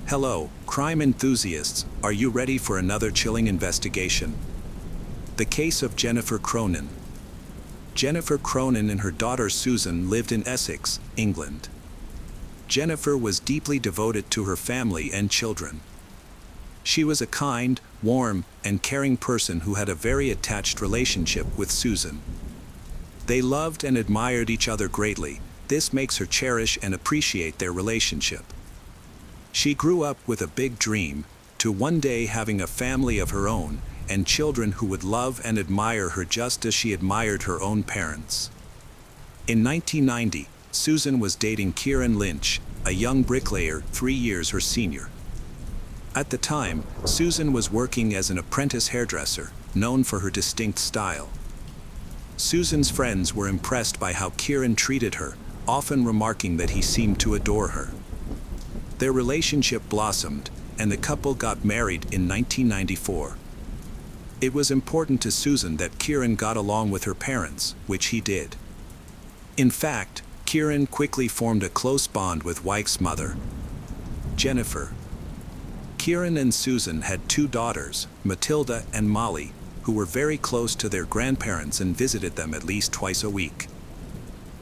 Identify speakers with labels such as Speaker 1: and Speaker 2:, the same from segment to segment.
Speaker 1: Hello, crime enthusiasts, are you ready for another chilling investigation? The case of Jennifer Cronin. Jennifer Cronin and her daughter Susan lived in Essex, England. Jennifer was deeply devoted to her family and children. She was a kind, warm, and caring person who had a very attached relationship with Susan. They loved and admired each other greatly. This makes her cherish and appreciate their relationship. She grew up with a big dream, to one day having a family of her own, and children who would love and admire her just as she admired her own parents. In 1990, Susan was dating Kieran Lynch, a young bricklayer 3 years her senior. At the time, Susan was working as an apprentice hairdresser, known for her distinct style. Susan's friends were impressed by how Kieran treated her, often remarking that he seemed to adore her. Their relationship blossomed, and the couple got married in 1994. It was important to Susan that Kieran got along with her parents, which he did. In fact, Kieran quickly formed a close bond with wife's mother, Jennifer. Kieran and Susan had 2 daughters, Matilda and Molly, who were very close to their grandparents and visited them at least twice a week.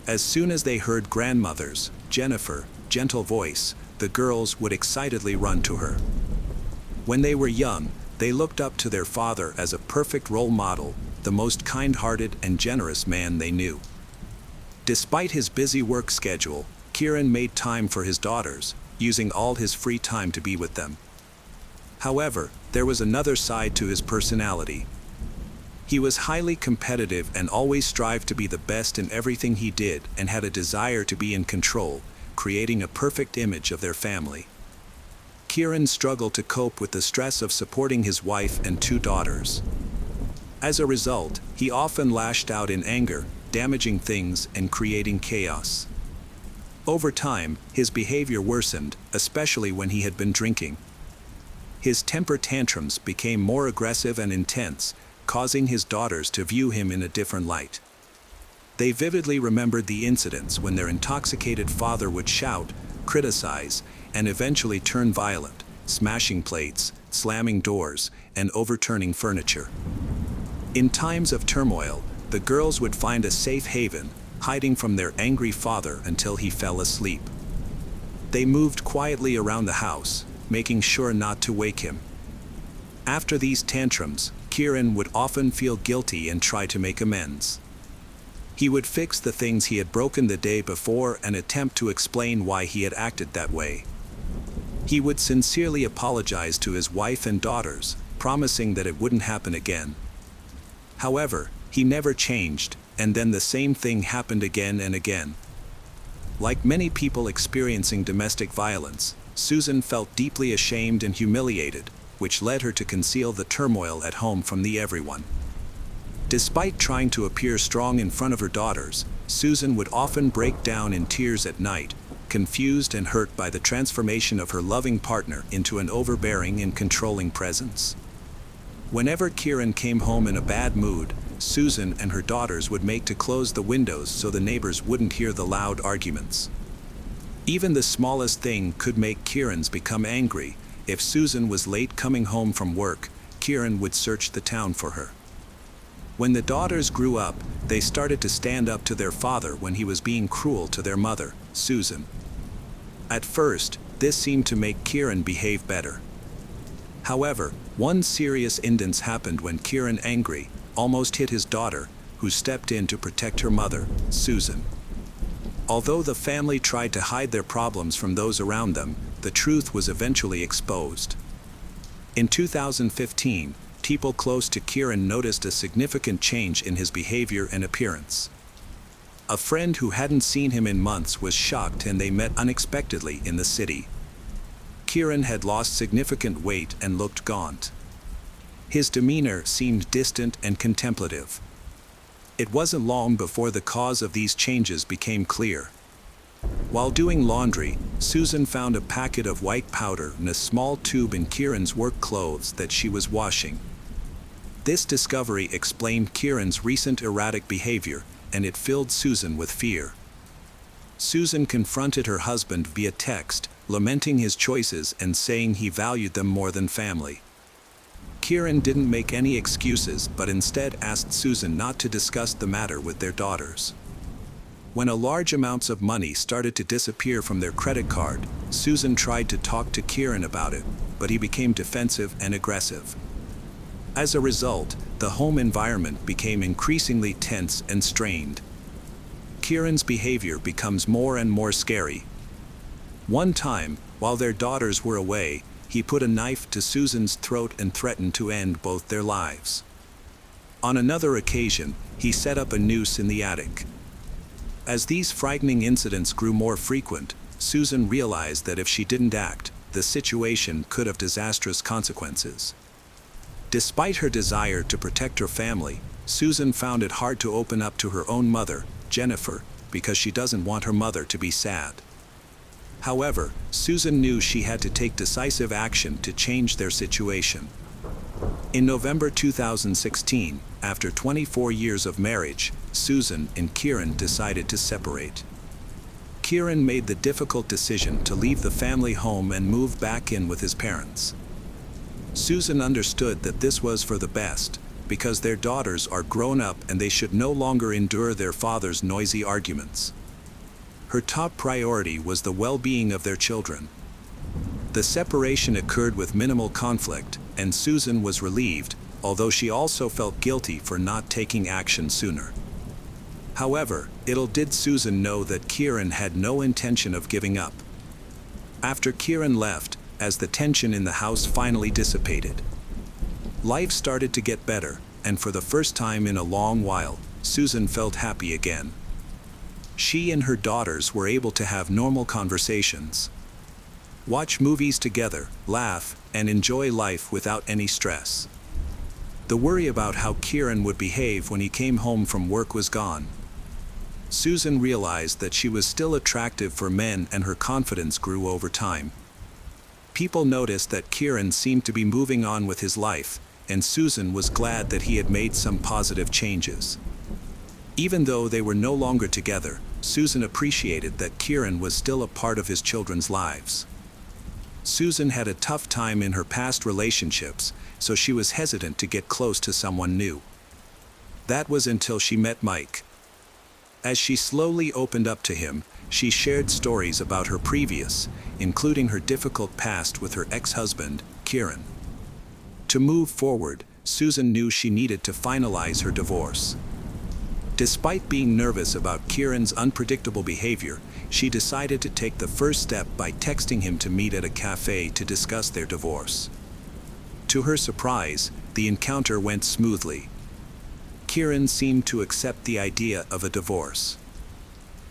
Speaker 1: As soon as they heard grandmother's, Jennifer, gentle voice, the girls would excitedly run to her. When they were young, they looked up to their father as a perfect role model, the most kind-hearted and generous man they knew. Despite his busy work schedule, Kieran made time for his daughters, using all his free time to be with them. However, there was another side to his personality. He was highly competitive and always strived to be the best in everything he did and had a desire to be in control, creating a perfect image of their family. Kieran struggled to cope with the stress of supporting his wife and 2 daughters. As a result, he often lashed out in anger, damaging things and creating chaos. Over time, his behavior worsened, especially when he had been drinking. His temper tantrums became more aggressive and intense, causing his daughters to view him in a different light. They vividly remembered the incidents when their intoxicated father would shout, criticize, and eventually turn violent, smashing plates, slamming doors, and overturning furniture. In times of turmoil, the girls would find a safe haven, hiding from their angry father until he fell asleep. They moved quietly around the house, making sure not to wake him. After these tantrums, Kieran would often feel guilty and try to make amends. He would fix the things he had broken the day before and attempt to explain why he had acted that way. He would sincerely apologize to his wife and daughters, promising that it wouldn't happen again. However, he never changed, and then the same thing happened again and again. Like many people experiencing domestic violence, Susan felt deeply ashamed and humiliated, which led her to conceal the turmoil at home from everyone. Despite trying to appear strong in front of her daughters, Susan would often break down in tears at night, confused and hurt by the transformation of her loving partner into an overbearing and controlling presence. Whenever Kieran came home in a bad mood, Susan and her daughters would make to close the windows so the neighbors wouldn't hear the loud arguments. Even the smallest thing could make Kieran's become angry. If Susan was late coming home from work, Kieran would search the town for her. When the daughters grew up, they started to stand up to their father when he was being cruel to their mother, Susan. At first, this seemed to make Kieran behave better. However, one serious incident happened when Kieran, angry, almost hit his daughter, who stepped in to protect her mother, Susan. Although the family tried to hide their problems from those around them, the truth was eventually exposed. In 2015, people close to Kieran noticed a significant change in his behavior and appearance. A friend who hadn't seen him in months was shocked and they met unexpectedly in the city. Kieran had lost significant weight and looked gaunt. His demeanor seemed distant and contemplative. It wasn't long before the cause of these changes became clear. While doing laundry, Susan found a packet of white powder in a small tube in Kieran's work clothes that she was washing. This discovery explained Kieran's recent erratic behavior, and it filled Susan with fear. Susan confronted her husband via text, lamenting his choices and saying he valued them more than family. Kieran didn't make any excuses but instead asked Susan not to discuss the matter with their daughters. When large amounts of money started to disappear from their credit card, Susan tried to talk to Kieran about it, but he became defensive and aggressive. As a result, the home environment became increasingly tense and strained. Kieran's behavior becomes more and more scary. One time, while their daughters were away, he put a knife to Susan's throat and threatened to end both their lives. On another occasion, he set up a noose in the attic. As these frightening incidents grew more frequent, Susan realized that if she didn't act, the situation could have disastrous consequences. Despite her desire to protect her family, Susan found it hard to open up to her own mother, Jennifer, because she doesn't want her mother to be sad. However, Susan knew she had to take decisive action to change their situation. In November 2016, after 24 years of marriage, Susan and Kieran decided to separate. Kieran made the difficult decision to leave the family home and move back in with his parents. Susan understood that this was for the best, because their daughters are grown up and they should no longer endure their father's noisy arguments. Her top priority was the well-being of their children. The separation occurred with minimal conflict, and Susan was relieved, although she also felt guilty for not taking action sooner. However, little did Susan know that Kieran had no intention of giving up. After Kieran left, as the tension in the house finally dissipated, life started to get better, and for the first time in a long while, Susan felt happy again. She and her daughters were able to have normal conversations, watch movies together, laugh, and enjoy life without any stress. The worry about how Kieran would behave when he came home from work was gone. Susan realized that she was still attractive for men, and her confidence grew over time. People noticed that Kieran seemed to be moving on with his life, and Susan was glad that he had made some positive changes. Even though they were no longer together, Susan appreciated that Kieran was still a part of his children's lives. Susan had a tough time in her past relationships, so she was hesitant to get close to someone new. That was until she met Mike. As she slowly opened up to him, she shared stories about her previous, including her difficult past with her ex-husband, Kieran. To move forward, Susan knew she needed to finalize her divorce. Despite being nervous about Kieran's unpredictable behavior, she decided to take the first step by texting him to meet at a cafe to discuss their divorce. To her surprise, the encounter went smoothly. Kieran seemed to accept the idea of a divorce.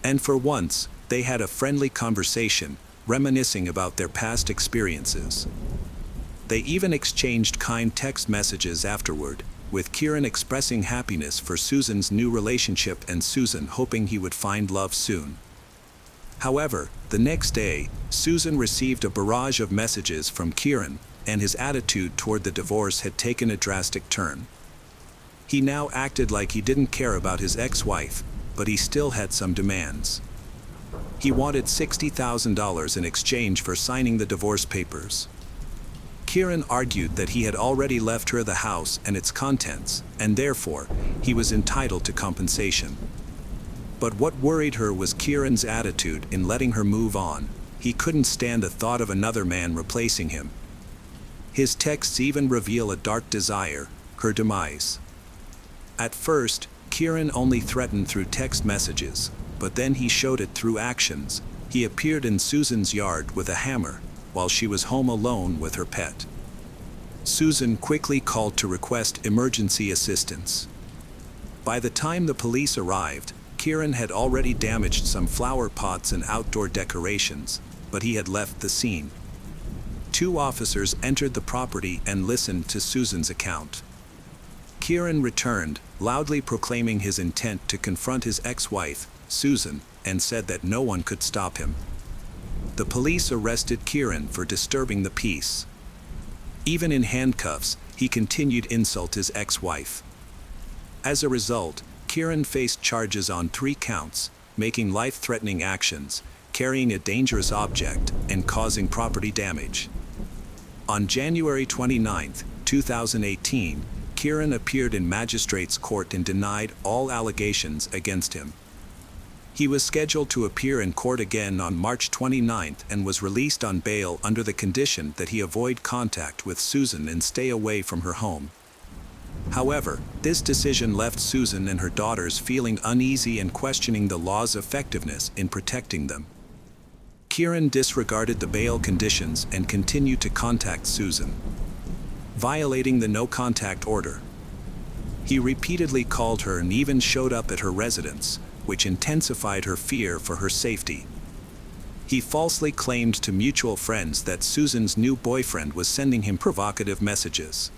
Speaker 1: And for once, they had a friendly conversation, reminiscing about their past experiences. They even exchanged kind text messages afterward, with Kieran expressing happiness for Susan's new relationship and Susan hoping he would find love soon. However, the next day, Susan received a barrage of messages from Kieran, and his attitude toward the divorce had taken a drastic turn. He now acted like he didn't care about his ex-wife, but he still had some demands. He wanted $60,000 in exchange for signing the divorce papers. Kieran argued that he had already left her the house and its contents, and therefore, he was entitled to compensation. But what worried her was Kieran's attitude in letting her move on. He couldn't stand the thought of another man replacing him. His texts even reveal a dark desire, her demise. At first, Kieran only threatened through text messages, but then he showed it through actions. He appeared in Susan's yard with a hammer, while she was home alone with her pet. Susan quickly called to request emergency assistance. By the time the police arrived, Kieran had already damaged some flower pots and outdoor decorations, but he had left the scene. 2 officers entered the property and listened to Susan's account. Kieran returned, loudly proclaiming his intent to confront his ex-wife, Susan, and said that no one could stop him. The police arrested Kieran for disturbing the peace. Even in handcuffs, he continued to insult his ex-wife. As a result, Kieran faced charges on 3 counts, making life-threatening actions, carrying a dangerous object, and causing property damage. On January 29, 2018, Kieran appeared in magistrate's court and denied all allegations against him. He was scheduled to appear in court again on March 29 and was released on bail under the condition that he avoid contact with Susan and stay away from her home. However, this decision left Susan and her daughters feeling uneasy and questioning the law's effectiveness in protecting them. Kieran disregarded the bail conditions and continued to contact Susan, violating the no-contact order. He repeatedly called her and even showed up at her residence, which intensified her fear for her safety. He falsely claimed to mutual friends that Susan's new boyfriend was sending him provocative messages.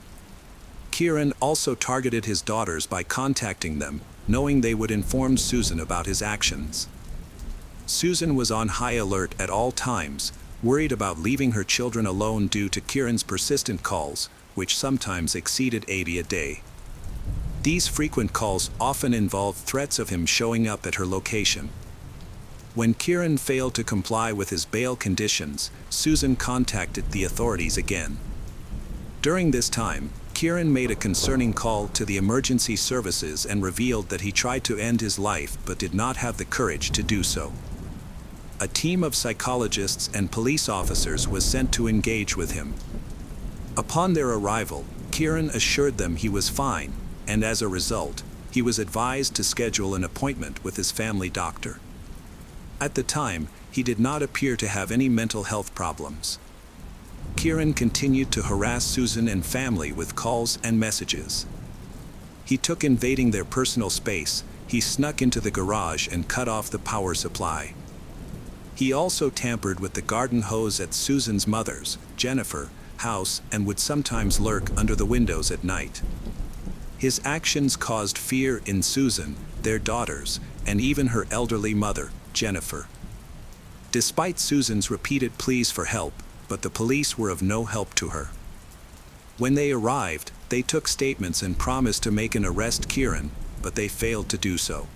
Speaker 1: Kieran also targeted his daughters by contacting them, knowing they would inform Susan about his actions. Susan was on high alert at all times, worried about leaving her children alone due to Kieran's persistent calls, which sometimes exceeded 80 a day. These frequent calls often involved threats of him showing up at her location. When Kieran failed to comply with his bail conditions, Susan contacted the authorities again. During this time, Kieran made a concerning call to the emergency services and revealed that he tried to end his life but did not have the courage to do so. A team of psychologists and police officers was sent to engage with him. Upon their arrival, Kieran assured them he was fine, and as a result, he was advised to schedule an appointment with his family doctor. At the time, he did not appear to have any mental health problems. Kieran continued to harass Susan and family with calls and messages. He took invading their personal space. He snuck into the garage and cut off the power supply. He also tampered with the garden hose at Susan's mother's, Jennifer, house and would sometimes lurk under the windows at night. His actions caused fear in Susan, their daughters, and even her elderly mother, Jennifer. Despite Susan's repeated pleas for help, but the police were of no help to her. When they arrived, they took statements and promised to make and arrest Kieran, but they failed to do so.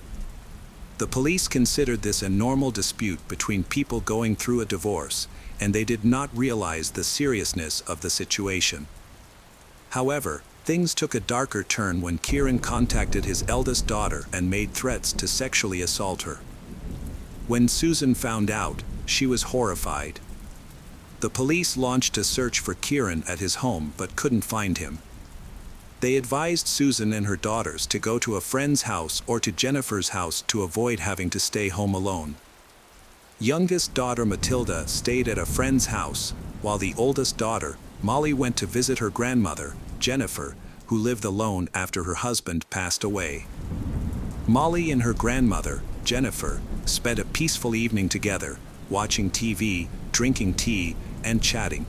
Speaker 1: The police considered this a normal dispute between people going through a divorce, and they did not realize the seriousness of the situation. However, things took a darker turn when Kieran contacted his eldest daughter and made threats to sexually assault her. When Susan found out, she was horrified. The police launched a search for Kieran at his home but couldn't find him. They advised Susan and her daughters to go to a friend's house or to Jennifer's house to avoid having to stay home alone. Youngest daughter Matilda stayed at a friend's house, while the oldest daughter, Molly, went to visit her grandmother, Jennifer, who lived alone after her husband passed away. Molly and her grandmother, Jennifer, spent a peaceful evening together, watching TV, drinking tea, and chatting.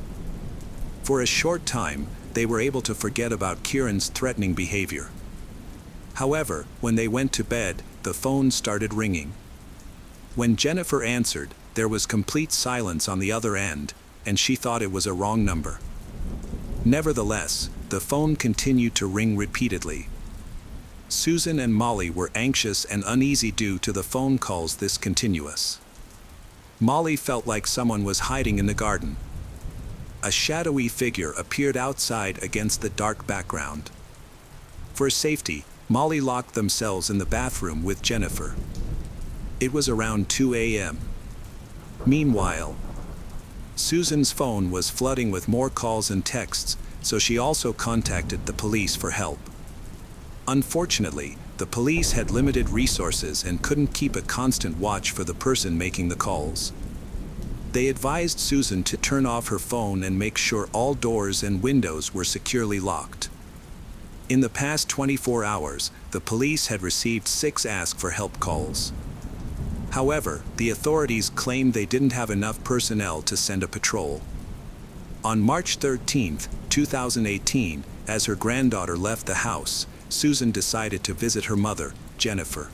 Speaker 1: For a short time, they were able to forget about Kieran's threatening behavior. However, when they went to bed, the phone started ringing. When Jennifer answered, there was complete silence on the other end, and she thought it was a wrong number. Nevertheless, the phone continued to ring repeatedly. Susan and Molly were anxious and uneasy due to the phone calls this continuous. Molly felt like someone was hiding in the garden. A shadowy figure appeared outside against the dark background. For safety, Molly locked themselves in the bathroom with Jennifer. It was around 2 a.m. Meanwhile, Susan's phone was flooding with more calls and texts, so she also contacted the police for help. Unfortunately, the police had limited resources and couldn't keep a constant watch for the person making the calls. They advised Susan to turn off her phone and make sure all doors and windows were securely locked. In the past 24 hours, the police had received 6 ask-for-help calls. However, the authorities claimed they didn't have enough personnel to send a patrol. On March 13, 2018, as her granddaughter left the house, Susan decided to visit her mother, Jennifer.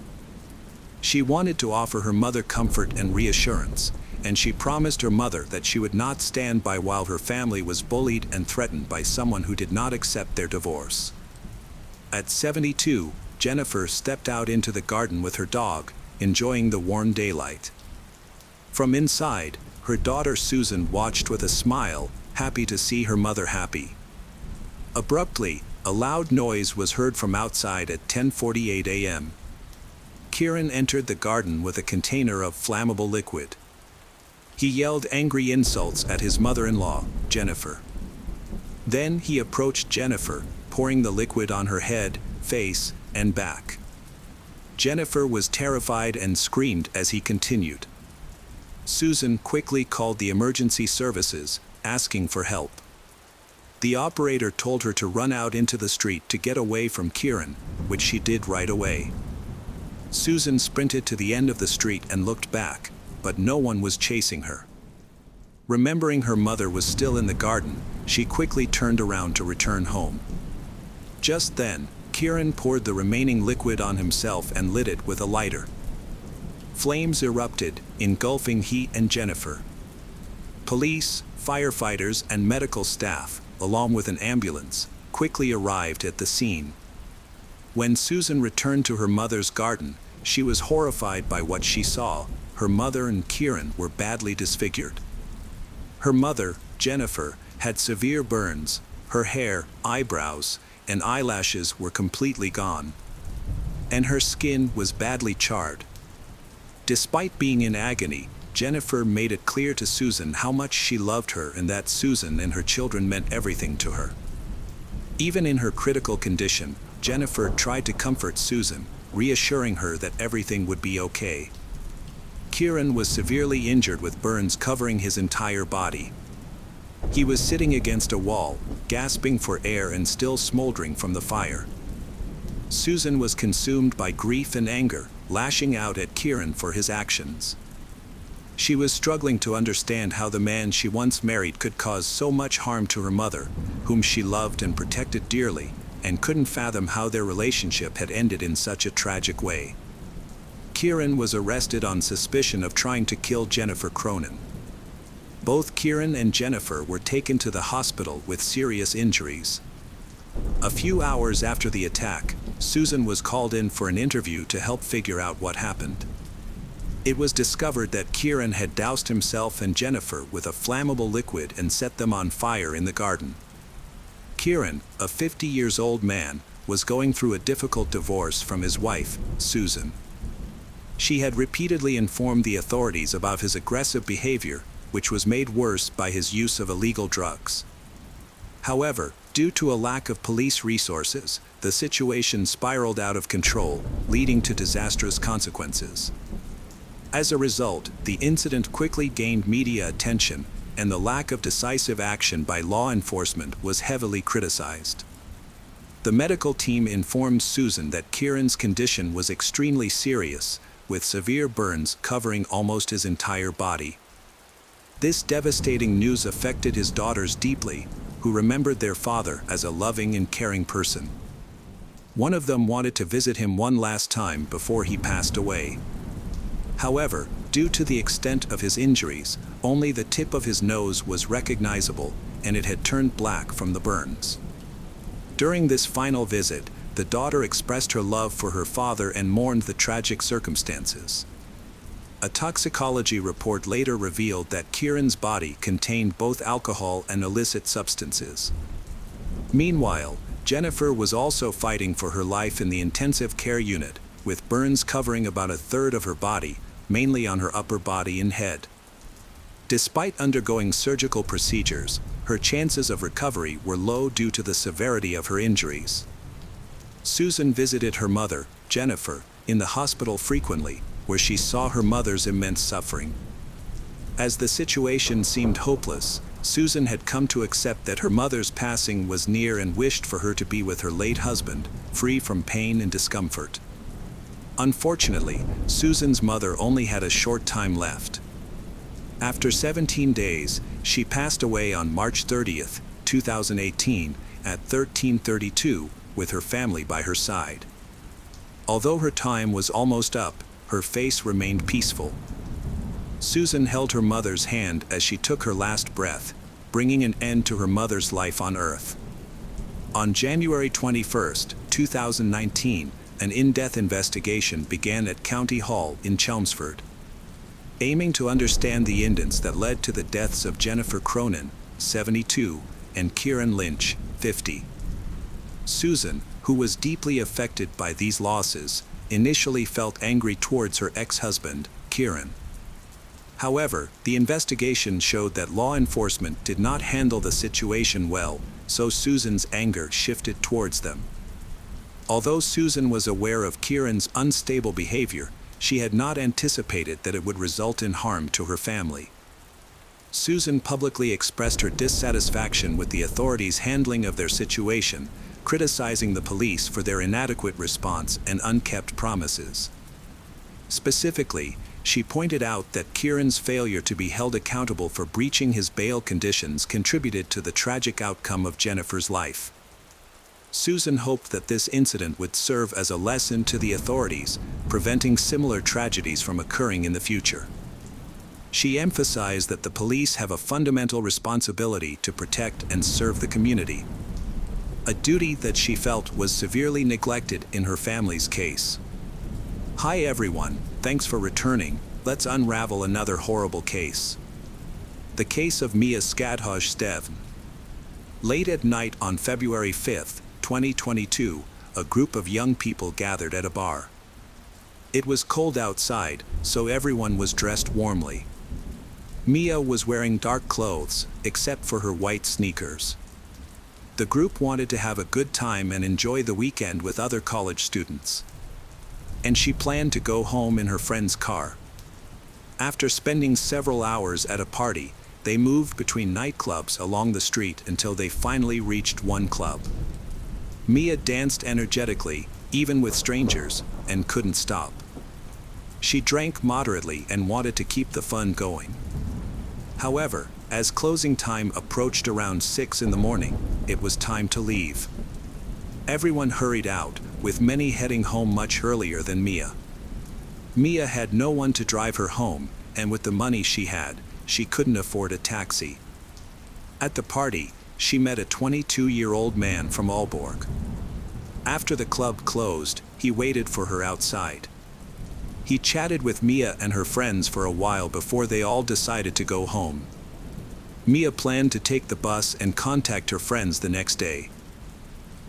Speaker 1: She wanted to offer her mother comfort and reassurance, and she promised her mother that she would not stand by while her family was bullied and threatened by someone who did not accept their divorce. At 72, Jennifer stepped out into the garden with her dog, enjoying the warm daylight. From inside, her daughter Susan watched with a smile, happy to see her mother happy. Abruptly, a loud noise was heard from outside at 10:48 a.m. Kieran entered the garden with a container of flammable liquid. He yelled angry insults at his mother-in-law, Jennifer. Then he approached Jennifer, pouring the liquid on her head, face, and back. Jennifer was terrified and screamed as he continued. Susan quickly called the emergency services, asking for help. The operator told her to run out into the street to get away from Kieran, which she did right away. Susan sprinted to the end of the street and looked back, but no one was chasing her. Remembering her mother was still in the garden, she quickly turned around to return home. Just then, Kieran poured the remaining liquid on himself and lit it with a lighter. Flames erupted, engulfing he and Jennifer. Police, firefighters, and medical staff, along with an ambulance, quickly arrived at the scene. When Susan returned to her mother's garden, she was horrified by what she saw. Her mother and Kieran were badly disfigured. Her mother, Jennifer, had severe burns. Her hair, eyebrows, and eyelashes were completely gone. And her skin was badly charred. Despite being in agony, Jennifer made it clear to Susan how much she loved her and that Susan and her children meant everything to her. Even in her critical condition, Jennifer tried to comfort Susan, reassuring her that everything would be okay. Kieran was severely injured with burns covering his entire body. He was sitting against a wall, gasping for air and still smoldering from the fire. Susan was consumed by grief and anger, lashing out at Kieran for his actions. She was struggling to understand how the man she once married could cause so much harm to her mother, whom she loved and protected dearly, and couldn't fathom how their relationship had ended in such a tragic way. Kieran was arrested on suspicion of trying to kill Jennifer Cronin. Both Kieran and Jennifer were taken to the hospital with serious injuries. A few hours after the attack, Susan was called in for an interview to help figure out what happened. It was discovered that Kieran had doused himself and Jennifer with a flammable liquid and set them on fire in the garden. Kieran, a 50-year-old man, was going through a difficult divorce from his wife, Susan. She had repeatedly informed the authorities about his aggressive behavior, which was made worse by his use of illegal drugs. However, due to a lack of police resources, the situation spiraled out of control, leading to disastrous consequences. As a result, the incident quickly gained media attention, and the lack of decisive action by law enforcement was heavily criticized. The medical team informed Susan that Kieran's condition was extremely serious, with severe burns covering almost his entire body. This devastating news affected his daughters deeply, who remembered their father as a loving and caring person. One of them wanted to visit him one last time before he passed away. However, due to the extent of his injuries, only the tip of his nose was recognizable, and it had turned black from the burns. During this final visit, the daughter expressed her love for her father and mourned the tragic circumstances. A toxicology report later revealed that Kieran's body contained both alcohol and illicit substances. Meanwhile, Jennifer was also fighting for her life in the intensive care unit, with burns covering about a third of her body, mainly on her upper body and head. Despite undergoing surgical procedures, her chances of recovery were low due to the severity of her injuries. Susan visited her mother, Jennifer, in the hospital frequently, where she saw her mother's immense suffering. As the situation seemed hopeless, Susan had come to accept that her mother's passing was near and wished for her to be with her late husband, free from pain and discomfort. Unfortunately, Susan's mother only had a short time left. After 17 days, she passed away on March 30th, 2018, at 13:32, with her family by her side. Although her time was almost up, her face remained peaceful. Susan held her mother's hand as she took her last breath, bringing an end to her mother's life on Earth. On January 21, 2019, an in-depth investigation began at County Hall in Chelmsford, aiming to understand the incidents that led to the deaths of Jennifer Cronin, 72, and Kieran Lynch, 50. Susan, who was deeply affected by these losses, initially felt angry towards her ex-husband, Kieran. However, the investigation showed that law enforcement did not handle the situation well, so Susan's anger shifted towards them. Although Susan was aware of Kieran's unstable behavior, she had not anticipated that it would result in harm to her family. Susan publicly expressed her dissatisfaction with the authorities' handling of their situation, criticizing the police for their inadequate response and unkept promises. Specifically, she pointed out that Kieran's failure to be held accountable for breaching his bail conditions contributed to the tragic outcome of Jennifer's life. Susan hoped that this incident would serve as a lesson to the authorities, preventing similar tragedies from occurring in the future. She emphasized that the police have a fundamental responsibility to protect and serve the community, a duty that she felt was severely neglected in her family's case. Hi everyone, thanks for returning. Let's unravel another horrible case. The case of Mia Skadhoj-Steven. Late at night on February 5, 2022, a group of young people gathered at a bar. It was cold outside, so everyone was dressed warmly. Mia was wearing dark clothes, except for her white sneakers. The group wanted to have a good time and enjoy the weekend with other college students, and she planned to go home in her friend's car. After spending several hours at a party, they moved between nightclubs along the street until they finally reached one club. Mia danced energetically, even with strangers, and couldn't stop. She drank moderately and wanted to keep the fun going. However, as closing time approached around 6 in the morning, it was time to leave. Everyone hurried out, with many heading home much earlier than Mia. Mia had no one to drive her home, and with the money she had, she couldn't afford a taxi. At the party, she met a 22-year-old man from Aalborg. After the club closed, he waited for her outside. He chatted with Mia and her friends for a while before they all decided to go home. Mia planned to take the bus and contact her friends the next day.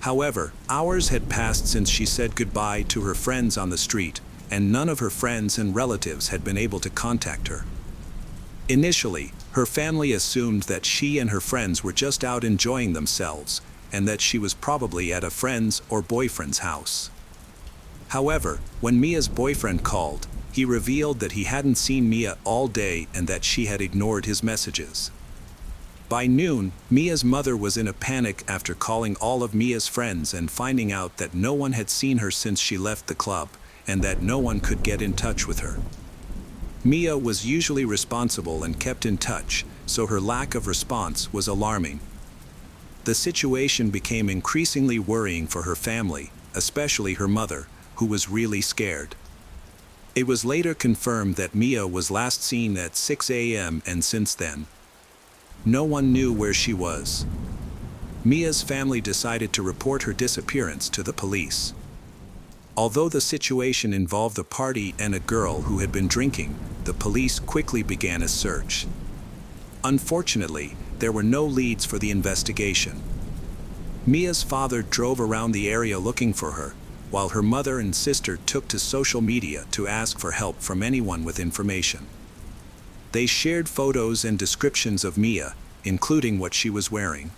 Speaker 1: However, hours had passed since she said goodbye to her friends on the street, and none of her friends and relatives had been able to contact her. Initially, her family assumed that she and her friends were just out enjoying themselves, and that she was probably at a friend's or boyfriend's house. However, when Mia's boyfriend called, he revealed that he hadn't seen Mia all day and that she had ignored his messages. By noon, Mia's mother was in a panic after calling all of Mia's friends and finding out that no one had seen her since she left the club, and that no one could get in touch with her. Mia was usually responsible and kept in touch, so her lack of response was alarming. The situation became increasingly worrying for her family, especially her mother, who was really scared. It was later confirmed that Mia was last seen at 6 a.m. and since then, no one knew where she was. Mia's family decided to report her disappearance to the police. Although the situation involved a party and a girl who had been drinking, the police quickly began a search. Unfortunately, there were no leads for the investigation. Mia's father drove around the area looking for her, while her mother and sister took to social media to ask for help from anyone with information. They shared photos and descriptions of Mia, including what she was wearing.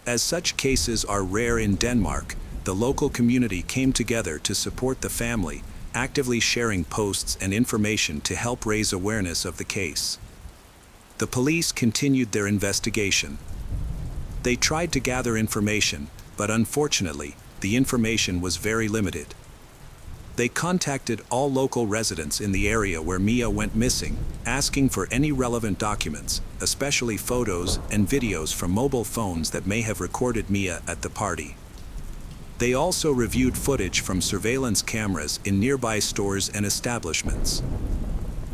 Speaker 1: As such cases are rare in Denmark, the local community came together to support the family, actively sharing posts and information to help raise awareness of the case. The police continued their investigation. They tried to gather information, but unfortunately, the information was very limited. They contacted all local residents in the area where Mia went missing, asking for any relevant documents, especially photos and videos from mobile phones that may have recorded Mia at the party. They also reviewed footage from surveillance cameras in nearby stores and establishments.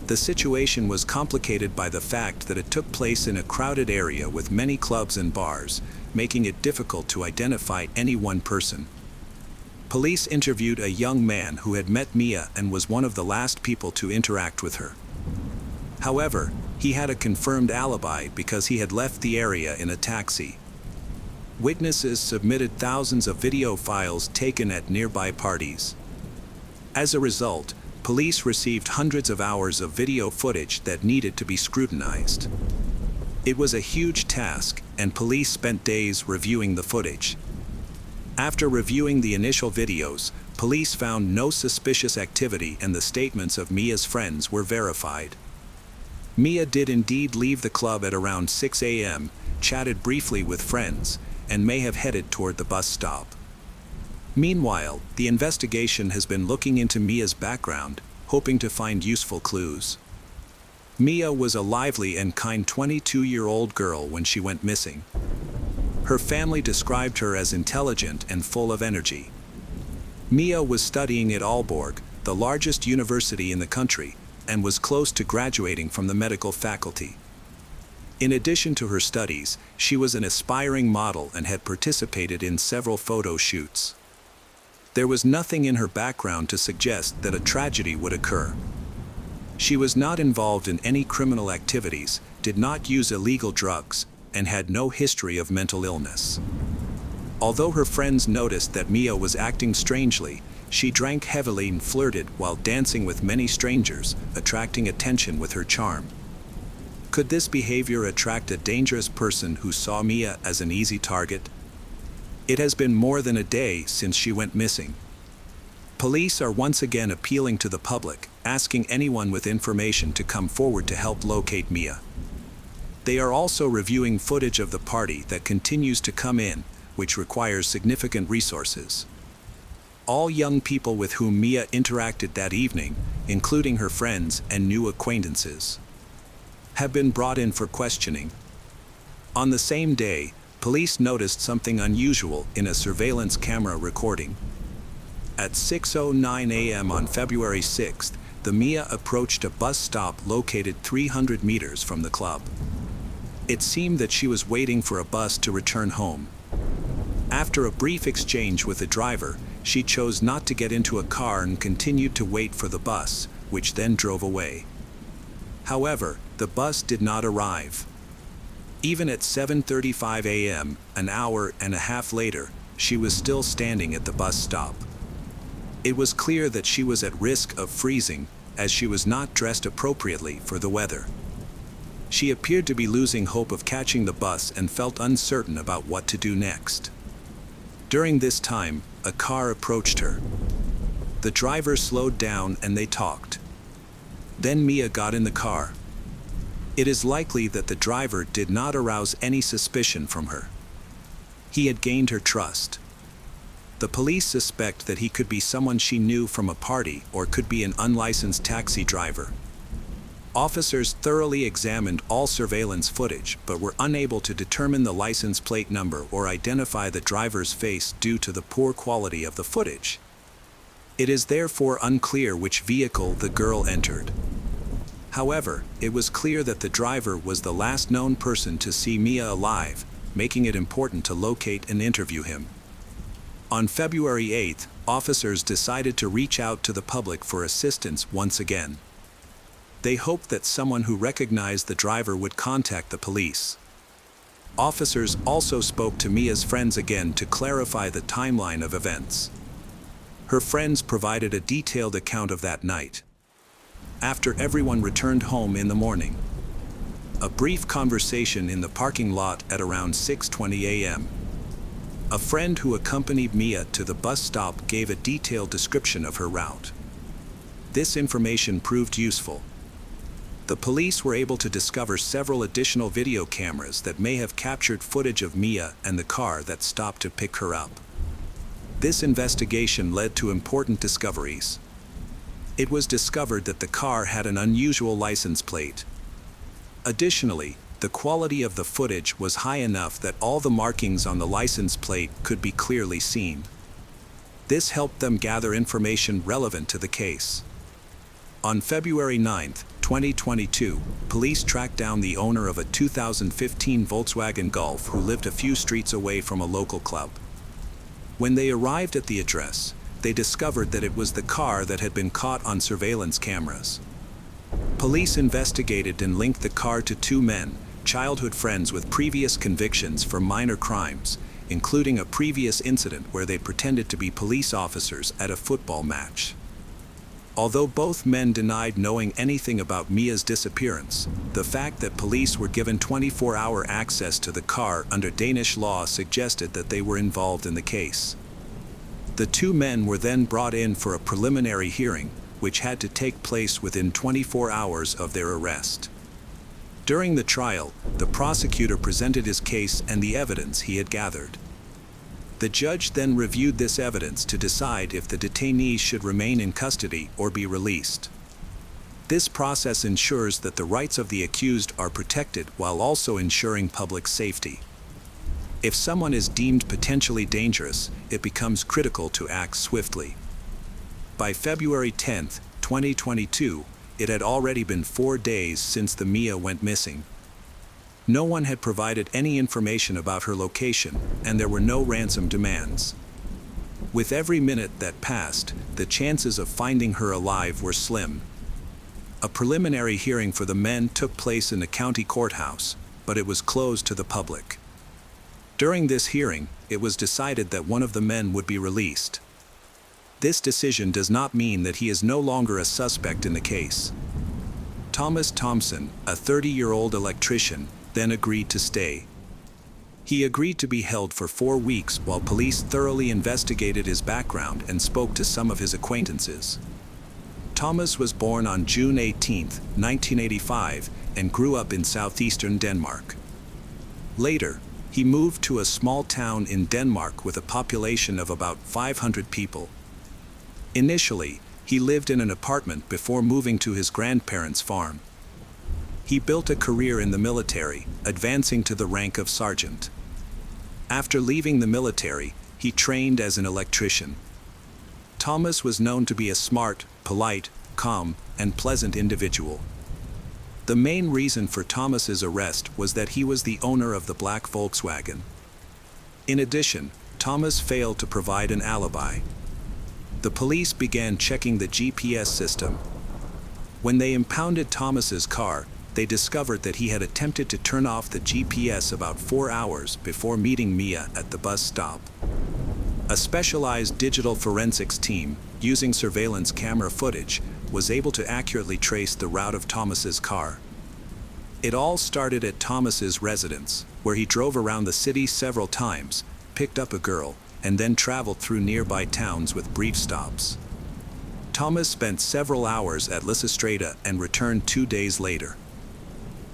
Speaker 1: The situation was complicated by the fact that it took place in a crowded area with many clubs and bars, making it difficult to identify any one person. Police interviewed a young man who had met Mia and was one of the last people to interact with her. However, he had a confirmed alibi because he had left the area in a taxi. Witnesses submitted thousands of video files taken at nearby parties. As a result, police received hundreds of hours of video footage that needed to be scrutinized. It was a huge task, and police spent days reviewing the footage. After reviewing the initial videos, police found no suspicious activity and the statements of Mia's friends were verified. Mia did indeed leave the club at around 6 a.m., chatted briefly with friends, and may have headed toward the bus stop. Meanwhile, the investigation has been looking into Mia's background, hoping to find useful clues. Mia was a lively and kind 22-year-old girl when she went missing. Her family described her as intelligent and full of energy. Mia was studying at Aalborg, the largest university in the country, and was close to graduating from the medical faculty. In addition to her studies, she was an aspiring model and had participated in several photo shoots. There was nothing in her background to suggest that a tragedy would occur. She was not involved in any criminal activities, did not use illegal drugs, and had no history of mental illness. Although her friends noticed that Mia was acting strangely, she drank heavily and flirted while dancing with many strangers, attracting attention with her charm. Could this behavior attract a dangerous person who saw Mia as an easy target? It has been more than a day since she went missing. Police are once again appealing to the public, asking anyone with information to come forward to help locate Mia. They are also reviewing footage of the party that continues to come in, which requires significant resources. All young people with whom Mia interacted that evening, including her friends and new acquaintances, have been brought in for questioning. On the same day, police noticed something unusual in a surveillance camera recording. At 6:09 a.m. on February 6th, the Mia approached a bus stop located 300 meters from the club. It seemed that she was waiting for a bus to return home. After a brief exchange with the driver, she chose not to get into a car and continued to wait for the bus, which then drove away. However, the bus did not arrive. Even at 7:35 a.m., an hour and a half later, she was still standing at the bus stop. It was clear that she was at risk of freezing, as she was not dressed appropriately for the weather. She appeared to be losing hope of catching the bus and felt uncertain about what to do next. During this time, a car approached her. The driver slowed down and they talked. Then Mia got in the car. It is likely that the driver did not arouse any suspicion from her. He had gained her trust. The police suspect that he could be someone she knew from a party or could be an unlicensed taxi driver. Officers thoroughly examined all surveillance footage but were unable to determine the license plate number or identify the driver's face due to the poor quality of the footage. It is therefore unclear which vehicle the girl entered. However, it was clear that the driver was the last known person to see Mia alive, making it important to locate and interview him. On February 8th, officers decided to reach out to the public for assistance once again. They hoped that someone who recognized the driver would contact the police. Officers also spoke to Mia's friends again to clarify the timeline of events. Her friends provided a detailed account of that night. After everyone returned home in the morning, a brief conversation in the parking lot at around 6:20 a.m. A friend who accompanied Mia to the bus stop gave a detailed description of her route. This information proved useful. The police were able to discover several additional video cameras that may have captured footage of Mia and the car that stopped to pick her up. This investigation led to important discoveries. It was discovered that the car had an unusual license plate. Additionally, the quality of the footage was high enough that all the markings on the license plate could be clearly seen. This helped them gather information relevant to the case. On February 9, 2022, police tracked down the owner of a 2015 Volkswagen Golf who lived a few streets away from a local club. When they arrived at the address, they discovered that it was the car that had been caught on surveillance cameras. Police investigated and linked the car to two men, childhood friends with previous convictions for minor crimes, including a previous incident where they pretended to be police officers at a football match. Although both men denied knowing anything about Mia's disappearance, the fact that police were given 24-hour access to the car under Danish law suggested that they were involved in the case. The two men were then brought in for a preliminary hearing, which had to take place within 24 hours of their arrest. During the trial, the prosecutor presented his case and the evidence he had gathered. The judge then reviewed this evidence to decide if the detainees should remain in custody or be released. This process ensures that the rights of the accused are protected while also ensuring public safety. If someone is deemed potentially dangerous, it becomes critical to act swiftly. By February 10, 2022, it had already been 4 days since the Mia went missing. No one had provided any information about her location, and there were no ransom demands. With every minute that passed, the chances of finding her alive were slim. A preliminary hearing for the men took place in the county courthouse, but it was closed to the public. During this hearing, it was decided that one of the men would be released. This decision does not mean that he is no longer a suspect in the case. Thomas Thompson, a 30-year-old electrician, then agreed to stay. He agreed to be held for 4 weeks while police thoroughly investigated his background and spoke to some of his acquaintances. Thomas was born on June 18, 1985, and grew up in southeastern Denmark. Later, he moved to a small town in Denmark with a population of about 500 people. Initially, he lived in an apartment before moving to his grandparents' farm. He built a career in the military, advancing to the rank of sergeant. After leaving the military, he trained as an electrician. Thomas was known to be a smart, polite, calm, and pleasant individual. The main reason for Thomas's arrest was that he was the owner of the black Volkswagen. In addition, Thomas failed to provide an alibi. The police began checking the GPS system. When they impounded Thomas's car, they discovered that he had attempted to turn off the GPS about 4 hours before meeting Mia at the bus stop. A specialized digital forensics team, using surveillance camera footage, was able to accurately trace the route of Thomas's car. It all started at Thomas's residence, where he drove around the city several times, picked up a girl, and then traveled through nearby towns with brief stops. Thomas spent several hours at Lysestrata and returned 2 days later.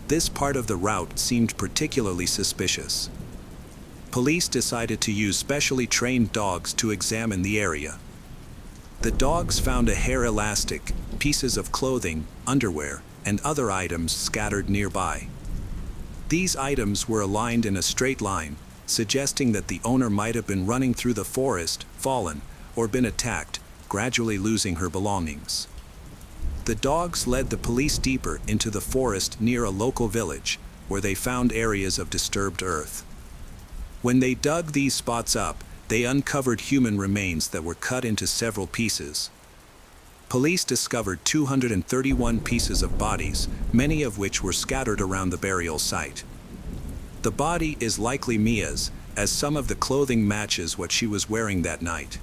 Speaker 1: This part of the route seemed particularly suspicious. Police decided to use specially trained dogs to examine the area. The dogs found a hair elastic, pieces of clothing, underwear, and other items scattered nearby. These items were aligned in a straight line, suggesting that the owner might have been running through the forest, fallen, or been attacked, gradually losing her belongings. The dogs led the police deeper into the forest near a local village, where they found areas of disturbed earth. When they dug these spots up, they uncovered human remains that were cut into several pieces. Police discovered 231 pieces of bodies, many of which were scattered around the burial site. The body is likely Mia's, as some of the clothing matches what she was wearing that night.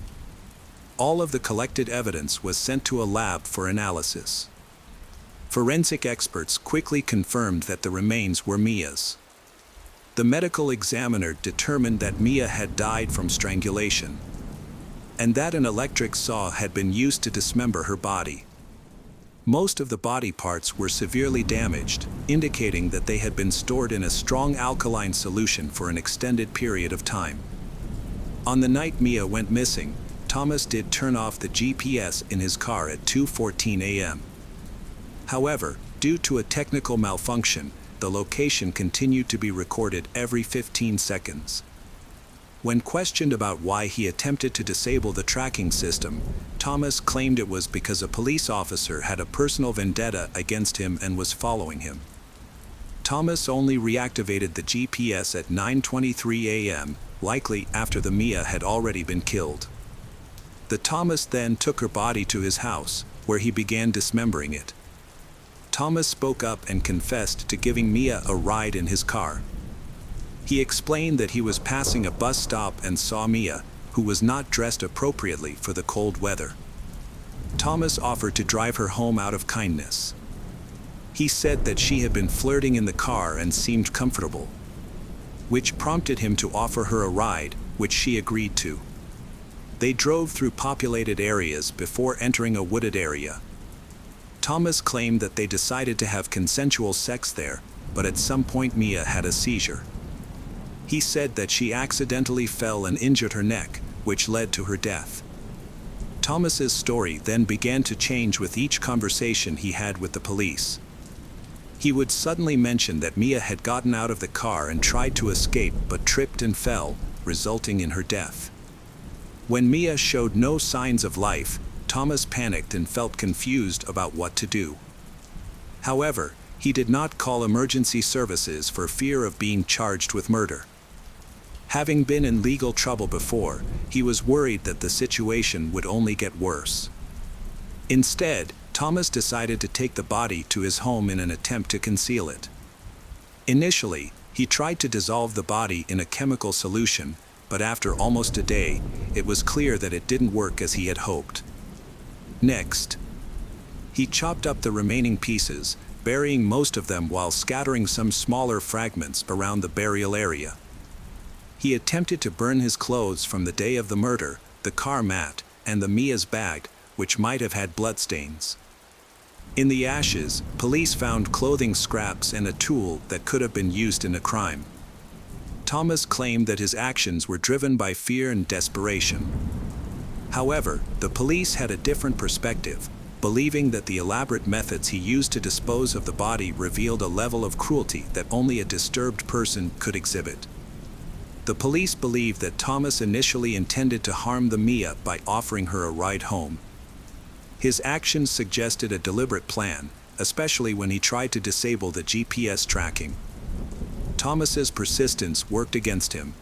Speaker 1: All of the collected evidence was sent to a lab for analysis. Forensic experts quickly confirmed that the remains were Mia's. The medical examiner determined that Mia had died from strangulation, and that an electric saw had been used to dismember her body. Most of the body parts were severely damaged, indicating that they had been stored in a strong alkaline solution for an extended period of time. On the night Mia went missing, Thomas did turn off the GPS in his car at 2:14 a.m. However, due to a technical malfunction, the location continued to be recorded every 15 seconds. When questioned about why he attempted to disable the tracking system, Thomas claimed it was because a police officer had a personal vendetta against him and was following him. Thomas only reactivated the GPS at 9:23 a.m., likely after the Mia had already been killed. The Thomas then took her body to his house, where he began dismembering it. Thomas spoke up and confessed to giving Mia a ride in his car. He explained that he was passing a bus stop and saw Mia, who was not dressed appropriately for the cold weather. Thomas offered to drive her home out of kindness. He said that she had been flirting in the car and seemed comfortable, which prompted him to offer her a ride, which she agreed to. They drove through populated areas before entering a wooded area. Thomas claimed that they decided to have consensual sex there, but at some point Mia had a seizure. He said that she accidentally fell and injured her neck, which led to her death. Thomas's story then began to change with each conversation he had with the police. He would suddenly mention that Mia had gotten out of the car and tried to escape but tripped and fell, resulting in her death. When Mia showed no signs of life, Thomas panicked and felt confused about what to do. However, he did not call emergency services for fear of being charged with murder. Having been in legal trouble before, he was worried that the situation would only get worse. Instead, Thomas decided to take the body to his home in an attempt to conceal it. Initially, he tried to dissolve the body in a chemical solution, but after almost a day, it was clear that it didn't work as he had hoped. Next, he chopped up the remaining pieces, burying most of them while scattering some smaller fragments around the burial area. He attempted to burn his clothes from the day of the murder, the car mat, and the Mia's bag, which might have had bloodstains. In the ashes, police found clothing scraps and a tool that could have been used in a crime. Thomas claimed that his actions were driven by fear and desperation. However, the police had a different perspective, believing that the elaborate methods he used to dispose of the body revealed a level of cruelty that only a disturbed person could exhibit. The police believed that Thomas initially intended to harm the Mia by offering her a ride home. His actions suggested a deliberate plan, especially when he tried to disable the GPS tracking. Thomas's persistence worked against him.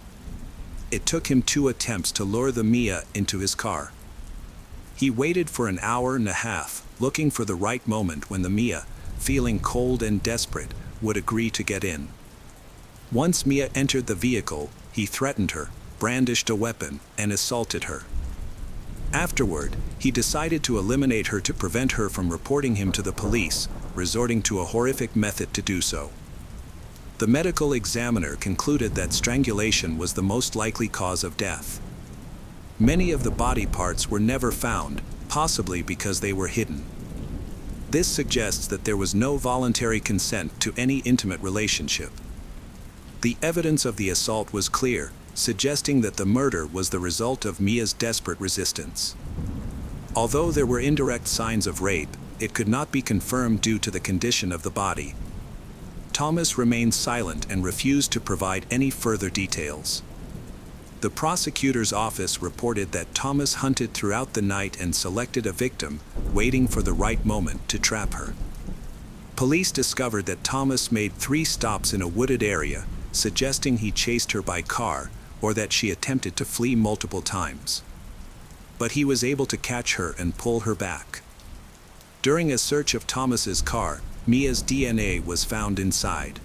Speaker 1: It took him 2 attempts to lure the Mia into his car. He waited for an hour and a half, looking for the right moment when the Mia, feeling cold and desperate, would agree to get in. Once Mia entered the vehicle, he threatened her, brandished a weapon, and assaulted her. Afterward, he decided to eliminate her to prevent her from reporting him to the police, resorting to a horrific method to do so. The medical examiner concluded that strangulation was the most likely cause of death. Many of the body parts were never found, possibly because they were hidden. This suggests that there was no voluntary consent to any intimate relationship. The evidence of the assault was clear, suggesting that the murder was the result of Mia's desperate resistance. Although there were indirect signs of rape, it could not be confirmed due to the condition of the body. Thomas remained silent and refused to provide any further details. The prosecutor's office reported that Thomas hunted throughout the night and selected a victim, waiting for the right moment to trap her. Police discovered that Thomas made 3 stops in a wooded area, suggesting he chased her by car, or that she attempted to flee multiple times. But he was able to catch her and pull her back. During a search of Thomas's car, Mia's DNA was found inside.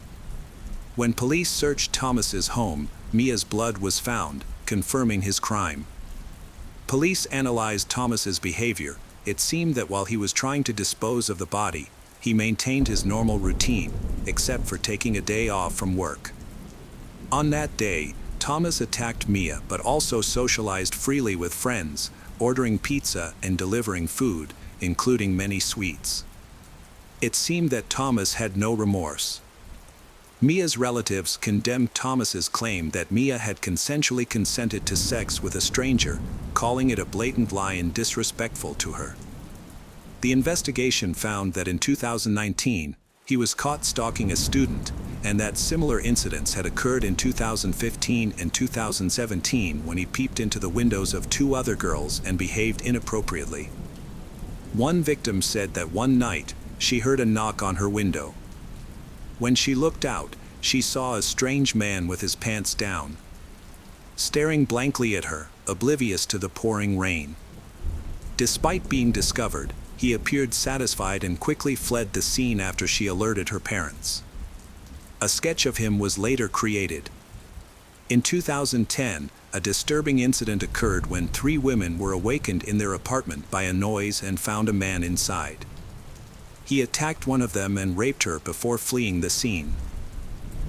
Speaker 1: When police searched Thomas's home, Mia's blood was found, confirming his crime. Police analyzed Thomas's behavior. It seemed that while he was trying to dispose of the body, he maintained his normal routine, except for taking a day off from work. On that day, Thomas attacked Mia but also socialized freely with friends, ordering pizza and delivering food, including many sweets. It seemed that Thomas had no remorse. Mia's relatives condemned Thomas's claim that Mia had consensually consented to sex with a stranger, calling it a blatant lie and disrespectful to her. The investigation found that in 2019, he was caught stalking a student, and that similar incidents had occurred in 2015 and 2017 when he peeped into the windows of 2 other girls and behaved inappropriately. One victim said that one night, she heard a knock on her window. When she looked out, she saw a strange man with his pants down, staring blankly at her, oblivious to the pouring rain. Despite being discovered, he appeared satisfied and quickly fled the scene after she alerted her parents. A sketch of him was later created. In 2010, a disturbing incident occurred when 3 women were awakened in their apartment by a noise and found a man inside. He attacked one of them and raped her before fleeing the scene.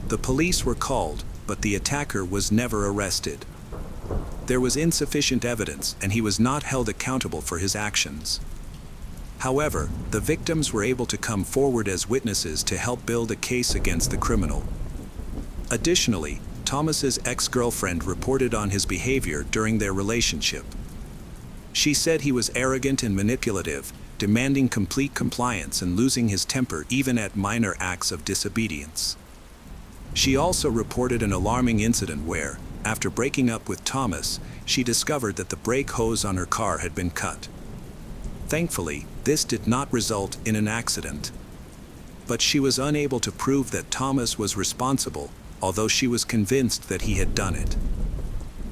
Speaker 1: The police were called, but the attacker was never arrested. There was insufficient evidence and he was not held accountable for his actions. However, the victims were able to come forward as witnesses to help build a case against the criminal. Additionally, Thomas's ex-girlfriend reported on his behavior during their relationship. She said he was arrogant and manipulative, demanding complete compliance and losing his temper even at minor acts of disobedience. She also reported an alarming incident where, after breaking up with Thomas, she discovered that the brake hose on her car had been cut. Thankfully, this did not result in an accident. But she was unable to prove that Thomas was responsible, although she was convinced that he had done it.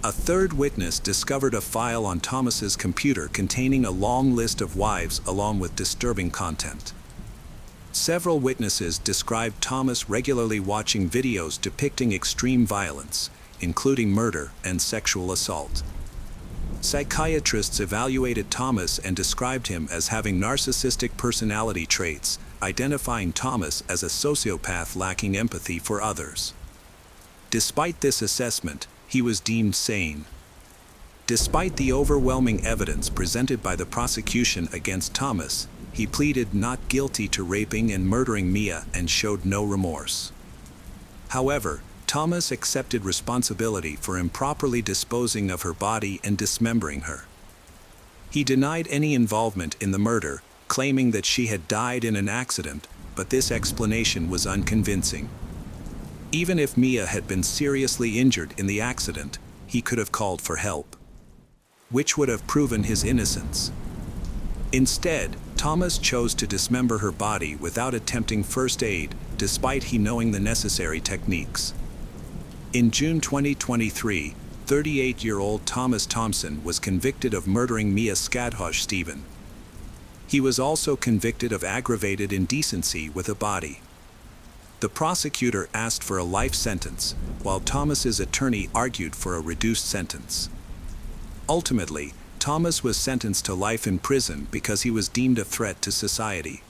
Speaker 1: A third witness discovered a file on Thomas's computer containing a long list of wives along with disturbing content. Several witnesses described Thomas regularly watching videos depicting extreme violence, including murder and sexual assault. Psychiatrists evaluated Thomas and described him as having narcissistic personality traits, identifying Thomas as a sociopath lacking empathy for others. Despite this assessment, he was deemed sane. Despite the overwhelming evidence presented by the prosecution against Thomas, he pleaded not guilty to raping and murdering Mia and showed no remorse. However, Thomas accepted responsibility for improperly disposing of her body and dismembering her. He denied any involvement in the murder, claiming that she had died in an accident, but this explanation was unconvincing. Even if Mia had been seriously injured in the accident, he could have called for help, which would have proven his innocence. Instead, Thomas chose to dismember her body without attempting first aid, despite he knowing the necessary techniques. In June 2023, 38-year-old Thomas Thompson was convicted of murdering Mia Skadhosh-Stephen. He was also convicted of aggravated indecency with a body. The prosecutor asked for a life sentence, while Thomas's attorney argued for a reduced sentence. Ultimately, Thomas was sentenced to life in prison because he was deemed a threat to society.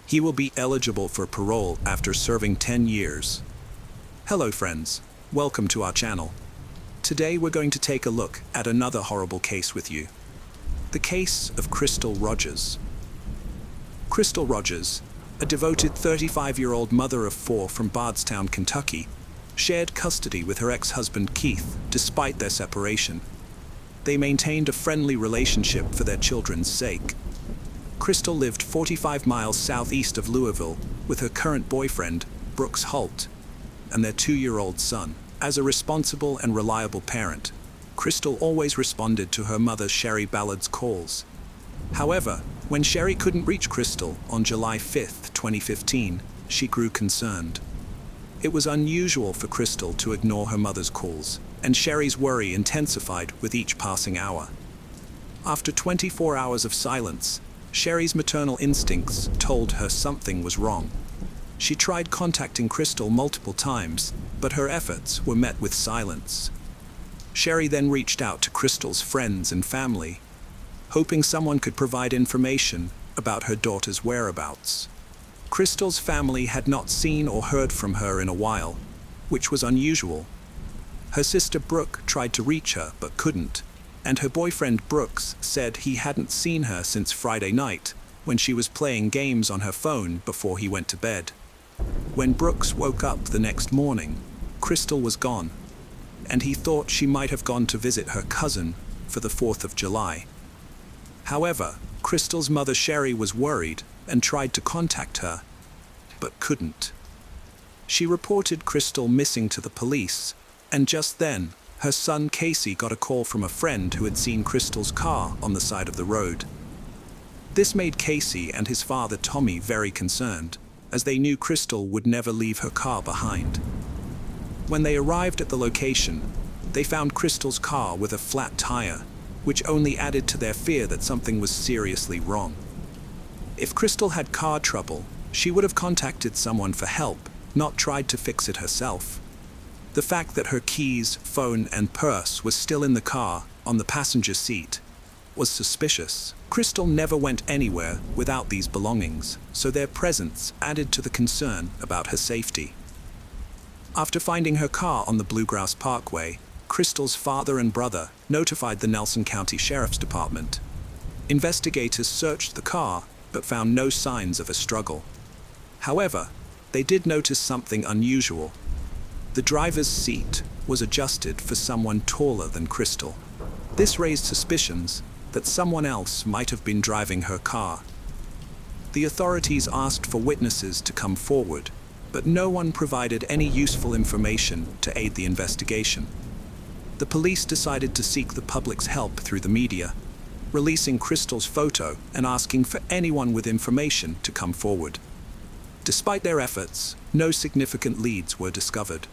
Speaker 1: He will be eligible for parole after serving 10 years. Hello friends, welcome to our channel. Today we're going to take a look at another horrible case with you. The case of Crystal Rogers. Crystal Rogers, a devoted 35-year-old mother of 4 from Bardstown, Kentucky, shared custody with her ex-husband Keith despite their separation. They maintained a friendly relationship for their children's sake. Crystal lived 45 miles southeast of Louisville with her current boyfriend, Brooks Holt, and their 2-year-old son. As a responsible and reliable parent, Crystal always responded to her mother Sherry Ballard's calls. However, when Sherry couldn't reach Crystal on July 5, 2015, she grew concerned. It was unusual for Crystal to ignore her mother's calls, and Sherry's worry intensified with each passing hour. After 24 hours of silence, Sherry's maternal instincts told her something was wrong. She tried contacting Crystal multiple times, but her efforts were met with silence. Sherry then reached out to Crystal's friends and family, hoping someone could provide information about her daughter's whereabouts. Crystal's family had not seen or heard from her in a while, which was unusual. Her sister Brooke tried to reach her but couldn't, and her boyfriend Brooks said he hadn't seen her since Friday night, when she was playing games on her phone before he went to bed. When Brooks woke up the next morning, Crystal was gone, and he thought she might have gone to visit her cousin for the 4th of July. However, Crystal's mother Sherry was worried and tried to contact her, but couldn't. She reported Crystal missing to the police, and just then, her son Casey got a call from a friend who had seen Crystal's car on the side of the road. This made Casey and his father Tommy very concerned, as they knew Crystal would never leave her car behind. When they arrived at the location, they found Crystal's car with a flat tire, which only added to their fear that something was seriously wrong. If Crystal had car trouble, she would have contacted someone for help, not tried to fix it herself. The fact that her keys, phone, and purse was still in the car, on the passenger seat, was suspicious. Crystal never went anywhere without these belongings, so their presence added to the concern about her safety. After finding her car on the Bluegrass Parkway, Crystal's father and brother notified the Nelson County Sheriff's Department. Investigators searched the car, but found no signs of a struggle. However, they did notice something unusual. The driver's seat was adjusted for someone taller than Crystal. This raised suspicions that someone else might have been driving her car. The authorities asked for witnesses to come forward, but no one provided any useful information to aid the investigation. The police decided to seek the public's help through the media, releasing Crystal's photo and asking for anyone with information to come forward. Despite their efforts, no significant leads were discovered.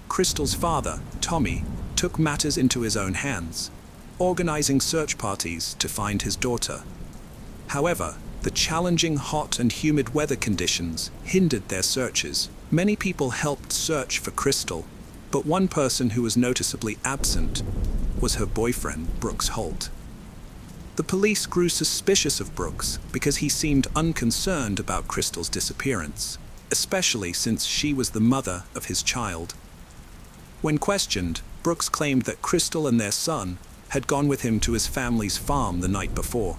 Speaker 1: Crystal's father, Tommy, took matters into his own hands, organizing search parties to find his daughter. However, the challenging hot and humid weather conditions hindered their searches. Many people helped search for Crystal, but one person who was noticeably absent was her boyfriend, Brooks Holt. The police grew suspicious of Brooks because he seemed unconcerned about Crystal's disappearance, especially since she was the mother of his child. When questioned, Brooks claimed that Crystal and their son had gone with him to his family's farm the night before.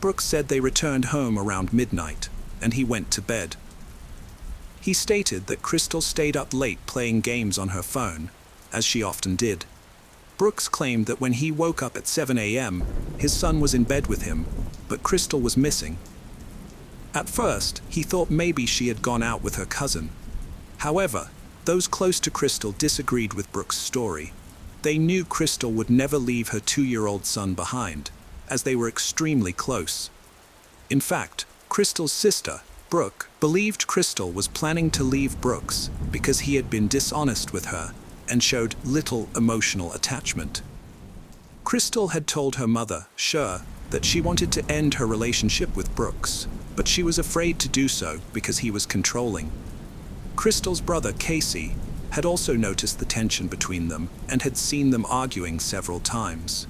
Speaker 1: Brooks said they returned home around midnight, and he went to bed. He stated that Crystal stayed up late playing games on her phone, as she often did. Brooks claimed that when he woke up at 7 a.m., his son was in bed with him, but Crystal was missing. At first, he thought maybe she had gone out with her cousin. However, those close to Crystal disagreed with Brooks' story. They knew Crystal would never leave her 2-year-old son behind, as they were extremely close. In fact, Crystal's sister, Brooke, believed Crystal was planning to leave Brooks because he had been dishonest with her and showed little emotional attachment. Crystal had told her mother, Cher, that she wanted to end her relationship with Brooks, but she was afraid to do so because he was controlling. Crystal's brother, Casey, had also noticed the tension between them and had seen them arguing several times.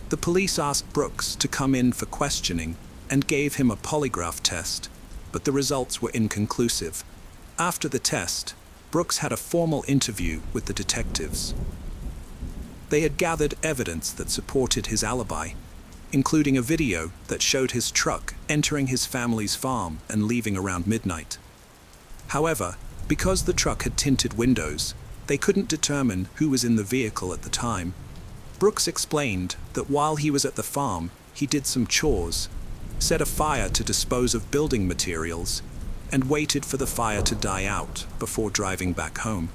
Speaker 1: The police asked Brooks to come in for questioning and gave him a polygraph test, but the results were inconclusive. After the test, Brooks had a formal interview with the detectives. They had gathered evidence that supported his alibi, including a video that showed his truck entering his family's farm and leaving around midnight. However, because the truck had tinted windows, they couldn't determine who was in the vehicle at the time. Brooks explained that while he was at the farm, he did some chores, set a fire to dispose of building materials, and waited for the fire to die out before driving back home.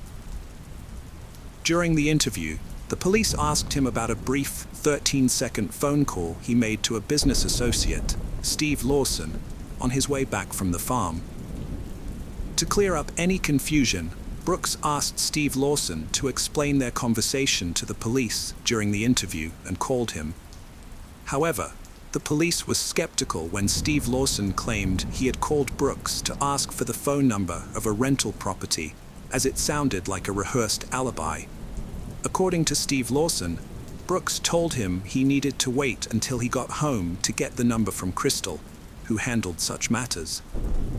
Speaker 1: During the interview, the police asked him about a brief 13-second phone call he made to a business associate, Steve Lawson, on his way back from the farm. To clear up any confusion, Brooks asked Steve Lawson to explain their conversation to the police during the interview and called him. However, the police was skeptical when Steve Lawson claimed he had called Brooks to ask for the phone number of a rental property, as it sounded like a rehearsed alibi. According to Steve Lawson, Brooks told him he needed to wait until he got home to get the number from Crystal, who handled such matters.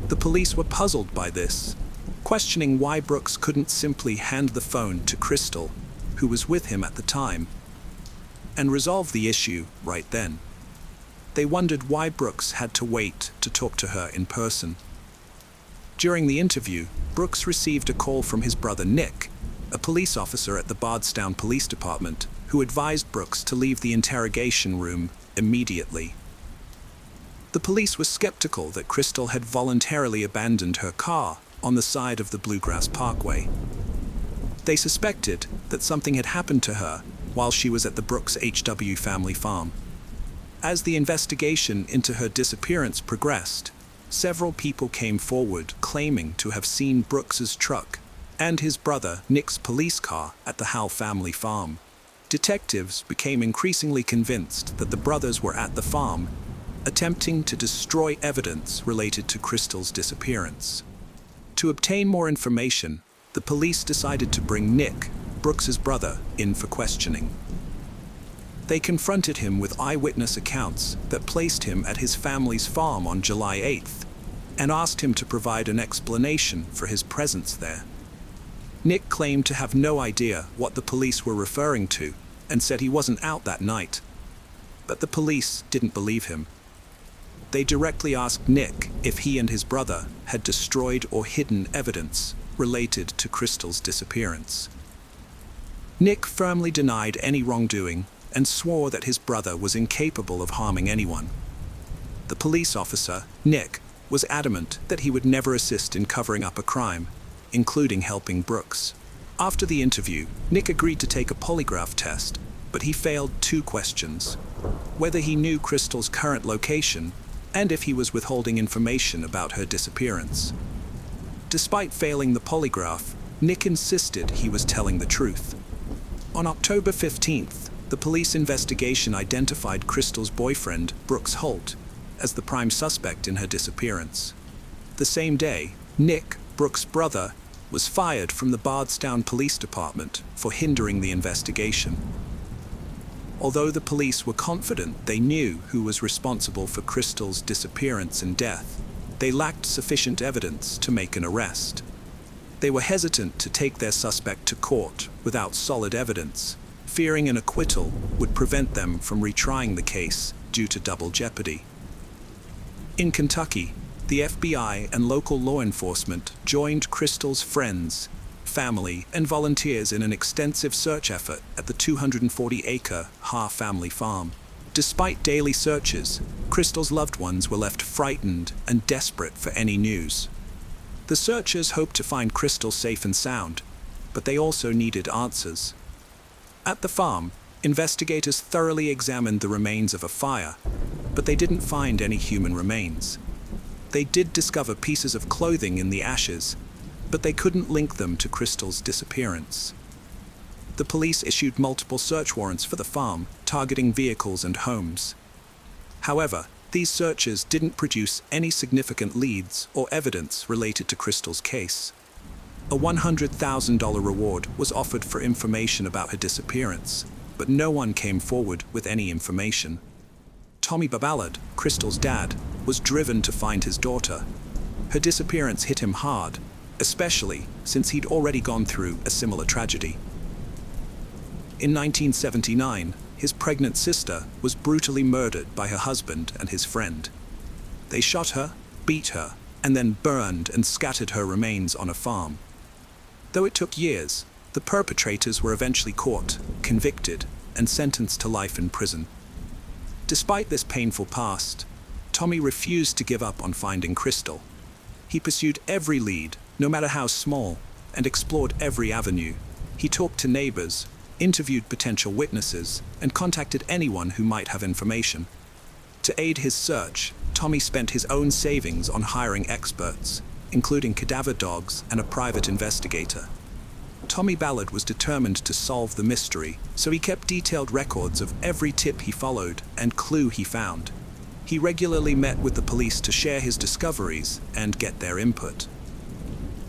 Speaker 1: The police were puzzled by this, questioning why Brooks couldn't simply hand the phone to Crystal, who was with him at the time, and resolve the issue right then. They wondered why Brooks had to wait to talk to her in person. During the interview, Brooks received a call from his brother Nick, a police officer at the Bardstown Police Department, who advised Brooks to leave the interrogation room immediately. The police were skeptical that Crystal had voluntarily abandoned her car on the side of the Bluegrass Parkway. They suspected that something had happened to her while she was at the Brooks HW family farm. As the investigation into her disappearance progressed, several people came forward claiming to have seen Brooks's truck and his brother Nick's police car at the Howe family farm. Detectives became increasingly convinced that the brothers were at the farm, attempting to destroy evidence related to Crystal's disappearance. To obtain more information, the police decided to bring Nick, Brooks's brother, in for questioning. They confronted him with eyewitness accounts that placed him at his family's farm on July 8th, and asked him to provide an explanation for his presence there. Nick claimed to have no idea what the police were referring to and said he wasn't out that night. But the police didn't believe him. They directly asked Nick if he and his brother had destroyed or hidden evidence related to Crystal's disappearance. Nick firmly denied any wrongdoing and swore that his brother was incapable of harming anyone. The police officer, Nick, was adamant that he would never assist in covering up a crime, including helping Brooks. After the interview, Nick agreed to take a polygraph test, but he failed 2 questions: whether he knew Crystal's current location and if he was withholding information about her disappearance. Despite failing the polygraph, Nick insisted he was telling the truth. On October 15th, the police investigation identified Crystal's boyfriend, Brooks Holt, as the prime suspect in her disappearance. The same day, Nick, Brooks' brother, was fired from the Bardstown Police Department for hindering the investigation. Although the police were confident they knew who was responsible for Crystal's disappearance and death, they lacked sufficient evidence to make an arrest. They were hesitant to take their suspect to court without solid evidence, fearing an acquittal would prevent them from retrying the case due to double jeopardy. In Kentucky, the FBI and local law enforcement joined Crystal's friends, family, and volunteers in an extensive search effort at the 240-acre Ha family farm. Despite daily searches, Crystal's loved ones were left frightened and desperate for any news. The searchers hoped to find Crystal safe and sound, but they also needed answers. At the farm, investigators thoroughly examined the remains of a fire, but they didn't find any human remains. They did discover pieces of clothing in the ashes, but they couldn't link them to Crystal's disappearance. The police issued multiple search warrants for the farm, targeting vehicles and homes. However, these searches didn't produce any significant leads or evidence related to Crystal's case. A $100,000 reward was offered for information about her disappearance, but no one came forward with any information. Tommy Ballard, Crystal's dad, was driven to find his daughter. Her disappearance hit him hard, especially since he'd already gone through a similar tragedy. In 1979, his pregnant sister was brutally murdered by her husband and his friend. They shot her, beat her, and then burned and scattered her remains on a farm. Though it took years, the perpetrators were eventually caught, convicted, and sentenced to life in prison. Despite this painful past, Tommy refused to give up on finding Crystal. He pursued every lead, no matter how small, and explored every avenue. He talked to neighbors, interviewed potential witnesses, and contacted anyone who might have information. To aid his search, Tommy spent his own savings on hiring experts, including cadaver dogs and a private investigator. Tommy Ballard was determined to solve the mystery, so he kept detailed records of every tip he followed and clue he found. He regularly met with the police to share his discoveries and get their input.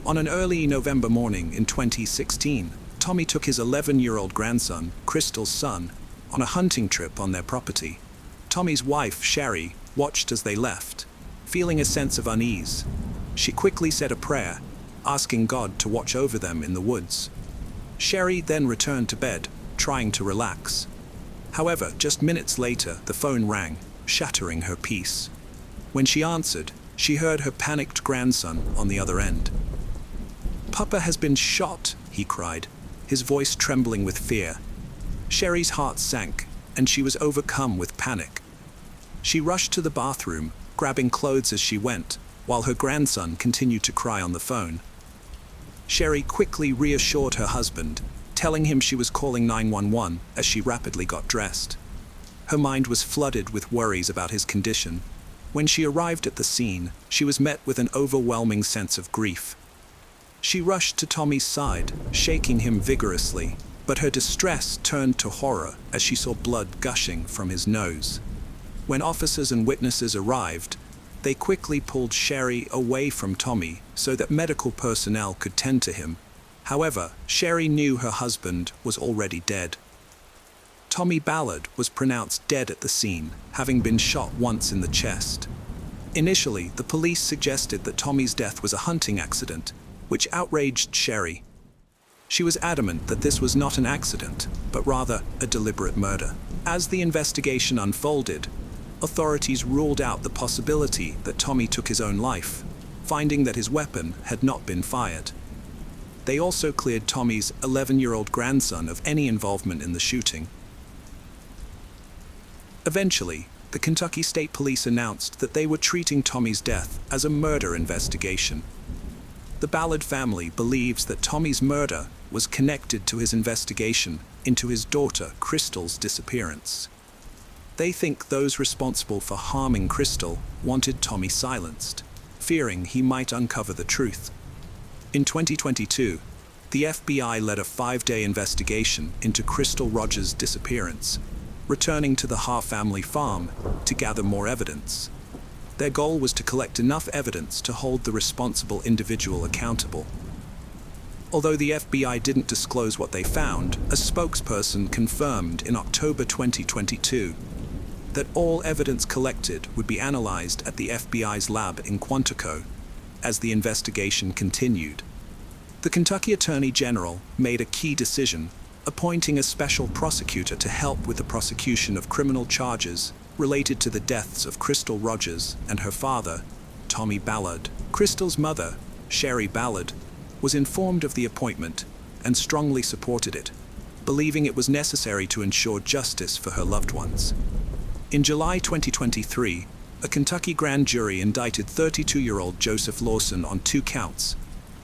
Speaker 1: On an early November morning in 2016, Tommy took his 11-year-old grandson, Crystal's son, on a hunting trip on their property. Tommy's wife, Sherry, watched as they left, feeling a sense of unease. She quickly said a prayer, asking God to watch over them in the woods. Sherry then returned to bed, trying to relax. However, just minutes later, the phone rang, shattering her peace. When she answered, she heard her panicked grandson on the other end. "Papa has been shot," he cried, his voice trembling with fear. Sherry's heart sank, and she was overcome with panic. She rushed to the bathroom, grabbing clothes as she went, while her grandson continued to cry on the phone. Sherry quickly reassured her husband, telling him she was calling 911 as she rapidly got dressed. Her mind was flooded with worries about his condition. When she arrived at the scene, she was met with an overwhelming sense of grief. She rushed to Tommy's side, shaking him vigorously. But her distress turned to horror as she saw blood gushing from his nose. When officers and witnesses arrived, they quickly pulled Sherry away from Tommy so that medical personnel could tend to him. However, Sherry knew her husband was already dead. Tommy Ballard was pronounced dead at the scene, having been shot once in the chest. Initially, the police suggested that Tommy's death was a hunting accident, which outraged Sherry. She was adamant that this was not an accident, but rather a deliberate murder. As the investigation unfolded, authorities ruled out the possibility that Tommy took his own life, finding that his weapon had not been fired. They also cleared Tommy's 11-year-old grandson of any involvement in the shooting. Eventually, the Kentucky State Police announced that they were treating Tommy's death as a murder investigation. The Ballard family believes that Tommy's murder was connected to his investigation into his daughter Crystal's disappearance. They think those responsible for harming Crystal wanted Tommy silenced, fearing he might uncover the truth. In 2022, the FBI led a 5-day investigation into Crystal Rogers' disappearance, returning to the Haar family farm to gather more evidence. Their goal was to collect enough evidence to hold the responsible individual accountable. Although the FBI didn't disclose what they found, a spokesperson confirmed in October 2022 that all evidence collected would be analyzed at the FBI's lab in Quantico as the investigation continued. The Kentucky Attorney General made a key decision, appointing a special prosecutor to help with the prosecution of criminal charges related to the deaths of Crystal Rogers and her father, Tommy Ballard. Crystal's mother, Sherry Ballard, was informed of the appointment and strongly supported it, believing it was necessary to ensure justice for her loved ones. In July 2023, a Kentucky grand jury indicted 32-year-old Joseph Lawson on 2 counts: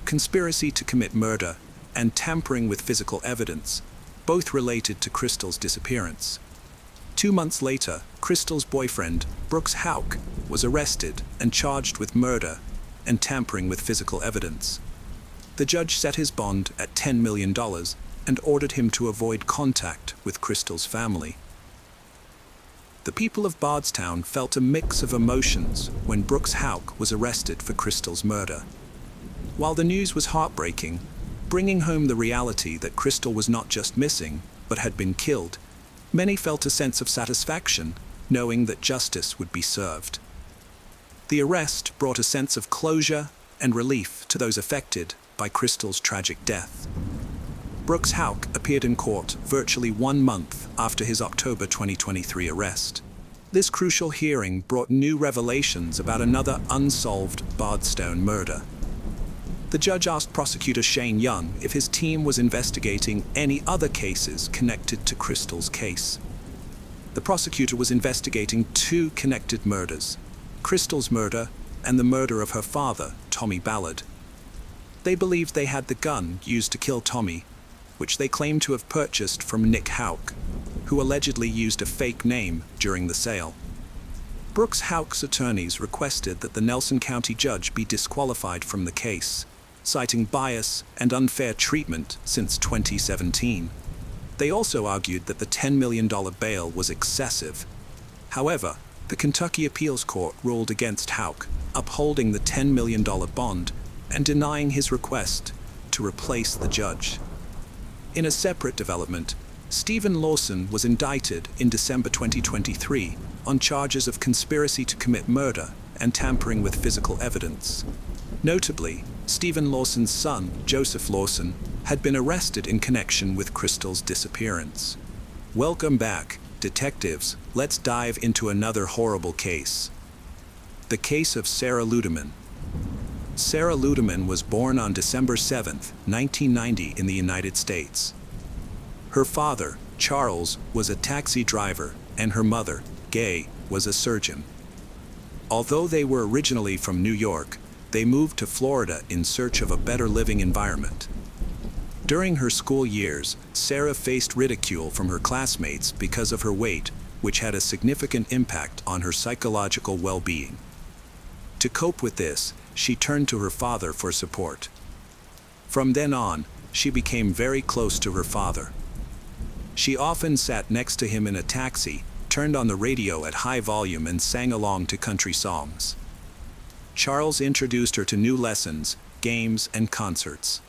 Speaker 1: conspiracy to commit murder and tampering with physical evidence, both related to Crystal's disappearance. 2 months later, Crystal's boyfriend, Brooks Houck, was arrested and charged with murder and tampering with physical evidence. The judge set his bond at $10 million and ordered him to avoid contact with Crystal's family. The people of Bardstown felt a mix of emotions when Brooks Houck was arrested for Crystal's murder. While the news was heartbreaking, bringing home the reality that Crystal was not just missing, but had been killed, many felt a sense of satisfaction, knowing that justice would be served. The arrest brought a sense of closure and relief to those affected by Crystal's tragic death. Brooks Houck appeared in court virtually 1 month after his October 2023 arrest. This crucial hearing brought new revelations about another unsolved Bardstown murder. The judge asked prosecutor Shane Young if his team was investigating any other cases connected to Crystal's case. The prosecutor was investigating 2 connected murders: Crystal's murder and the murder of her father, Tommy Ballard. They believed they had the gun used to kill Tommy, which they claimed to have purchased from Nick Houck, who allegedly used a fake name during the sale. Brooks Houck's attorneys requested that the Nelson County judge be disqualified from the case, citing bias and unfair treatment since 2017. They also argued that the $10 million bail was excessive. However, the Kentucky Appeals Court ruled against Houck, upholding the $10 million bond and denying his request to replace the judge. In a separate development, Stephen Lawson was indicted in December 2023 on charges of conspiracy to commit murder and tampering with physical evidence. Notably, Stephen Lawson's son, Joseph Lawson, had been arrested in connection with Crystal's disappearance. Welcome back, detectives. Let's dive into another horrible case. The case of Sarah Ludeman. Sarah Ludeman was born on December 7, 1990 in the United States. Her father, Charles, was a taxi driver, and her mother, Gay, was a surgeon. Although they were originally from New York, they moved to Florida in search of a better living environment. During her school years, Sarah faced ridicule from her classmates because of her weight, which had a significant impact on her psychological well-being. To cope with this, she turned to her father for support. From then on, she became very close to her father, She often sat next to him in a taxi, turned on the radio at high volume and sang along to country songs. Charles introduced her to new lessons, games, and concerts.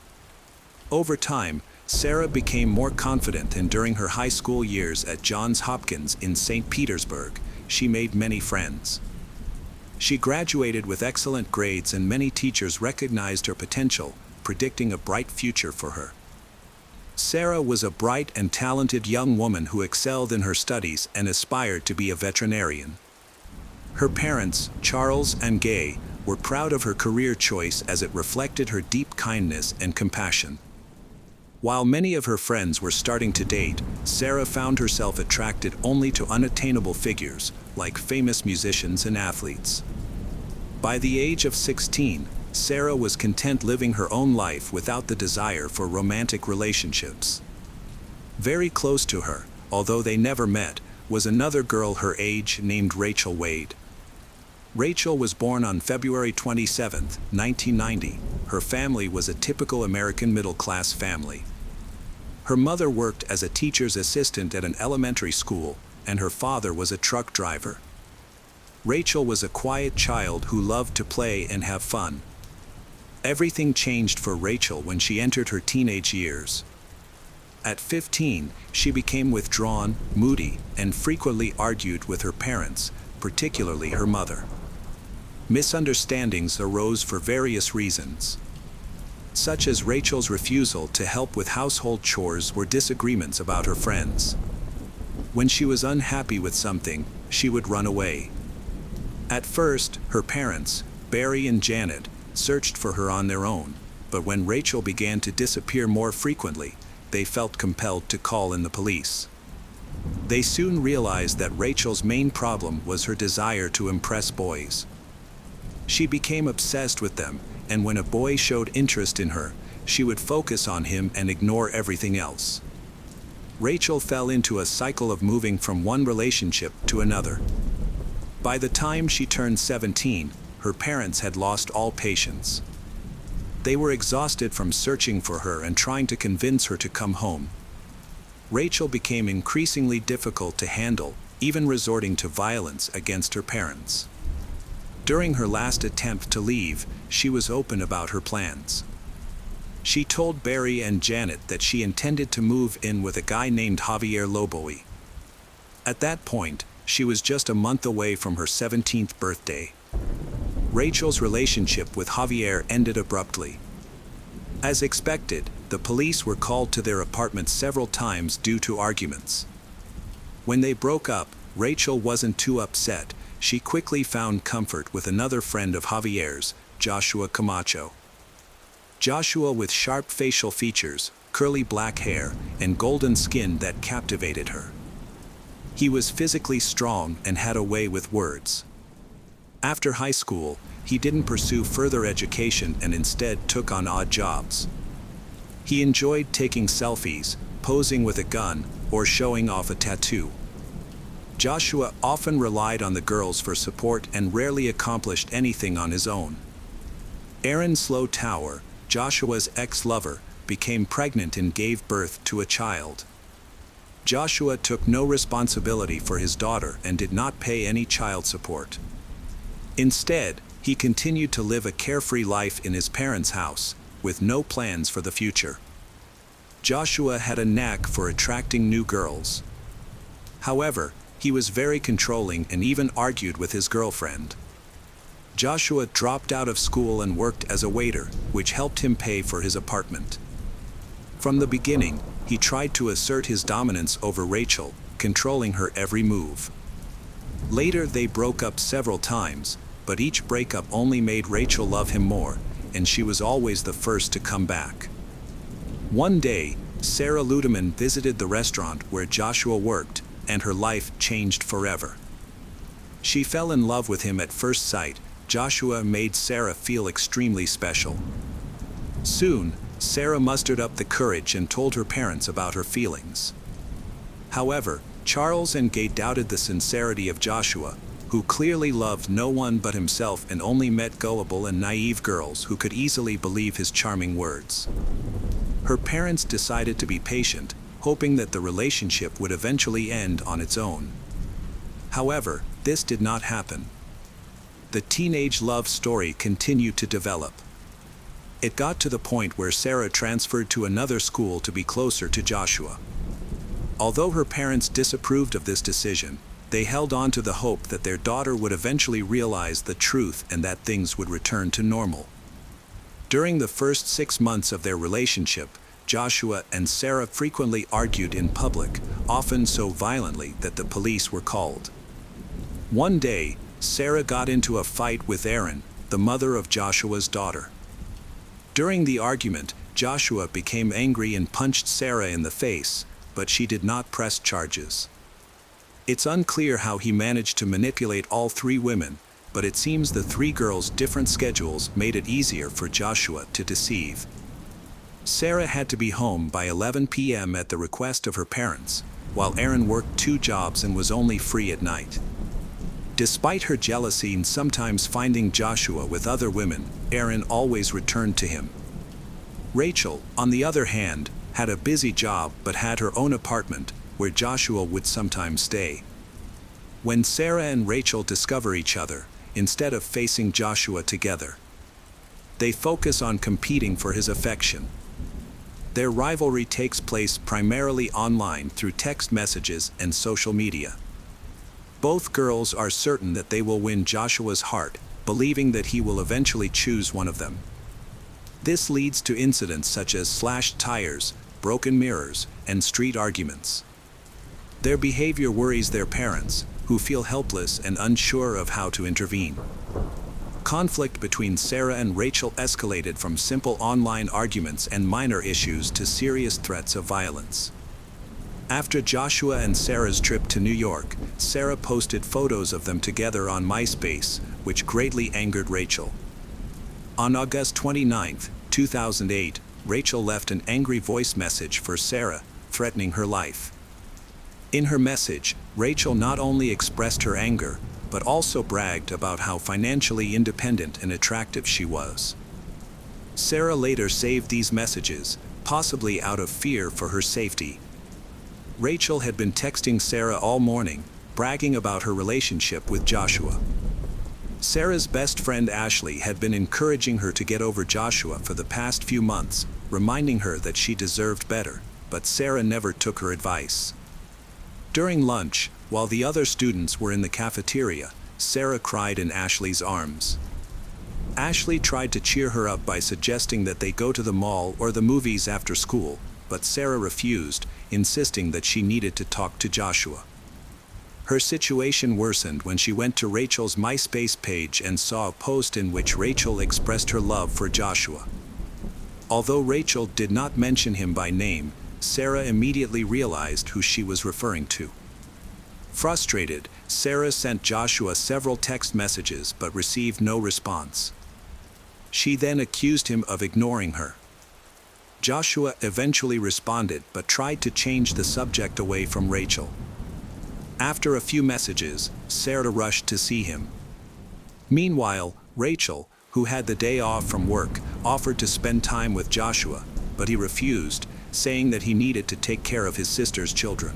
Speaker 1: Over time, Sarah became more confident, and during her high school years at Johns Hopkins in St. Petersburg, she made many friends. She graduated with excellent grades, and many teachers recognized her potential, predicting a bright future for her. Sarah was a bright and talented young woman who excelled in her studies and aspired to be a veterinarian. Her parents, Charles and Gay, were proud of her career choice as it reflected her deep kindness and compassion. While many of her friends were starting to date, Sarah found herself attracted only to unattainable figures, like famous musicians and athletes. By the age of 16, Sarah was content living her own life without the desire for romantic relationships. Very close to her, although they never met, was another girl her age named Rachel Wade. Rachel was born on February 27, 1990. Her family was a typical American middle-class family. Her mother worked as a teacher's assistant at an elementary school, and her father was a truck driver. Rachel was a quiet child who loved to play and have fun. Everything changed for Rachel when she entered her teenage years. At 15, she became withdrawn, moody, and frequently argued with her parents, particularly her mother. Misunderstandings arose for various reasons, such as Rachel's refusal to help with household chores or disagreements about her friends. When she was unhappy with something, she would run away. At first, her parents, Barry and Janet, searched for her on their own, but when Rachel began to disappear more frequently, they felt compelled to call in the police. They soon realized that Rachel's main problem was her desire to impress boys. She became obsessed with them, and when a boy showed interest in her, she would focus on him and ignore everything else. Rachel fell into a cycle of moving from one relationship to another. By the time she turned 17, her parents had lost all patience. They were exhausted from searching for her and trying to convince her to come home. Rachel became increasingly difficult to handle, even resorting to violence against her parents. During her last attempt to leave, she was open about her plans. She told Barry and Janet that she intended to move in with a guy named Javier Loboy. At that point, she was just a month away from her 17th birthday. Rachel's relationship with Javier ended abruptly. As expected, the police were called to their apartment several times due to arguments. When they broke up, Rachel wasn't too upset. She quickly found comfort with another friend of Javier's, Joshua Camacho. Joshua, with sharp facial features, curly black hair, and golden skin that captivated her. He was physically strong and had a way with words. After high school, he didn't pursue further education and instead took on odd jobs. He enjoyed taking selfies, posing with a gun, or showing off a tattoo. Joshua often relied on the girls for support and rarely accomplished anything on his own. Erin Slow Tower, Joshua's ex-lover, became pregnant and gave birth to a child. Joshua took no responsibility for his daughter and did not pay any child support. Instead, he continued to live a carefree life in his parents' house, with no plans for the future. Joshua had a knack for attracting new girls. However, he was very controlling and even argued with his girlfriend. Joshua dropped out of school and worked as a waiter, which helped him pay for his apartment. From the beginning, he tried to assert his dominance over Rachel, controlling her every move. Later, they broke up several times, but each breakup only made Rachel love him more, and she was always the first to come back. One day, Sarah Ludeman visited the restaurant where Joshua worked, and her life changed forever. She fell in love with him at first sight. Joshua made Sarah feel extremely special. Soon, Sarah mustered up the courage and told her parents about her feelings. However, Charles and Gay doubted the sincerity of Joshua, who clearly loved no one but himself and only met gullible and naive girls who could easily believe his charming words. Her parents decided to be patient, hoping that the relationship would eventually end on its own. However, this did not happen. The teenage love story continued to develop. It got to the point where Sarah transferred to another school to be closer to Joshua. Although her parents disapproved of this decision, they held on to the hope that their daughter would eventually realize the truth and that things would return to normal. During the first 6 months of their relationship, Joshua and Sarah frequently argued in public, often so violently that the police were called. One day, Sarah got into a fight with Erin, the mother of Joshua's daughter. During the argument, Joshua became angry and punched Sarah in the face, but she did not press charges. It's unclear how he managed to manipulate all 3 women, but it seems the 3 girls' different schedules made it easier for Joshua to deceive. Sarah had to be home by 11 p.m. at the request of her parents, while Erin worked 2 jobs and was only free at night. Despite her jealousy and sometimes finding Joshua with other women, Erin always returned to him. Rachel, on the other hand, had a busy job but had her own apartment, where Joshua would sometimes stay. When Sarah and Rachel discover each other, instead of facing Joshua together, they focus on competing for his affection. Their rivalry takes place primarily online through text messages and social media. Both girls are certain that they will win Joshua's heart, believing that he will eventually choose one of them. This leads to incidents such as slashed tires, broken mirrors, and street arguments. Their behavior worries their parents, who feel helpless and unsure of how to intervene. Conflict between Sarah and Rachel escalated from simple online arguments and minor issues to serious threats of violence. After Joshua and Sarah's trip to New York, Sarah posted photos of them together on MySpace, which greatly angered Rachel. On August 29, 2008, Rachel left an angry voice message for Sarah, threatening her life. In her message, Rachel not only expressed her anger, but also bragged about how financially independent and attractive she was. Sarah later saved these messages, possibly out of fear for her safety. Rachel had been texting Sarah all morning, bragging about her relationship with Joshua. Sarah's best friend Ashley had been encouraging her to get over Joshua for the past few months, reminding her that she deserved better, but Sarah never took her advice. During lunch, while the other students were in the cafeteria, Sarah cried in Ashley's arms. Ashley tried to cheer her up by suggesting that they go to the mall or the movies after school, but Sarah refused, insisting that she needed to talk to Joshua. Her situation worsened when she went to Rachel's MySpace page and saw a post in which Rachel expressed her love for Joshua. Although Rachel did not mention him by name, Sarah immediately realized who she was referring to. Frustrated, Sarah sent Joshua several text messages but received no response. She then accused him of ignoring her. Joshua eventually responded but tried to change the subject away from Rachel. After a few messages, Sarah rushed to see him. Meanwhile, Rachel, who had the day off from work, offered to spend time with Joshua, but he refused, saying that he needed to take care of his sister's children.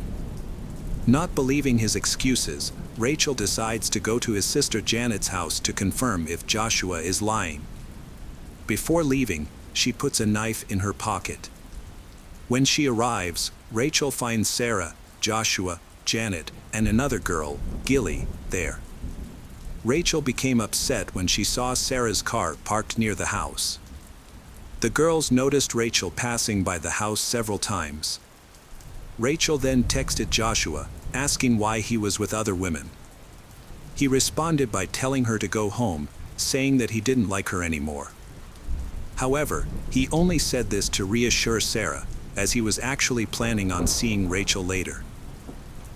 Speaker 1: Not believing his excuses, Rachel decides to go to his sister Janet's house to confirm if Joshua is lying. Before leaving, she puts a knife in her pocket. When she arrives, Rachel finds Sarah, Joshua, Janet, and another girl, Gilly, there. Rachel became upset when she saw Sarah's car parked near the house. The girls noticed Rachel passing by the house several times. Rachel then texted Joshua, asking why he was with other women. He responded by telling her to go home, saying that he didn't like her anymore. However, he only said this to reassure Sarah, as he was actually planning on seeing Rachel later.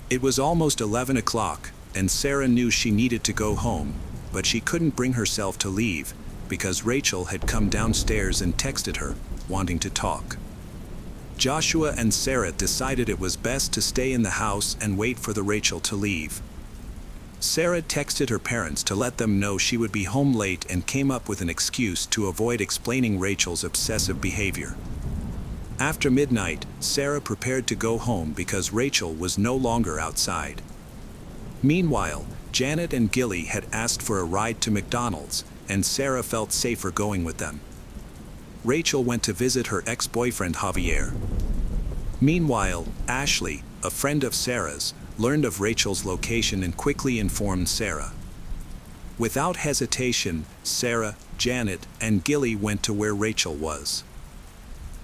Speaker 1: It was almost 11 o'clock, and Sarah knew she needed to go home, but she couldn't bring herself to leave, because Rachel had come downstairs and texted her, wanting to talk. Joshua and Sarah decided it was best to stay in the house and wait for the Rachel to leave. Sarah texted her parents to let them know she would be home late and came up with an excuse to avoid explaining Rachel's obsessive behavior. After midnight, Sarah prepared to go home because Rachel was no longer outside. Meanwhile, Janet and Gilly had asked for a ride to McDonald's, and Sarah felt safer going with them. Rachel went to visit her ex-boyfriend Javier. Meanwhile, Ashley, a friend of Sarah's, learned of Rachel's location and quickly informed Sarah. Without hesitation, Sarah, Janet, and Gilly went to where Rachel was.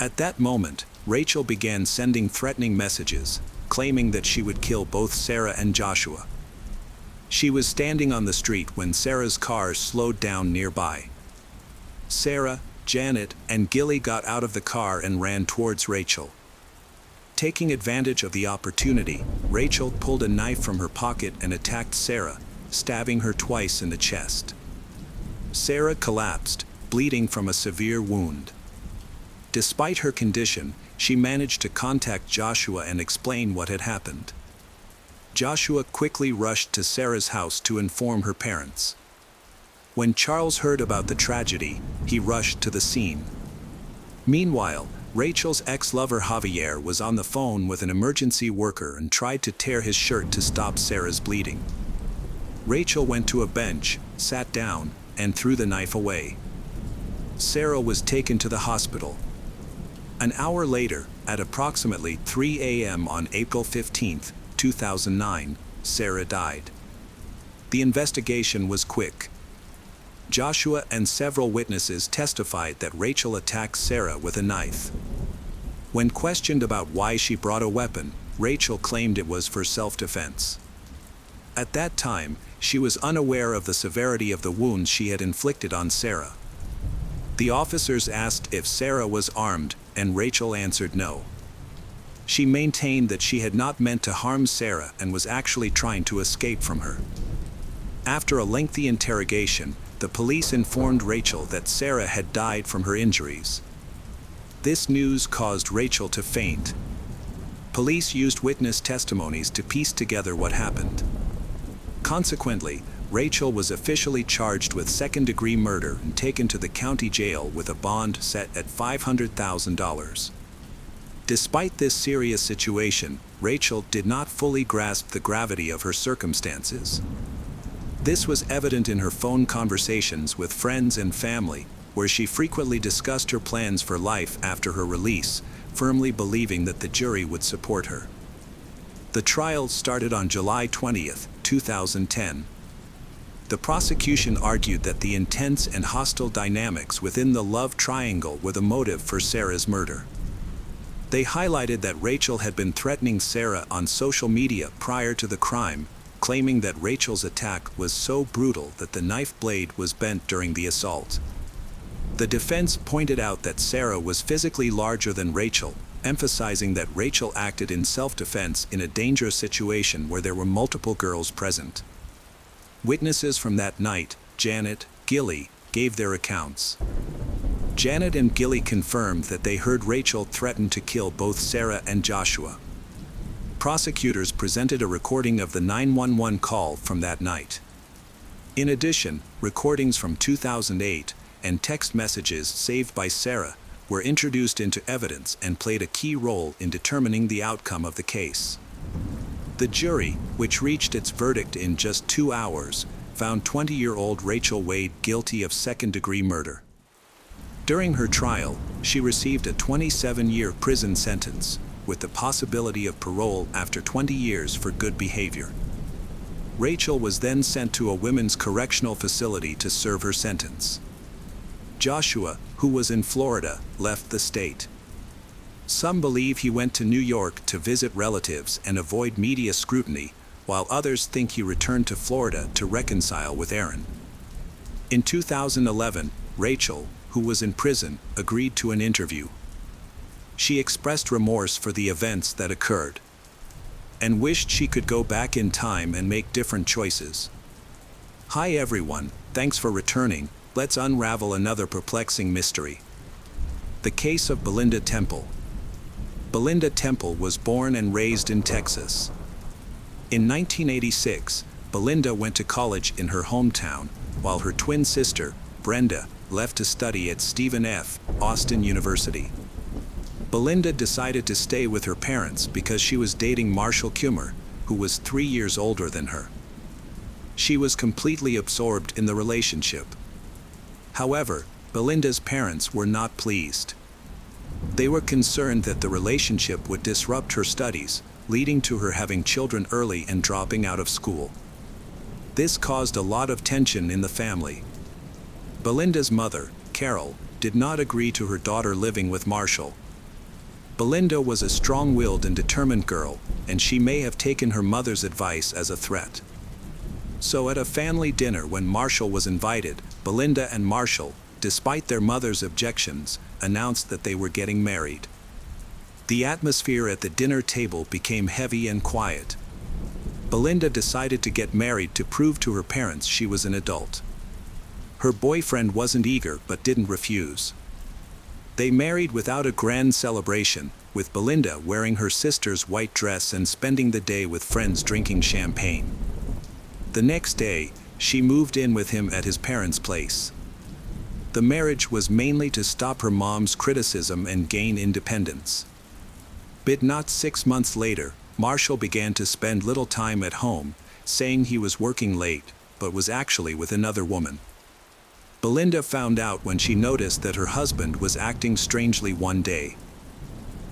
Speaker 1: At that moment, Rachel began sending threatening messages, claiming that she would kill both Sarah and Joshua. She was standing on the street when Sarah's car slowed down nearby. Sarah, Janet, and Gilly got out of the car and ran towards Rachel. Taking advantage of the opportunity, Rachel pulled a knife from her pocket and attacked Sarah, stabbing her twice in the chest. Sarah collapsed, bleeding from a severe wound. Despite her condition, she managed to contact Joshua and explain what had happened. Joshua quickly rushed to Sarah's house to inform her parents. When Charles heard about the tragedy, he rushed to the scene. Meanwhile, Rachel's ex-lover Javier was on the phone with an emergency worker and tried to tear his shirt to stop Sarah's bleeding. Rachel went to a bench, sat down, and threw the knife away. Sarah was taken to the hospital. An hour later, at approximately 3 a.m. on April 15, 2009, Sarah died. The investigation was quick. Joshua and several witnesses testified that Rachel attacked Sarah with a knife. When questioned about why she brought a weapon, Rachel claimed it was for self-defense. At that time, she was unaware of the severity of the wounds she had inflicted on Sarah. The officers asked if Sarah was armed, and Rachel answered no. She maintained that she had not meant to harm Sarah and was actually trying to escape from her. After a lengthy interrogation, the police informed Rachel that Sarah had died from her injuries. This news caused Rachel to faint. Police used witness testimonies to piece together what happened. Consequently, Rachel was officially charged with second-degree murder and taken to the county jail with a bond set at $500,000. Despite this serious situation, Rachel did not fully grasp the gravity of her circumstances. This was evident in her phone conversations with friends and family, where she frequently discussed her plans for life after her release, firmly believing that the jury would support her. The trial started on July 20, 2010. The prosecution argued that the intense and hostile dynamics within the love triangle were the motive for Sarah's murder. They highlighted that Rachel had been threatening Sarah on social media prior to the crime, claiming that Rachel's attack was so brutal that the knife blade was bent during the assault. The defense pointed out that Sarah was physically larger than Rachel, emphasizing that Rachel acted in self-defense in a dangerous situation where there were multiple girls present. Witnesses from that night, Janet, Gilly, gave their accounts. Janet and Gilly confirmed that they heard Rachel threaten to kill both Sarah and Joshua. Prosecutors presented a recording of the 911 call from that night. In addition, recordings from 2008 and text messages saved by Sarah were introduced into evidence and played a key role in determining the outcome of the case. The jury, which reached its verdict in just 2 hours, found 20-year-old Rachel Wade guilty of second-degree murder. During her trial, she received a 27-year prison sentence, with the possibility of parole after 20 years for good behavior. Rachel was then sent to a women's correctional facility to serve her sentence. Joshua, who was in Florida, left the state. Some believe he went to New York to visit relatives and avoid media scrutiny, while others think he returned to Florida to reconcile with Aaron. In 2011, Rachel, who was in prison, agreed to an interview. She expressed remorse for the events that occurred and wished she could go back in time and make different choices. Hi everyone, thanks for returning. Let's unravel another perplexing mystery. The case of Belinda Temple. Belinda Temple was born and raised in Texas. In 1986, Belinda went to college in her hometown, while her twin sister, Brenda, left to study at Stephen F. Austin University. Belinda decided to stay with her parents because she was dating Marshall Kummer, who was 3 years older than her. She was completely absorbed in the relationship. However, Belinda's parents were not pleased. They were concerned that the relationship would disrupt her studies, leading to her having children early and dropping out of school. This caused a lot of tension in the family. Belinda's mother, Carol, did not agree to her daughter living with Marshall. Belinda was a strong-willed and determined girl, and she may have taken her mother's advice as a threat. So at a family dinner when Marshall was invited, Belinda and Marshall, despite their mother's objections, announced that they were getting married. The atmosphere at the dinner table became heavy and quiet. Belinda decided to get married to prove to her parents she was an adult. Her boyfriend wasn't eager but didn't refuse. They married without a grand celebration, with Belinda wearing her sister's white dress and spending the day with friends drinking champagne. The next day, she moved in with him at his parents' place. The marriage was mainly to stop her mom's criticism and gain independence. But not 6 months later, Marshall began to spend little time at home, saying he was working late, but was actually with another woman. Belinda found out when she noticed that her husband was acting strangely one day.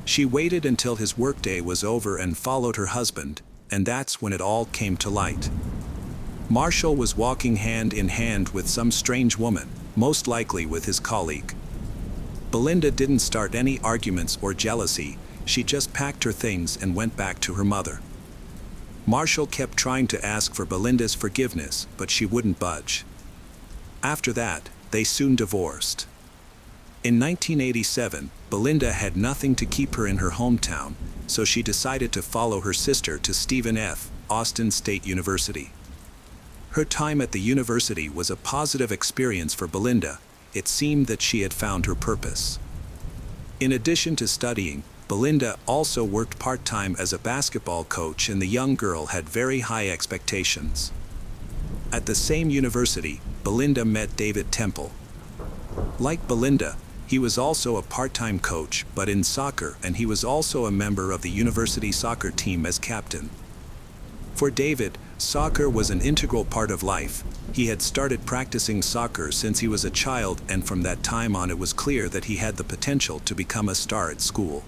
Speaker 1: She waited until his workday was over and followed her husband, and that's when it all came to light. Marshall was walking hand in hand with some strange woman, most likely with his colleague. Belinda didn't start any arguments or jealousy, she just packed her things and went back to her mother. Marshall kept trying to ask for Belinda's forgiveness, but she wouldn't budge. After that, they soon divorced. In 1987, Belinda had nothing to keep her in her hometown, so she decided to follow her sister to Stephen F. Austin State University. Her time at the university was a positive experience for Belinda. It seemed that she had found her purpose. In addition to studying, Belinda also worked part-time as a basketball coach, and the young girl had very high expectations. At the same university, Belinda met David Temple. Like Belinda, he was also a part-time coach, but in soccer, and he was also a member of the university soccer team as captain. For David, soccer was an integral part of life. He had started practicing soccer since he was a child, and from that time on it was clear that he had the potential to become a star at school.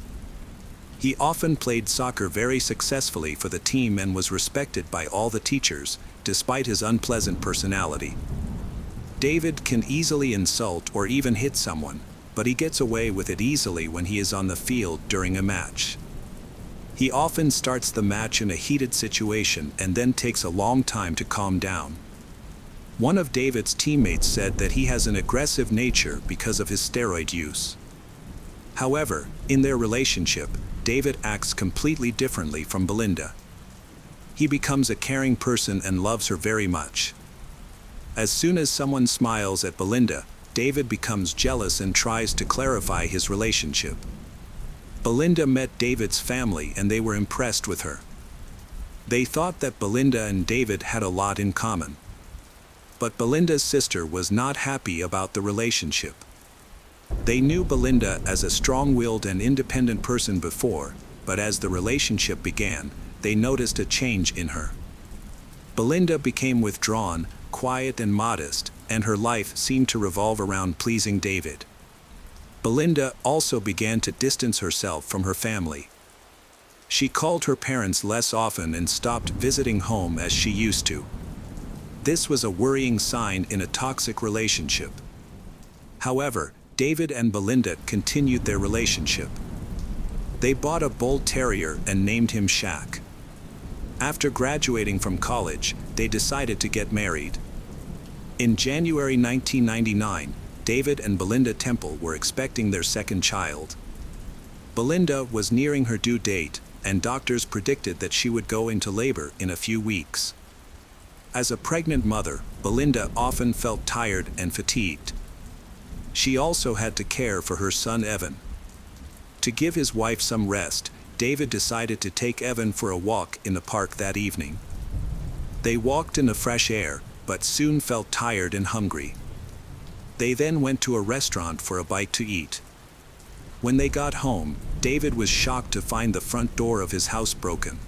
Speaker 1: He often played soccer very successfully for the team and was respected by all the teachers, despite his unpleasant personality. David can easily insult or even hit someone, but he gets away with it easily when he is on the field during a match. He often starts the match in a heated situation and then takes a long time to calm down. One of David's teammates said that he has an aggressive nature because of his steroid use. However, in their relationship, David acts completely differently from Belinda. He becomes a caring person and loves her very much. As soon as someone smiles at Belinda, David becomes jealous and tries to clarify his relationship. Belinda met David's family and they were impressed with her. They thought that Belinda and David had a lot in common. But Belinda's sister was not happy about the relationship. They knew Belinda as a strong-willed and independent person before, but as the relationship began, they noticed a change in her. Belinda became withdrawn, quiet and modest, and her life seemed to revolve around pleasing David. Belinda also began to distance herself from her family. She called her parents less often and stopped visiting home as she used to. This was a worrying sign in a toxic relationship. However, David and Belinda continued their relationship. They bought a bull terrier and named him Shaq. After graduating from college, they decided to get married. In January 1999, David and Belinda Temple were expecting their second child. Belinda was nearing her due date, and doctors predicted that she would go into labor in a few weeks. As a pregnant mother, Belinda often felt tired and fatigued. She also had to care for her son Evan. To give his wife some rest, David decided to take Evan for a walk in the park that evening. They walked in the fresh air, but soon felt tired and hungry. They then went to a restaurant for a bite to eat. When they got home, David was shocked to find the front door of his house broken.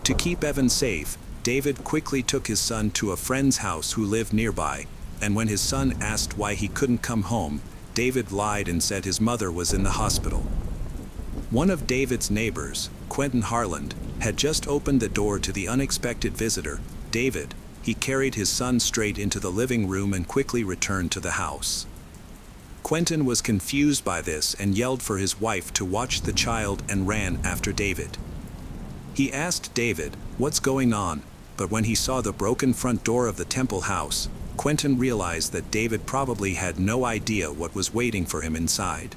Speaker 1: To keep Evan safe, David quickly took his son to a friend's house who lived nearby, and when his son asked why he couldn't come home, David lied and said his mother was in the hospital. One of David's neighbors, Quentin Harland, had just opened the door to the unexpected visitor, David. He carried his son straight into the living room and quickly returned to the house. Quentin was confused by this and yelled for his wife to watch the child and ran after David. He asked David, "What's going on?" But when he saw the broken front door of the temple house, Quentin realized that David probably had no idea what was waiting for him inside.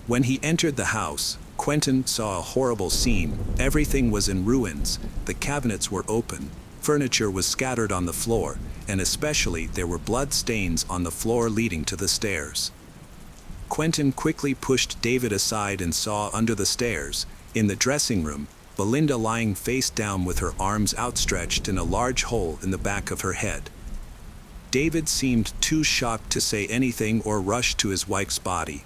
Speaker 1: When he entered the house, Quentin saw a horrible scene. Everything was in ruins, the cabinets were open, furniture was scattered on the floor, and especially there were blood stains on the floor leading to the stairs. Quentin quickly pushed David aside and saw under the stairs, in the dressing room, Belinda lying face down with her arms outstretched in a large hole in the back of her head. David seemed too shocked to say anything or rush to his wife's body.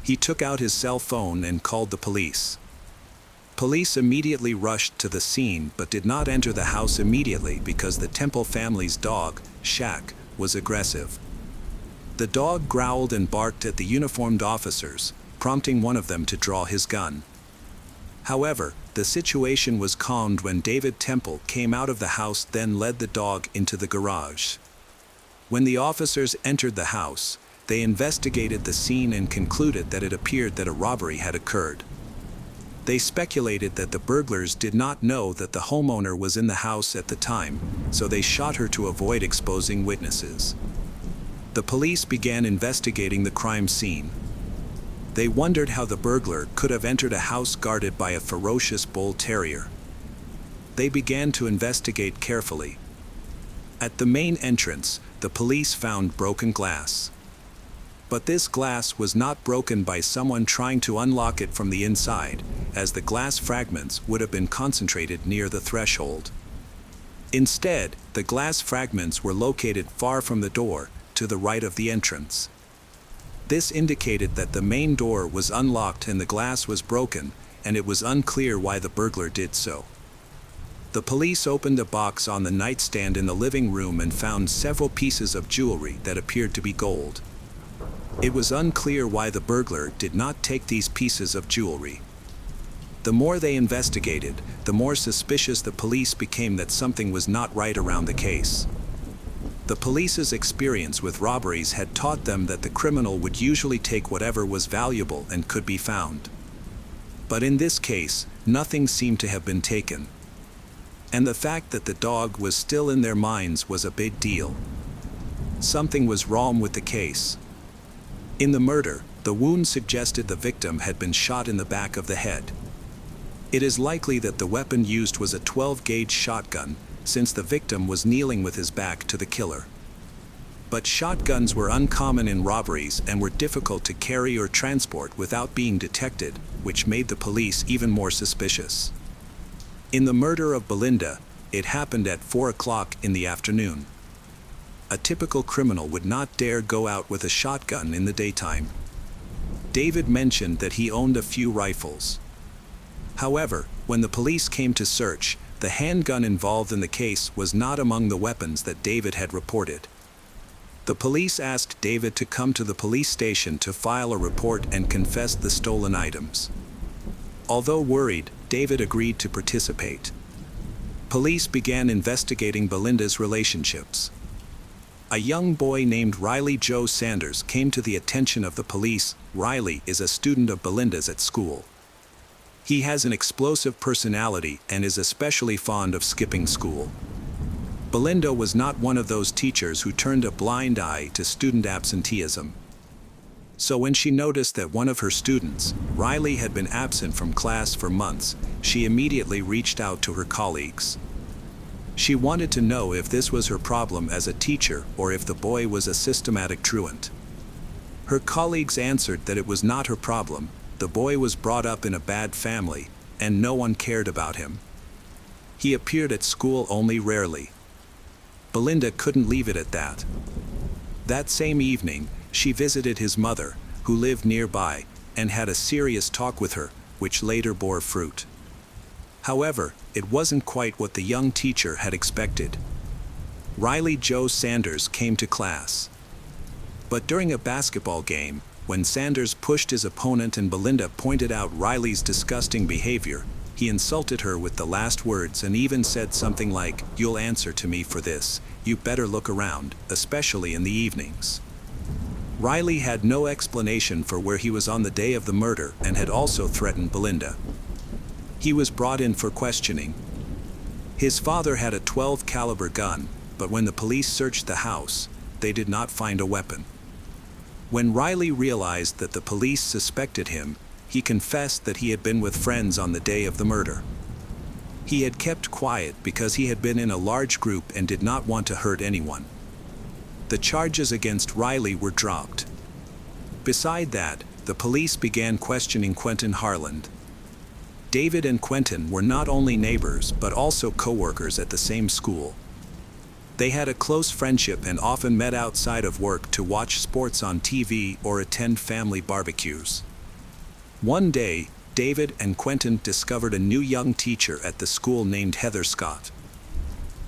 Speaker 1: He took out his cell phone and called the police. Police immediately rushed to the scene but did not enter the house immediately because the Temple family's dog, Shaq, was aggressive. The dog growled and barked at the uniformed officers, prompting one of them to draw his gun. However, the situation was calmed when David Temple came out of the house, then led the dog into the garage. When the officers entered the house, they investigated the scene and concluded that it appeared that a robbery had occurred. They speculated that the burglars did not know that the homeowner was in the house at the time, so they shot her to avoid exposing witnesses. The police began investigating the crime scene. They wondered how the burglar could have entered a house guarded by a ferocious bull terrier. They began to investigate carefully. At the main entrance, the police found broken glass. But this glass was not broken by someone trying to unlock it from the inside, as the glass fragments would have been concentrated near the threshold. Instead, the glass fragments were located far from the door, to the right of the entrance. This indicated that the main door was unlocked and the glass was broken, and it was unclear why the burglar did so. The police opened a box on the nightstand in the living room and found several pieces of jewelry that appeared to be gold. It was unclear why the burglar did not take these pieces of jewelry. The more they investigated, the more suspicious the police became that something was not right around the case. The police's experience with robberies had taught them that the criminal would usually take whatever was valuable and could be found. But in this case, nothing seemed to have been taken. And the fact that the dog was still in their minds was a big deal. Something was wrong with the case. In the murder, the wound suggested the victim had been shot in the back of the head. It is likely that the weapon used was a 12-gauge shotgun, since the victim was kneeling with his back to the killer. But shotguns were uncommon in robberies and were difficult to carry or transport without being detected, which made the police even more suspicious. In the murder of Belinda, it happened at 4 o'clock in the afternoon. A typical criminal would not dare go out with a shotgun in the daytime. David mentioned that he owned a few rifles. However, when the police came to search, the handgun involved in the case was not among the weapons that David had reported. The police asked David to come to the police station to file a report and confess the stolen items. Although worried, David agreed to participate. Police began investigating Belinda's relationships. A young boy named Riley Joe Sanders came to the attention of the police. Riley is a student of Belinda's at school. He has an explosive personality and is especially fond of skipping school. Belinda was not one of those teachers who turned a blind eye to student absenteeism. So when she noticed that one of her students, Riley, had been absent from class for months, she immediately reached out to her colleagues. She wanted to know if this was her problem as a teacher or if the boy was a systematic truant. Her colleagues answered that it was not her problem. The boy was brought up in a bad family, and no one cared about him. He appeared at school only rarely. Belinda couldn't leave it at that. That same evening, she visited his mother, who lived nearby, and had a serious talk with her, which later bore fruit. However, it wasn't quite what the young teacher had expected. Riley Joe Sanders came to class. But during a basketball game, when Sanders pushed his opponent and Belinda pointed out Riley's disgusting behavior, he insulted her with the last words and even said something like, "You'll answer to me for this, you better look around, especially in the evenings." Riley had no explanation for where he was on the day of the murder and had also threatened Belinda. He was brought in for questioning. His father had a .12 caliber gun, but when the police searched the house, they did not find a weapon. When Riley realized that the police suspected him, he confessed that he had been with friends on the day of the murder. He had kept quiet because he had been in a large group and did not want to hurt anyone. The charges against Riley were dropped. Beside that, the police began questioning Quentin Harland. David and Quentin were not only neighbors but also co-workers at the same school. They had a close friendship and often met outside of work to watch sports on TV or attend family barbecues. One day, David and Quentin discovered a new young teacher at the school named Heather Scott.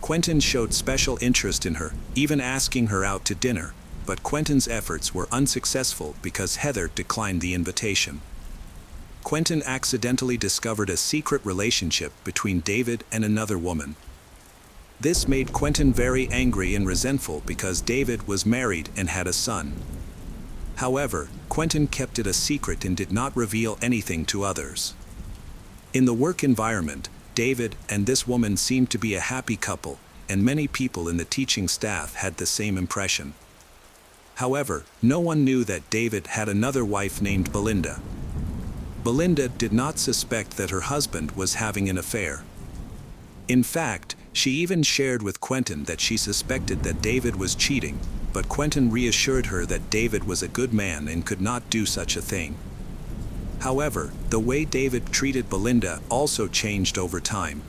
Speaker 1: Quentin showed special interest in her, even asking her out to dinner, but Quentin's efforts were unsuccessful because Heather declined the invitation. Quentin accidentally discovered a secret relationship between David and another woman. This made Quentin very angry and resentful because David was married and had a son. However, Quentin kept it a secret and did not reveal anything to others. In the work environment, David and this woman seemed to be a happy couple, and many people in the teaching staff had the same impression. However, no one knew that David had another wife named Belinda. Belinda did not suspect that her husband was having an affair. In fact, she even shared with Quentin that she suspected that David was cheating, but Quentin reassured her that David was a good man and could not do such a thing. However, the way David treated Belinda also changed over time.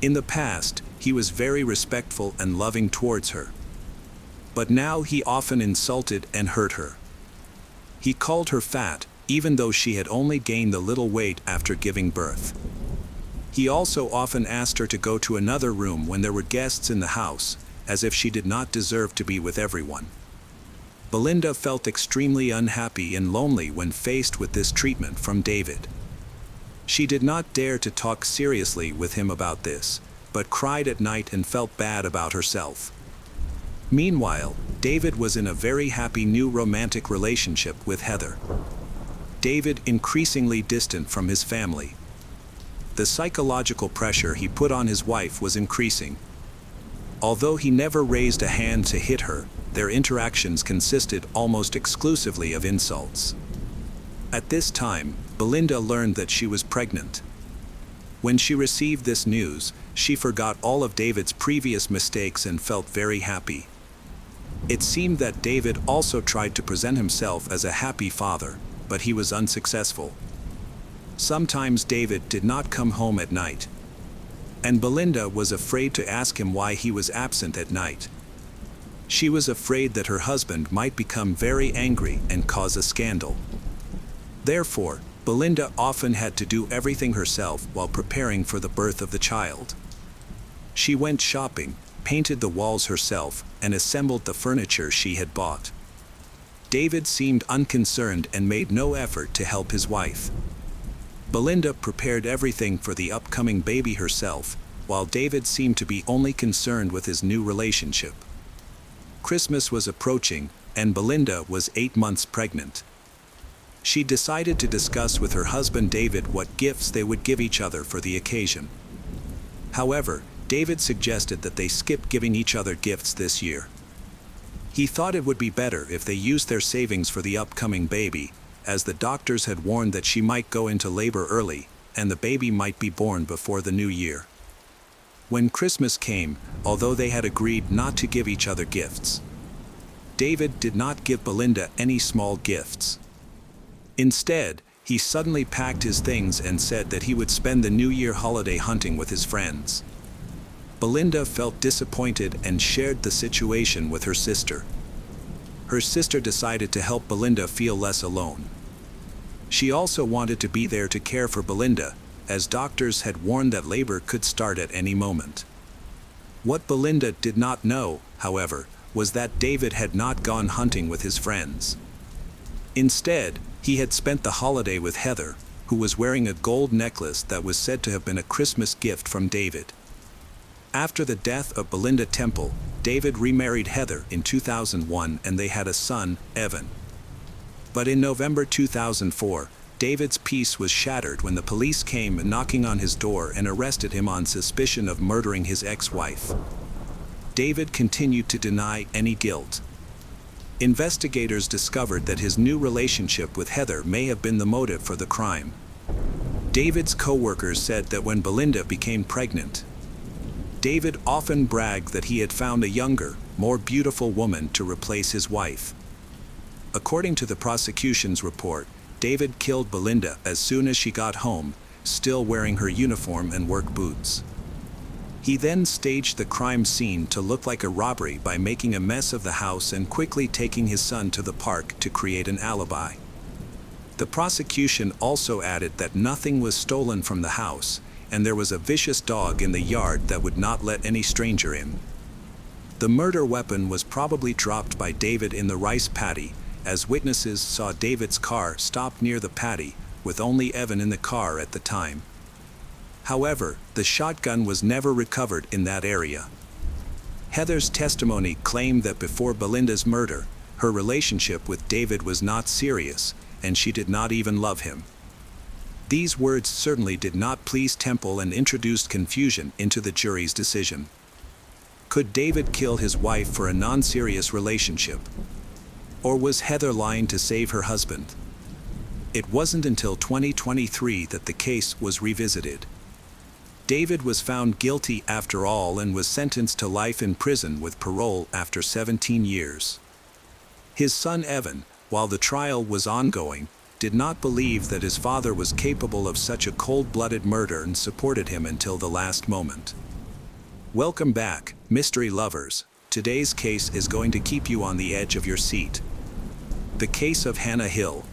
Speaker 1: In the past, he was very respectful and loving towards her. But now he often insulted and hurt her. He called her fat, even though she had only gained a little weight after giving birth. He also often asked her to go to another room when there were guests in the house, as if she did not deserve to be with everyone. Belinda felt extremely unhappy and lonely when faced with this treatment from David. She did not dare to talk seriously with him about this, but cried at night and felt bad about herself. Meanwhile, David was in a very happy new romantic relationship with Heather. David increasingly distant from his family. The psychological pressure he put on his wife was increasing. Although he never raised a hand to hit her, their interactions consisted almost exclusively of insults. At this time, Belinda learned that she was pregnant. When she received this news, she forgot all of David's previous mistakes and felt very happy. It seemed that David also tried to present himself as a happy father, but he was unsuccessful. Sometimes David did not come home at night, and Belinda was afraid to ask him why he was absent at night. She was afraid that her husband might become very angry and cause a scandal. Therefore, Belinda often had to do everything herself while preparing for the birth of the child. She went shopping, painted the walls herself, and assembled the furniture she had bought. David seemed unconcerned and made no effort to help his wife. Belinda prepared everything for the upcoming baby herself, while David seemed to be only concerned with his new relationship. Christmas was approaching, and Belinda was 8 months pregnant. She decided to discuss with her husband David what gifts they would give each other for the occasion. However, David suggested that they skip giving each other gifts this year. He thought it would be better if they used their savings for the upcoming baby, as the doctors had warned that she might go into labor early, and the baby might be born before the new year. When Christmas came, although they had agreed not to give each other gifts, David did not give Belinda any small gifts. Instead, he suddenly packed his things and said that he would spend the New Year holiday hunting with his friends. Belinda felt disappointed and shared the situation with her sister. Her sister decided to help Belinda feel less alone. She also wanted to be there to care for Belinda, as doctors had warned that labor could start at any moment. What Belinda did not know, however, was that David had not gone hunting with his friends. Instead, he had spent the holiday with Heather, who was wearing a gold necklace that was said to have been a Christmas gift from David. After the death of Belinda Temple, David remarried Heather in 2001 and they had a son, Evan. But in November 2004, David's peace was shattered when the police came knocking on his door and arrested him on suspicion of murdering his ex-wife. David continued to deny any guilt. Investigators discovered that his new relationship with Heather may have been the motive for the crime. David's co-workers said that when Belinda became pregnant, David often bragged that he had found a younger, more beautiful woman to replace his wife. According to the prosecution's report, David killed Belinda as soon as she got home, still wearing her uniform and work boots. He then staged the crime scene to look like a robbery by making a mess of the house and quickly taking his son to the park to create an alibi. The prosecution also added that nothing was stolen from the house, and there was a vicious dog in the yard that would not let any stranger in. The murder weapon was probably dropped by David in the rice paddy, as witnesses saw David's car stop near the paddy, with only Evan in the car at the time. However, the shotgun was never recovered in that area. Heather's testimony claimed that before Belinda's murder, her relationship with David was not serious, and she did not even love him. These words certainly did not please Temple and introduced confusion into the jury's decision. Could David kill his wife for a non-serious relationship? Or was Heather lying to save her husband? It wasn't until 2023 that the case was revisited. David was found guilty after all and was sentenced to life in prison with parole after 17 years. His son Evan, while the trial was ongoing, did not believe that his father was capable of such a cold-blooded murder and supported him until the last moment. Welcome back, mystery lovers. Today's case is going to keep you on the edge of your seat. The case of Hannah Hill.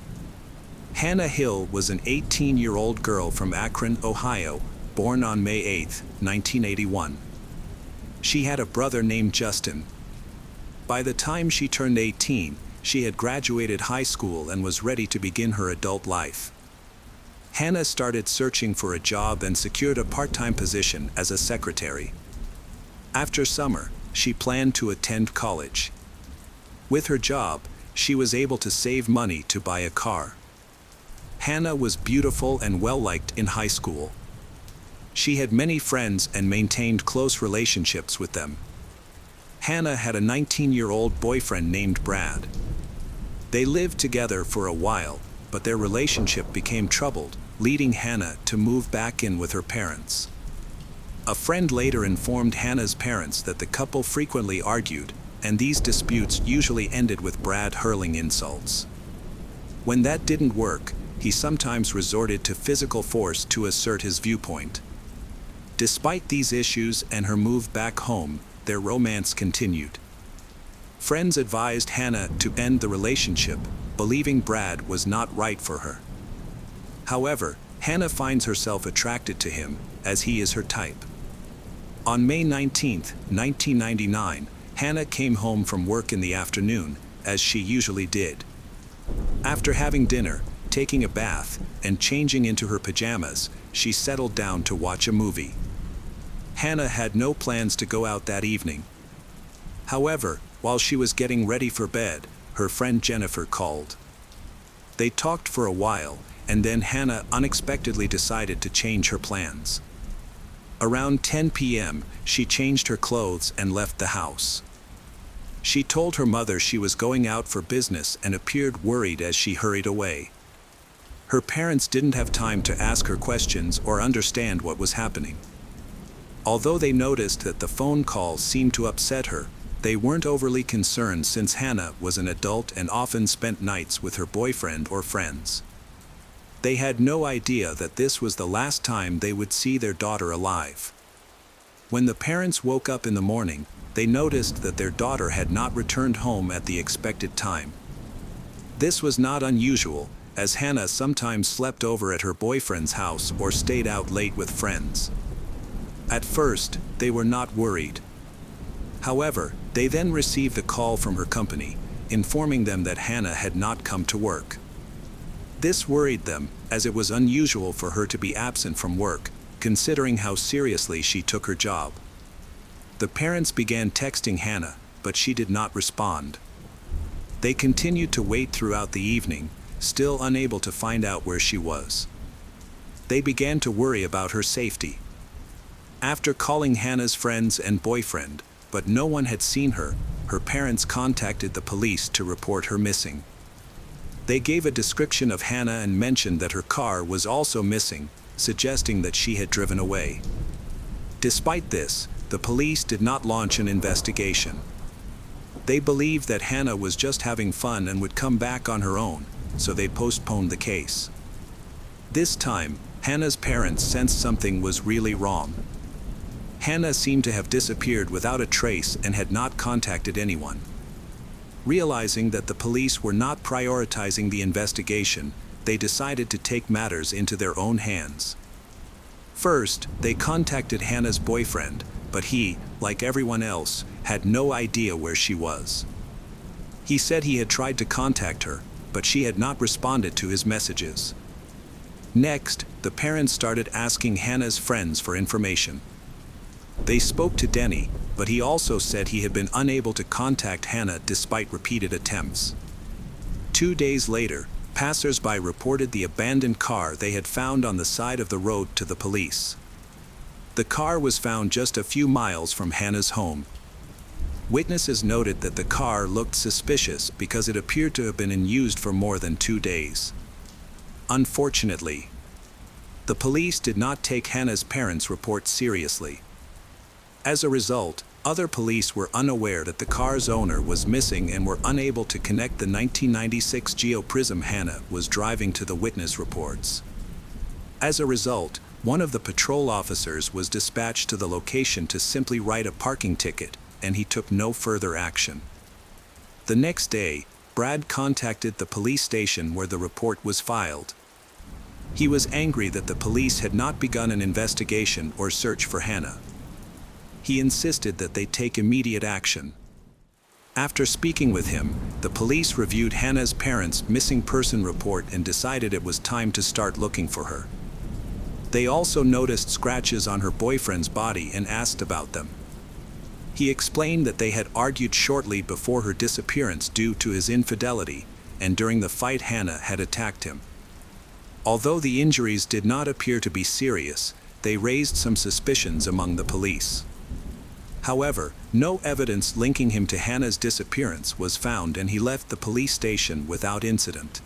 Speaker 1: Hannah Hill was an 18-year-old girl from Akron, Ohio, born on May 8, 1981. She had a brother named Justin. By the time she turned 18, she had graduated high school and was ready to begin her adult life. Hannah started searching for a job and secured a part-time position as a secretary. After summer, she planned to attend college. With her job, she was able to save money to buy a car. Hannah was beautiful and well-liked in high school. She had many friends and maintained close relationships with them. Hannah had a 19-year-old boyfriend named Brad. They lived together for a while, but their relationship became troubled, leading Hannah to move back in with her parents. A friend later informed Hannah's parents that the couple frequently argued, and these disputes usually ended with Brad hurling insults. When that didn't work, he sometimes resorted to physical force to assert his viewpoint. Despite these issues and her move back home, their romance continued. Friends advised Hannah to end the relationship, believing Brad was not right for her. However, Hannah finds herself attracted to him, as he is her type. On May 19, 1999, Hannah came home from work in the afternoon, as she usually did. After having dinner, taking a bath, and changing into her pajamas, she settled down to watch a movie. Hannah had no plans to go out that evening. However, while she was getting ready for bed, her friend Jennifer called. They talked for a while, and then Hannah unexpectedly decided to change her plans. Around 10 p.m., she changed her clothes and left the house. She told her mother she was going out for business and appeared worried as she hurried away. Her parents didn't have time to ask her questions or understand what was happening. Although they noticed that the phone call seemed to upset her, they weren't overly concerned since Hannah was an adult and often spent nights with her boyfriend or friends. They had no idea that this was the last time they would see their daughter alive. When the parents woke up in the morning, they noticed that their daughter had not returned home at the expected time. This was not unusual, as Hannah sometimes slept over at her boyfriend's house or stayed out late with friends. At first, they were not worried. However, they then received a call from her company, informing them that Hannah had not come to work. This worried them, as it was unusual for her to be absent from work, considering how seriously she took her job. The parents began texting Hannah, but she did not respond. They continued to wait throughout the evening, still unable to find out where she was. They began to worry about her safety. After calling Hannah's friends and boyfriend, but no one had seen her, her parents contacted the police to report her missing. They gave a description of Hannah and mentioned that her car was also missing, suggesting that she had driven away. Despite this, the police did not launch an investigation. They believed that Hannah was just having fun and would come back on her own, so they postponed the case. This time, Hannah's parents sensed something was really wrong. Hannah seemed to have disappeared without a trace and had not contacted anyone. Realizing that the police were not prioritizing the investigation, they decided to take matters into their own hands. First, they contacted Hannah's boyfriend, but he, like everyone else, had no idea where she was. He said he had tried to contact her, but she had not responded to his messages. Next, the parents started asking Hannah's friends for information. They spoke to Denny, but he also said he had been unable to contact Hannah despite repeated attempts. 2 days later, passers-by reported the abandoned car they had found on the side of the road to the police. The car was found just a few miles from Hannah's home. Witnesses noted that the car looked suspicious because it appeared to have been used for more than 2 days. Unfortunately, the police did not take Hannah's parents' report seriously. As a result, other police were unaware that the car's owner was missing and were unable to connect the 1996 Geoprism Hannah was driving to the witness reports. As a result, one of the patrol officers was dispatched to the location to simply write a parking ticket, and he took no further action. The next day, Brad contacted the police station where the report was filed. He was angry that the police had not begun an investigation or search for Hannah. He insisted that they take immediate action. After speaking with him, the police reviewed Hannah's parents' missing person report and decided it was time to start looking for her. They also noticed scratches on her boyfriend's body and asked about them. He explained that they had argued shortly before her disappearance due to his infidelity, and during the fight Hannah had attacked him. Although the injuries did not appear to be serious, they raised some suspicions among the police. However, no evidence linking him to Hannah's disappearance was found and he left the police station without incident.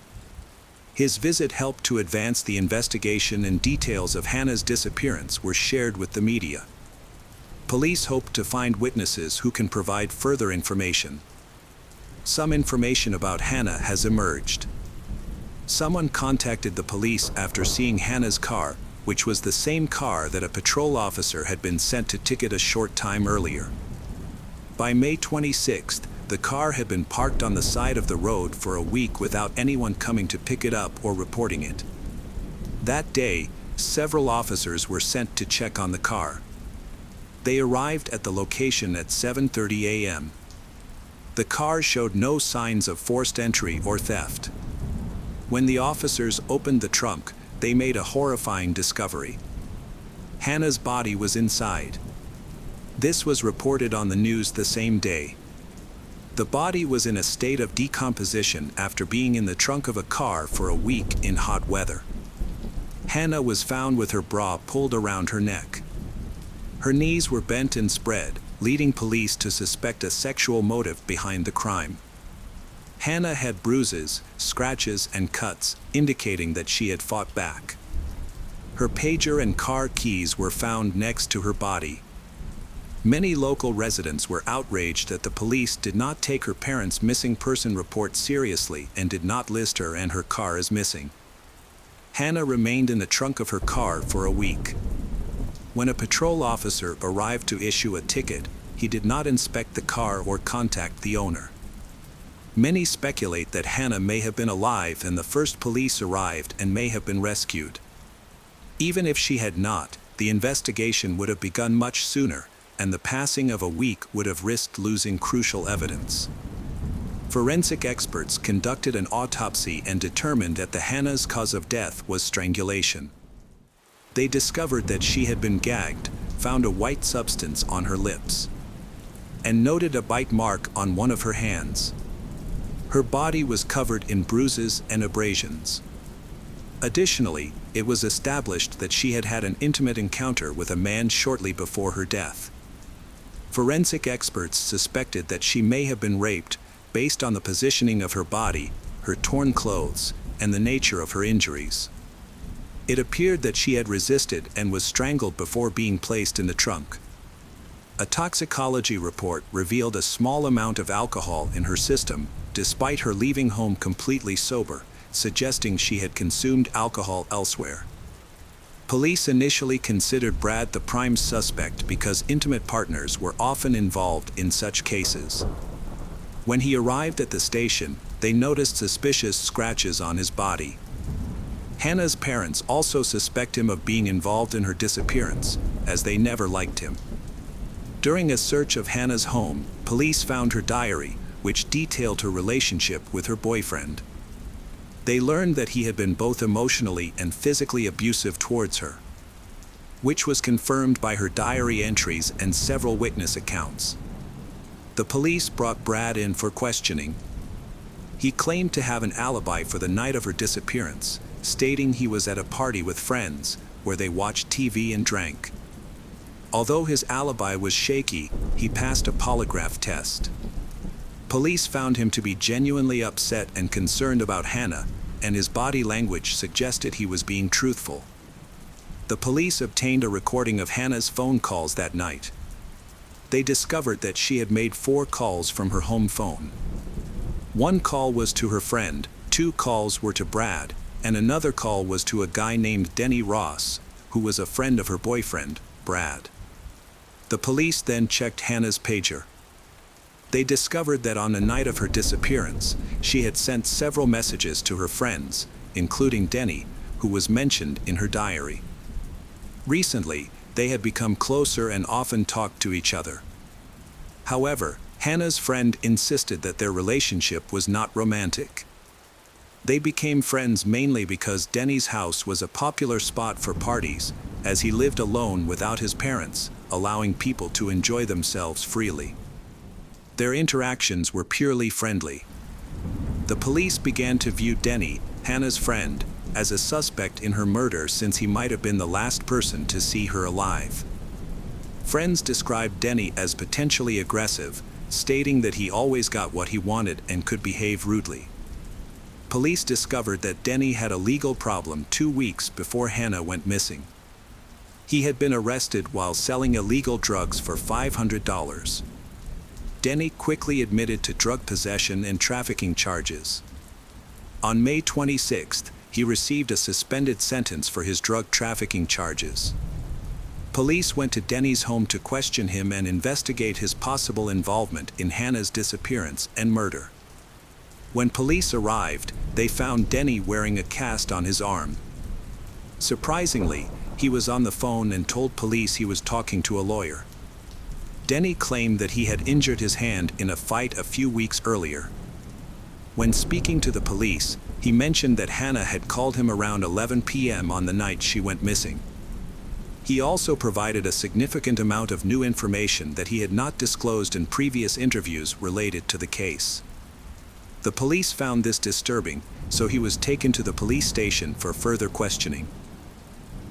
Speaker 1: His visit helped to advance the investigation and details of Hannah's disappearance were shared with the media. Police hope to find witnesses who can provide further information. Some information about Hannah has emerged. Someone contacted the police after seeing Hannah's car, which was the same car that a patrol officer had been sent to ticket a short time earlier. By May 26th, the car had been parked on the side of the road for a week without anyone coming to pick it up or reporting it. That day, several officers were sent to check on the car. They arrived at the location at 7:30 a.m. The car showed no signs of forced entry or theft. When the officers opened the trunk, they made a horrifying discovery. Hannah's body was inside. This was reported on the news the same day. The body was in a state of decomposition after being in the trunk of a car for a week in hot weather. Hannah was found with her bra pulled around her neck. Her knees were bent and spread, leading police to suspect a sexual motive behind the crime. Hannah had bruises, scratches, and cuts, indicating that she had fought back. Her pager and car keys were found next to her body. Many local residents were outraged that the police did not take her parents' missing person report seriously and did not list her and her car as missing. Hannah remained in the trunk of her car for a week. When a patrol officer arrived to issue a ticket, he did not inspect the car or contact the owner. Many speculate that Hannah may have been alive and the first police arrived and may have been rescued. Even if she had not, the investigation would have begun much sooner, and the passing of a week would have risked losing crucial evidence. Forensic experts conducted an autopsy and determined that the Hannah's cause of death was strangulation. They discovered that she had been gagged, found a white substance on her lips, and noted a bite mark on one of her hands. Her body was covered in bruises and abrasions. Additionally, it was established that she had had an intimate encounter with a man shortly before her death. Forensic experts suspected that she may have been raped based on the positioning of her body, her torn clothes, and the nature of her injuries. It appeared that she had resisted and was strangled before being placed in the trunk. A toxicology report revealed a small amount of alcohol in her system, despite her leaving home completely sober, suggesting she had consumed alcohol elsewhere. Police initially considered Brad the prime suspect because intimate partners were often involved in such cases. When he arrived at the station, they noticed suspicious scratches on his body. Hannah's parents also suspect him of being involved in her disappearance, as they never liked him. During a search of Hannah's home, police found her diary, which detailed her relationship with her boyfriend. They learned that he had been both emotionally and physically abusive towards her, which was confirmed by her diary entries and several witness accounts. The police brought Brad in for questioning. He claimed to have an alibi for the night of her disappearance, stating he was at a party with friends, where they watched TV and drank. Although his alibi was shaky, he passed a polygraph test. Police found him to be genuinely upset and concerned about Hannah, and his body language suggested he was being truthful. The police obtained a recording of Hannah's phone calls that night. They discovered that she had made 4 calls from her home phone. 1 call was to her friend, 2 calls were to Brad, and another call was to a guy named Denny Ross, who was a friend of her boyfriend, Brad. The police then checked Hannah's pager. They discovered that on the night of her disappearance, she had sent several messages to her friends, including Denny, who was mentioned in her diary. Recently, they had become closer and often talked to each other. However, Hannah's friend insisted that their relationship was not romantic. They became friends mainly because Denny's house was a popular spot for parties, as he lived alone without his parents, allowing people to enjoy themselves freely. Their interactions were purely friendly. The police began to view Denny, Hannah's friend, as a suspect in her murder since he might have been the last person to see her alive. Friends described Denny as potentially aggressive, stating that he always got what he wanted and could behave rudely. Police discovered that Denny had a legal problem 2 weeks before Hannah went missing. He had been arrested while selling illegal drugs for $500. Denny quickly admitted to drug possession and trafficking charges. On May 26th, he received a suspended sentence for his drug trafficking charges. Police went to Denny's home to question him and investigate his possible involvement in Hannah's disappearance and murder. When police arrived, they found Denny wearing a cast on his arm. Surprisingly, he was on the phone and told police he was talking to a lawyer. Denny claimed that he had injured his hand in a fight a few weeks earlier. When speaking to the police, he mentioned that Hannah had called him around 11 p.m. on the night she went missing. He also provided a significant amount of new information that he had not disclosed in previous interviews related to the case. The police found this disturbing, so he was taken to the police station for further questioning.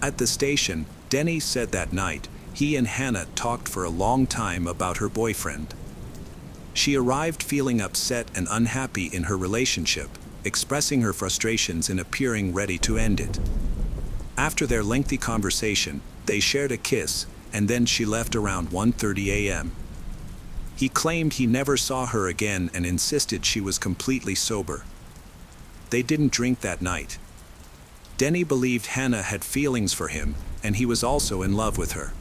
Speaker 1: At the station, Denny said that night, he and Hannah talked for a long time about her boyfriend. She arrived feeling upset and unhappy in her relationship, expressing her frustrations and appearing ready to end it. After their lengthy conversation, they shared a kiss, and then she left around 1:30 a.m. He claimed he never saw her again and insisted she was completely sober. They didn't drink that night. Denny believed Hannah had feelings for him, and he was also in love with her.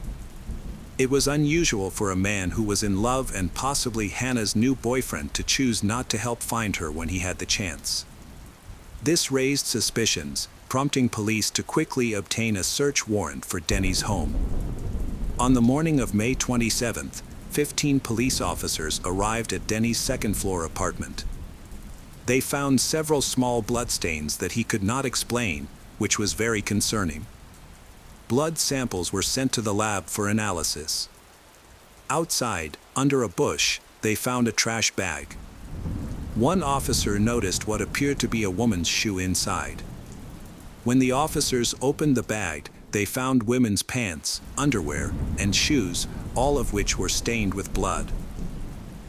Speaker 1: It was unusual for a man who was in love and possibly Hannah's new boyfriend to choose not to help find her when he had the chance. This raised suspicions, prompting police to quickly obtain a search warrant for Denny's home. On the morning of May 27th, 15 police officers arrived at Denny's second-floor apartment. They found several small bloodstains that he could not explain, which was very concerning. Blood samples were sent to the lab for analysis. Outside, under a bush, they found a trash bag. One officer noticed what appeared to be a woman's shoe inside. When the officers opened the bag, they found women's pants, underwear, and shoes, all of which were stained with blood.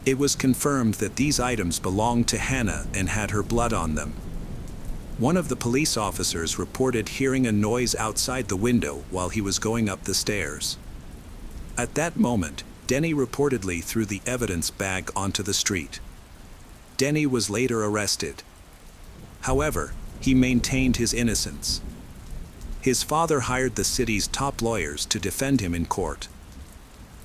Speaker 1: It was confirmed that these items belonged to Hannah and had her blood on them. One of the police officers reported hearing a noise outside the window while he was going up the stairs. At that moment, Denny reportedly threw the evidence bag onto the street. Denny was later arrested. However, he maintained his innocence. His father hired the city's top lawyers to defend him in court.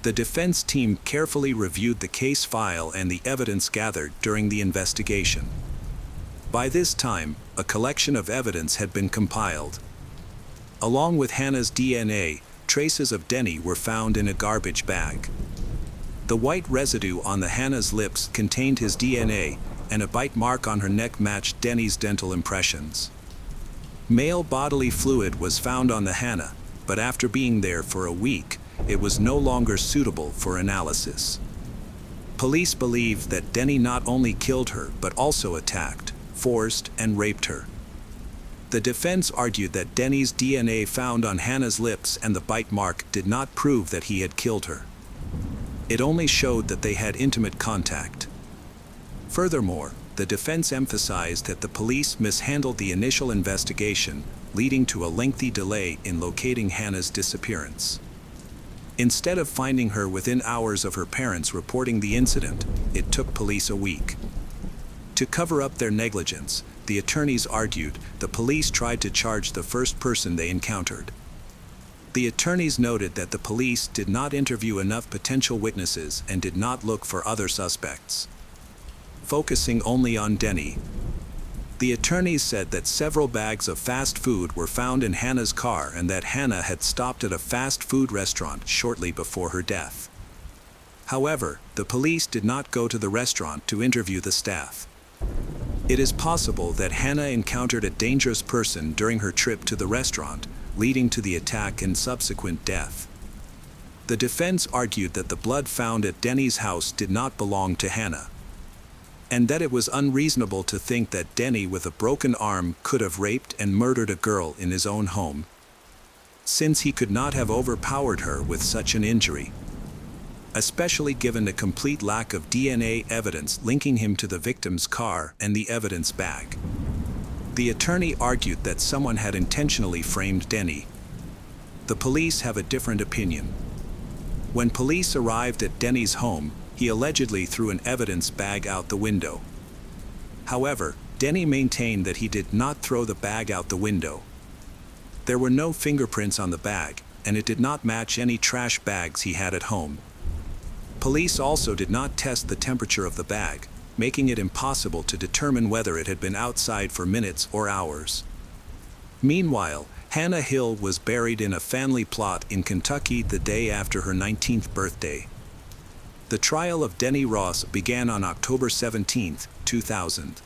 Speaker 1: The defense team carefully reviewed the case file and the evidence gathered during the investigation. By this time, a collection of evidence had been compiled. Along with Hannah's DNA, traces of Denny were found in a garbage bag. The white residue on the Hannah's lips contained his DNA, and a bite mark on her neck matched Denny's dental impressions. Male bodily fluid was found on the Hannah, but after being there for a week, it was no longer suitable for analysis. Police believe that Denny not only killed her but also attacked, forced, and raped her. The defense argued that Denny's DNA found on Hannah's lips and the bite mark did not prove that he had killed her. It only showed that they had intimate contact. Furthermore, the defense emphasized that the police mishandled the initial investigation, leading to a lengthy delay in locating Hannah's disappearance. Instead of finding her within hours of her parents reporting the incident, it took police a week. To cover up their negligence, the attorneys argued the police tried to charge the first person they encountered. The attorneys noted that the police did not interview enough potential witnesses and did not look for other suspects, focusing only on Denny. The attorneys said that several bags of fast food were found in Hannah's car and that Hannah had stopped at a fast food restaurant shortly before her death. However, the police did not go to the restaurant to interview the staff. It is possible that Hannah encountered a dangerous person during her trip to the restaurant, leading to the attack and subsequent death. The defense argued that the blood found at Denny's house did not belong to Hannah, and that it was unreasonable to think that Denny with a broken arm could have raped and murdered a girl in his own home, since he could not have overpowered her with such an injury, especially given the complete lack of DNA evidence linking him to the victim's car and the evidence bag. The attorney argued that someone had intentionally framed Denny. The police have a different opinion. When police arrived at Denny's home, he allegedly threw an evidence bag out the window. However, Denny maintained that he did not throw the bag out the window. There were no fingerprints on the bag, and it did not match any trash bags he had at home. Police also did not test the temperature of the bag, making it impossible to determine whether it had been outside for minutes or hours. Meanwhile, Hannah Hill was buried in a family plot in Kentucky the day after her 19th birthday. The trial of Denny Ross began on October 17, 2000.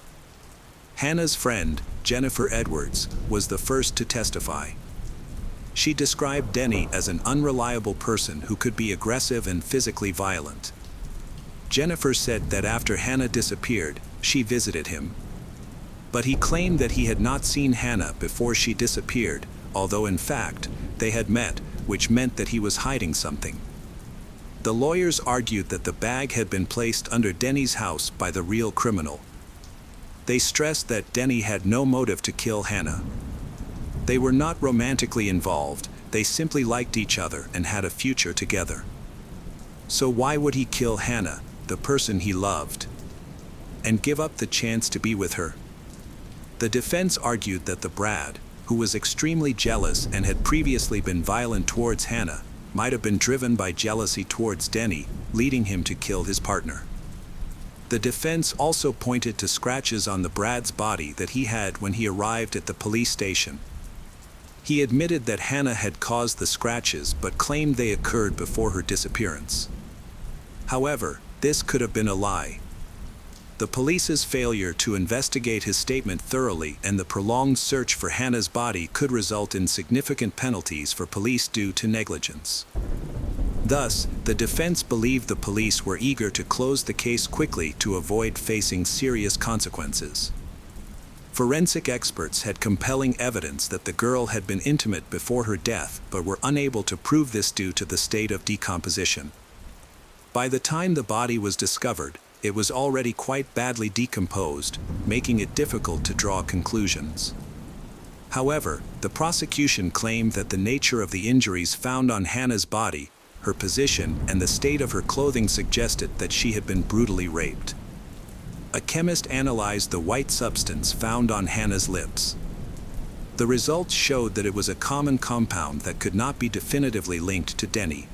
Speaker 1: Hannah's friend, Jennifer Edwards, was the first to testify. She described Denny as an unreliable person who could be aggressive and physically violent. Jennifer said that after Hannah disappeared, she visited him. But he claimed that he had not seen Hannah before she disappeared, although in fact, they had met, which meant that he was hiding something. The lawyers argued that the bag had been placed under Denny's house by the real criminal. They stressed that Denny had no motive to kill Hannah. They were not romantically involved, they simply liked each other and had a future together. So why would he kill Hannah, the person he loved, and give up the chance to be with her? The defense argued that the Brad, who was extremely jealous and had previously been violent towards Hannah, might have been driven by jealousy towards Denny, leading him to kill his partner. The defense also pointed to scratches on the Brad's body that he had when he arrived at the police station. He admitted that Hannah had caused the scratches but claimed they occurred before her disappearance. However, this could have been a lie. The police's failure to investigate his statement thoroughly and the prolonged search for Hannah's body could result in significant penalties for police due to negligence. Thus, the defense believed the police were eager to close the case quickly to avoid facing serious consequences. Forensic experts had compelling evidence that the girl had been intimate before her death but were unable to prove this due to the state of decomposition. By the time the body was discovered, it was already quite badly decomposed, making it difficult to draw conclusions. However, the prosecution claimed that the nature of the injuries found on Hannah's body, her position, and the state of her clothing suggested that she had been brutally raped. A chemist analyzed the white substance found on Hannah's lips. The results showed that it was a common compound that could not be definitively linked to Denny.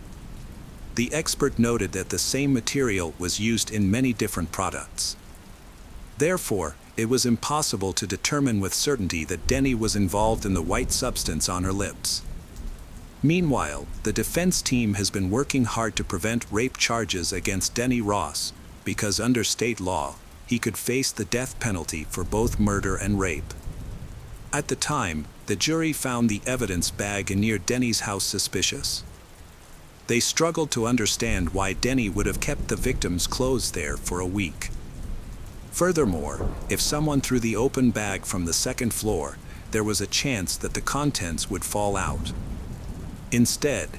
Speaker 1: The expert noted that the same material was used in many different products. Therefore, it was impossible to determine with certainty that Denny was involved in the white substance on her lips. Meanwhile, the defense team has been working hard to prevent rape charges against Denny Ross, because under state law, he could face the death penalty for both murder and rape. At the time, the jury found the evidence bag near Denny's house suspicious. They struggled to understand why Denny would have kept the victim's clothes there for a week. Furthermore, if someone threw the open bag from the second floor, there was a chance that the contents would fall out. Instead,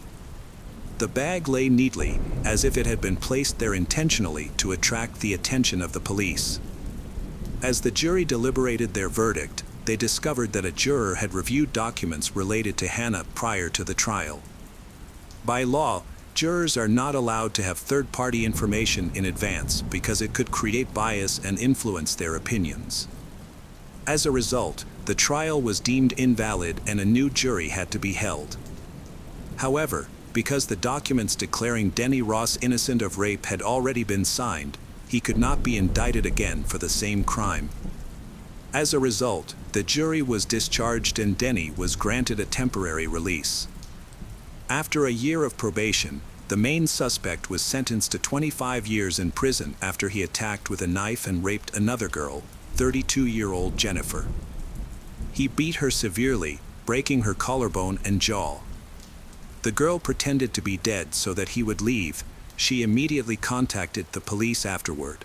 Speaker 1: the bag lay neatly, as if it had been placed there intentionally to attract the attention of the police. As the jury deliberated their verdict, they discovered that a juror had reviewed documents related to Hannah prior to the trial. By law, jurors are not allowed to have third-party information in advance because it could create bias and influence their opinions. As a result, the trial was deemed invalid and a new jury had to be held. However, because the documents declaring Denny Ross innocent of rape had already been signed, he could not be indicted again for the same crime. As a result, the jury was discharged and Denny was granted a temporary release. After a year of probation, the main suspect was sentenced to 25 years in prison after he attacked with a knife and raped another girl, 32-year-old Jennifer. He beat her severely, breaking her collarbone and jaw. The girl pretended to be dead so that he would leave. She immediately contacted the police afterward.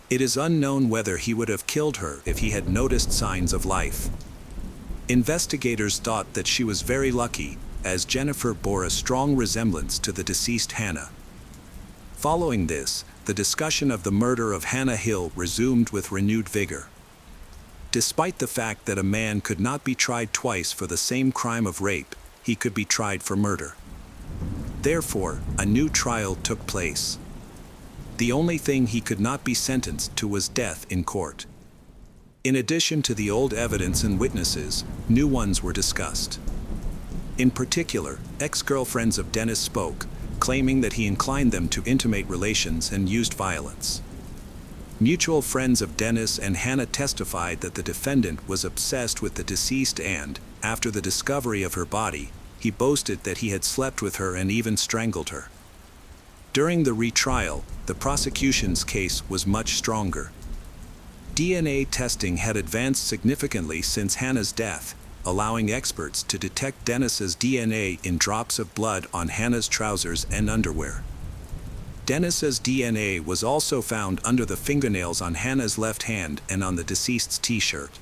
Speaker 1: It is unknown whether he would have killed her if he had noticed signs of life. Investigators thought that she was very lucky, as Jennifer bore a strong resemblance to the deceased Hannah. Following this, the discussion of the murder of Hannah Hill resumed with renewed vigor. Despite the fact that a man could not be tried twice for the same crime of rape, he could be tried for murder. Therefore, a new trial took place. The only thing he could not be sentenced to was death in court. In addition to the old evidence and witnesses, new ones were discussed. In particular, ex-girlfriends of Dennis spoke, claiming that he inclined them to intimate relations and used violence. Mutual friends of Dennis and Hannah testified that the defendant was obsessed with the deceased and, after the discovery of her body, he boasted that he had slept with her and even strangled her. During the retrial, the prosecution's case was much stronger. DNA testing had advanced significantly since Hannah's death, allowing experts to detect Dennis's DNA in drops of blood on Hannah's trousers and underwear. Dennis's DNA was also found under the fingernails on Hannah's left hand and on the deceased's t-shirt.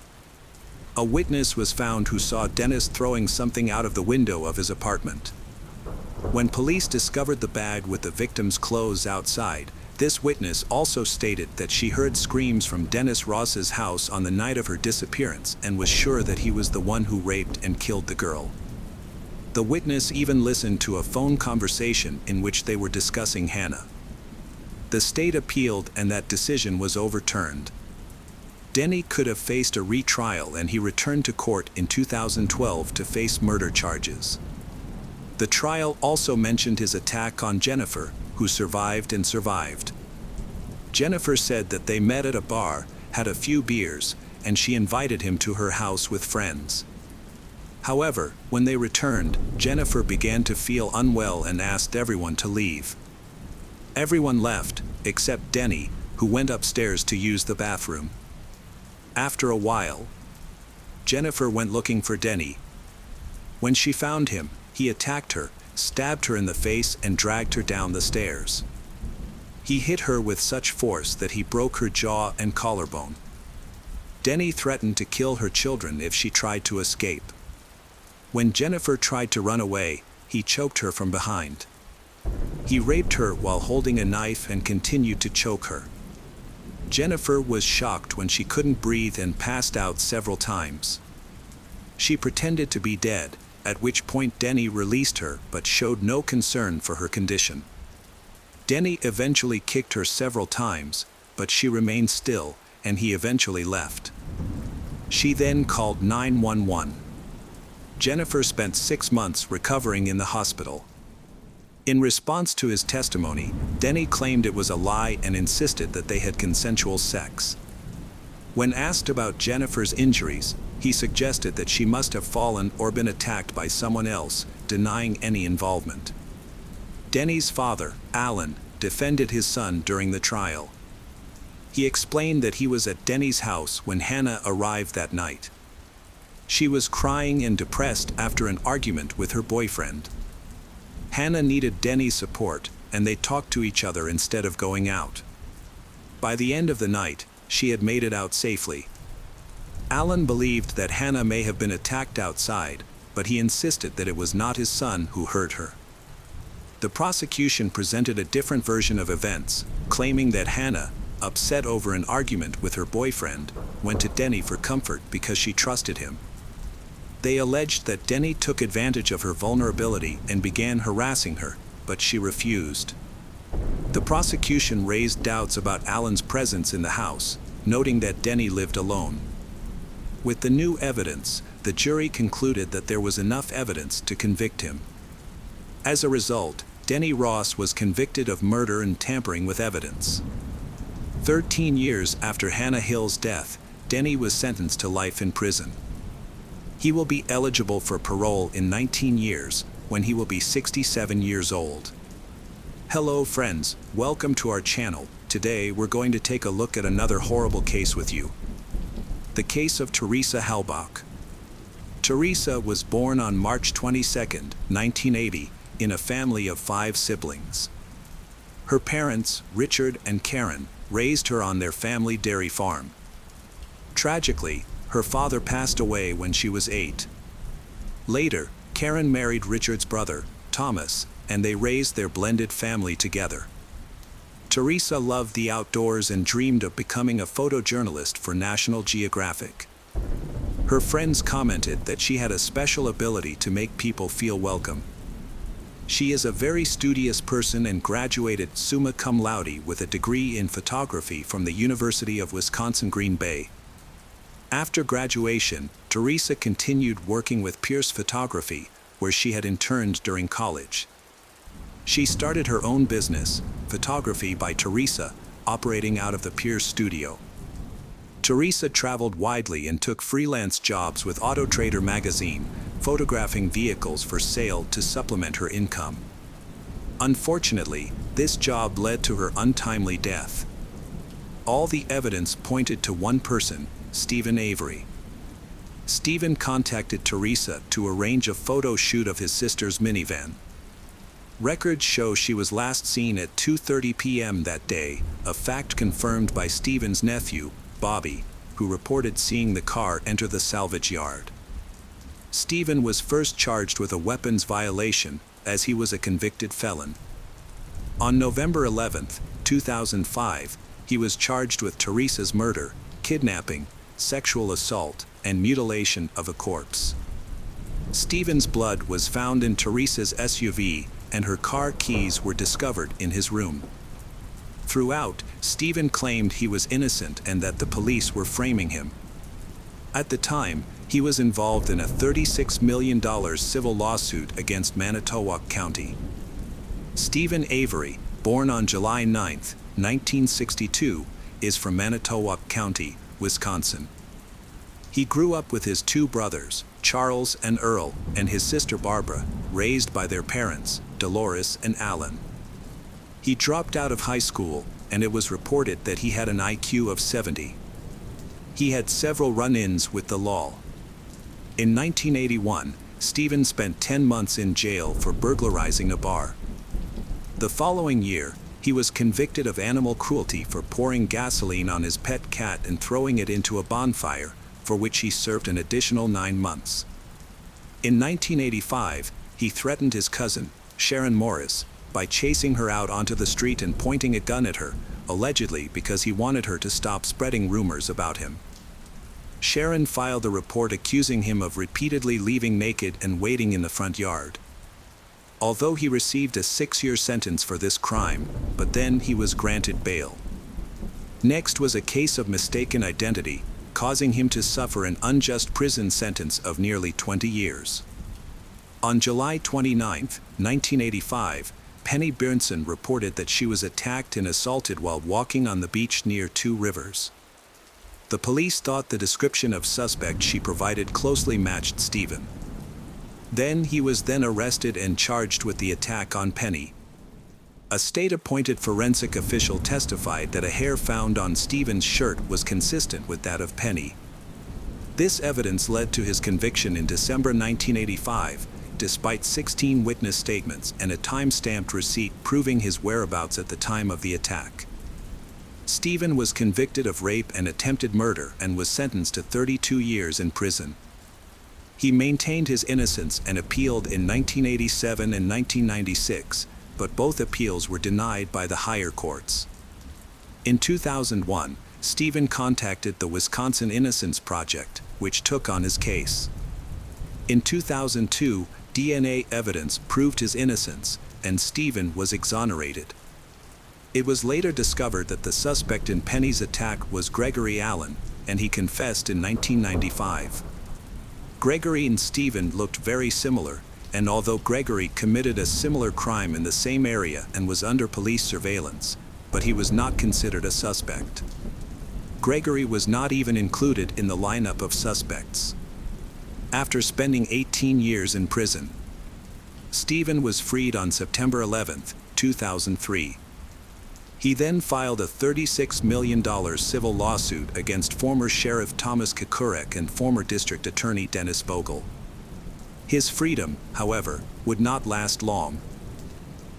Speaker 1: A witness was found who saw Dennis throwing something out of the window of his apartment. When police discovered the bag with the victim's clothes outside, this witness also stated that she heard screams from Dennis Ross's house on the night of her disappearance and was sure that he was the one who raped and killed the girl. The witness even listened to a phone conversation in which they were discussing Hannah. The state appealed and that decision was overturned. Denny could have faced a retrial and he returned to court in 2012 to face murder charges. The trial also mentioned his attack on Jennifer, who survived and survived. Jennifer said that they met at a bar, had a few beers, and she invited him to her house with friends. However, when they returned, Jennifer began to feel unwell and asked everyone to leave. Everyone left, except Denny, who went upstairs to use the bathroom. After a while, Jennifer went looking for Denny. When she found him, he attacked her, stabbed her in the face, and dragged her down the stairs. He hit her with such force that he broke her jaw and collarbone. Denny threatened to kill her children if she tried to escape. When Jennifer tried to run away, he choked her from behind. He raped her while holding a knife and continued to choke her. Jennifer was shocked when she couldn't breathe and passed out several times. She pretended to be dead, at which point Denny released her but showed no concern for her condition. Denny eventually kicked her several times, but she remained still, and he eventually left. She then called 911. Jennifer spent 6 months recovering in the hospital. In response to his testimony, Denny claimed it was a lie and insisted that they had consensual sex. When asked about Jennifer's injuries, he suggested that she must have fallen or been attacked by someone else, denying any involvement. Denny's father, Alan, defended his son during the trial. He explained that he was at Denny's house when Hannah arrived that night. She was crying and depressed after an argument with her boyfriend. Hannah needed Denny's support, and they talked to each other instead of going out. By the end of the night, she had made it out safely. Alan believed that Hannah may have been attacked outside, but he insisted that it was not his son who hurt her. The prosecution presented a different version of events, claiming that Hannah, upset over an argument with her boyfriend, went to Denny for comfort because she trusted him. They alleged that Denny took advantage of her vulnerability and began harassing her, but she refused. The prosecution raised doubts about Alan's presence in the house, noting that Denny lived alone. With the new evidence, the jury concluded that there was enough evidence to convict him. As a result, Denny Ross was convicted of murder and tampering with evidence. 13 years after Hannah Hill's death, Denny was sentenced to life in prison. He will be eligible for parole in 19 years, when he will be 67 years old. Hello friends, welcome to our channel. Today we're going to take a look at another horrible case with you. The case of Teresa Halbach. Teresa was born on March 22, 1980, in a family of 5 siblings. Her parents, Richard and Karen, raised her on their family dairy farm. Tragically, her father passed away when she was 8. Later, Karen married Richard's brother, Thomas, and they raised their blended family together. Teresa loved the outdoors and dreamed of becoming a photojournalist for National Geographic. Her friends commented that she had a special ability to make people feel welcome. She is a very studious person and graduated summa cum laude with a degree in photography from the University of Wisconsin-Green Bay. After graduation, Teresa continued working with Pierce Photography, where she had interned during college. She started her own business, Photography by Teresa, operating out of the Pierce studio. Teresa traveled widely and took freelance jobs with Auto Trader magazine, photographing vehicles for sale to supplement her income. Unfortunately, this job led to her untimely death. All the evidence pointed to one person, Stephen Avery. Stephen contacted Teresa to arrange a photo shoot of his sister's minivan. Records show she was last seen at 2:30 p.m. that day, a fact confirmed by Stephen's nephew, Bobby, who reported seeing the car enter the salvage yard. Stephen was first charged with a weapons violation, as he was a convicted felon. On November 11, 2005, he was charged with Teresa's murder, kidnapping, sexual assault, and mutilation of a corpse. Stephen's blood was found in Teresa's SUV, and her car keys were discovered in his room. Throughout, Stephen claimed he was innocent and that the police were framing him. At the time, He was involved in a $36 million civil lawsuit against Manitowoc County. Stephen Avery, born on July 9, 1962, is from Manitowoc County, Wisconsin. He grew up with his two brothers, Charles and Earl, and his sister Barbara, raised by their parents, Dolores and Alan. He dropped out of high school, and it was reported that he had an IQ of 70. He had several run-ins with the law. In 1981, Stephen spent 10 months in jail for burglarizing a bar. The following year, he was convicted of animal cruelty for pouring gasoline on his pet cat and throwing it into a bonfire, for which he served an additional 9 months. In 1985, he threatened his cousin, Sharon Morris, by chasing her out onto the street and pointing a gun at her, allegedly because he wanted her to stop spreading rumors about him. Sharon filed a report accusing him of repeatedly leaving naked and waiting in the front yard. Although he received a 6-year sentence for this crime, but then he was granted bail. Next was a case of mistaken identity, causing him to suffer an unjust prison sentence of nearly 20 years. On July 29, 1985, Penny Bernson reported that she was attacked and assaulted while walking on the beach near Two Rivers. The police thought the description of suspect she provided closely matched Stephen. He was then arrested and charged with the attack on Penny. A state-appointed forensic official testified that a hair found on Stephen's shirt was consistent with that of Penny. This evidence led to his conviction in December 1985, despite 16 witness statements and a time-stamped receipt proving his whereabouts at the time of the attack. Stephen was convicted of rape and attempted murder and was sentenced to 32 years in prison. He maintained his innocence and appealed in 1987 and 1996, but both appeals were denied by the higher courts. In 2001, Stephen contacted the Wisconsin Innocence Project, which took on his case. In 2002, DNA evidence proved his innocence, and Stephen was exonerated. It was later discovered that the suspect in Penny's attack was Gregory Allen, and he confessed in 1995. Gregory and Stephen looked very similar, and although Gregory committed a similar crime in the same area and was under police surveillance, but he was not considered a suspect. Gregory was not even included in the lineup of suspects. After spending 18 years in prison, Stephen was freed on September 11, 2003. He then filed a $36 million civil lawsuit against former Sheriff Thomas Kukurek and former District Attorney Dennis Vogel. His freedom, however, would not last long.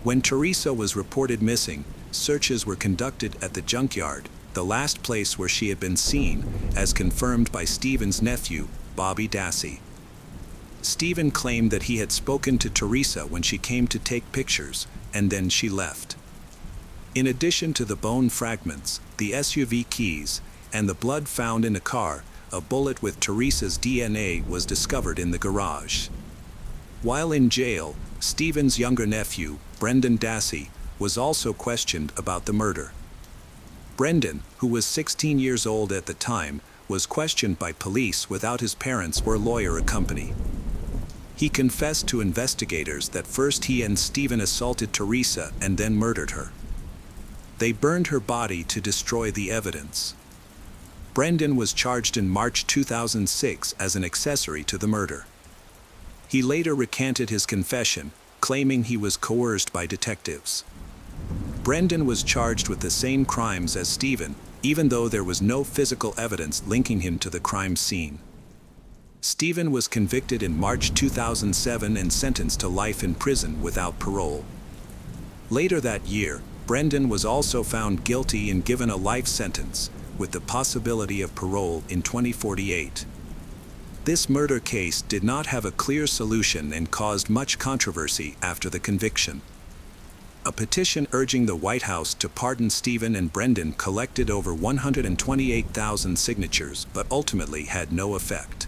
Speaker 1: When Teresa was reported missing, searches were conducted at the junkyard, the last place where she had been seen, as confirmed by Stephen's nephew, Bobby Dassey. Stephen claimed that he had spoken to Teresa when she came to take pictures, and then she left. In addition to the bone fragments, the SUV keys, and the blood found in a car, a bullet with Teresa's DNA was discovered in the garage. While in jail, Stephen's younger nephew, Brendan Dassey, was also questioned about the murder. Brendan, who was 16 years old at the time, was questioned by police without his parents or lawyer accompany. He confessed to investigators that first he and Stephen assaulted Teresa and then murdered her. They burned her body to destroy the evidence. Brendan was charged in March 2006 as an accessory to the murder. He later recanted his confession, claiming he was coerced by detectives. Brendan was charged with the same crimes as Stephen, even though there was no physical evidence linking him to the crime scene. Stephen was convicted in March 2007 and sentenced to life in prison without parole. Later that year, Brendan was also found guilty and given a life sentence, with the possibility of parole in 2048. This murder case did not have a clear solution and caused much controversy after the conviction. A petition urging the White House to pardon Stephen and Brendan collected over 128,000 signatures but ultimately had no effect.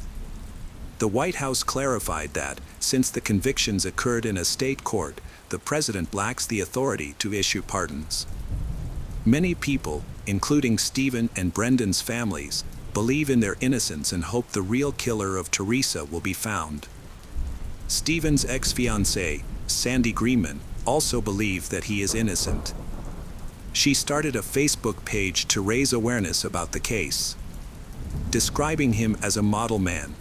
Speaker 1: The White House clarified that, since the convictions occurred in a state court, the president lacks the authority to issue pardons. Many people, including Stephen and Brendan's families, believe in their innocence and hope the real killer of Teresa will be found. Stephen's ex-fiancée, Sandy Greenman, also believed that he is innocent. She started a Facebook page to raise awareness about the case, describing him as a model man.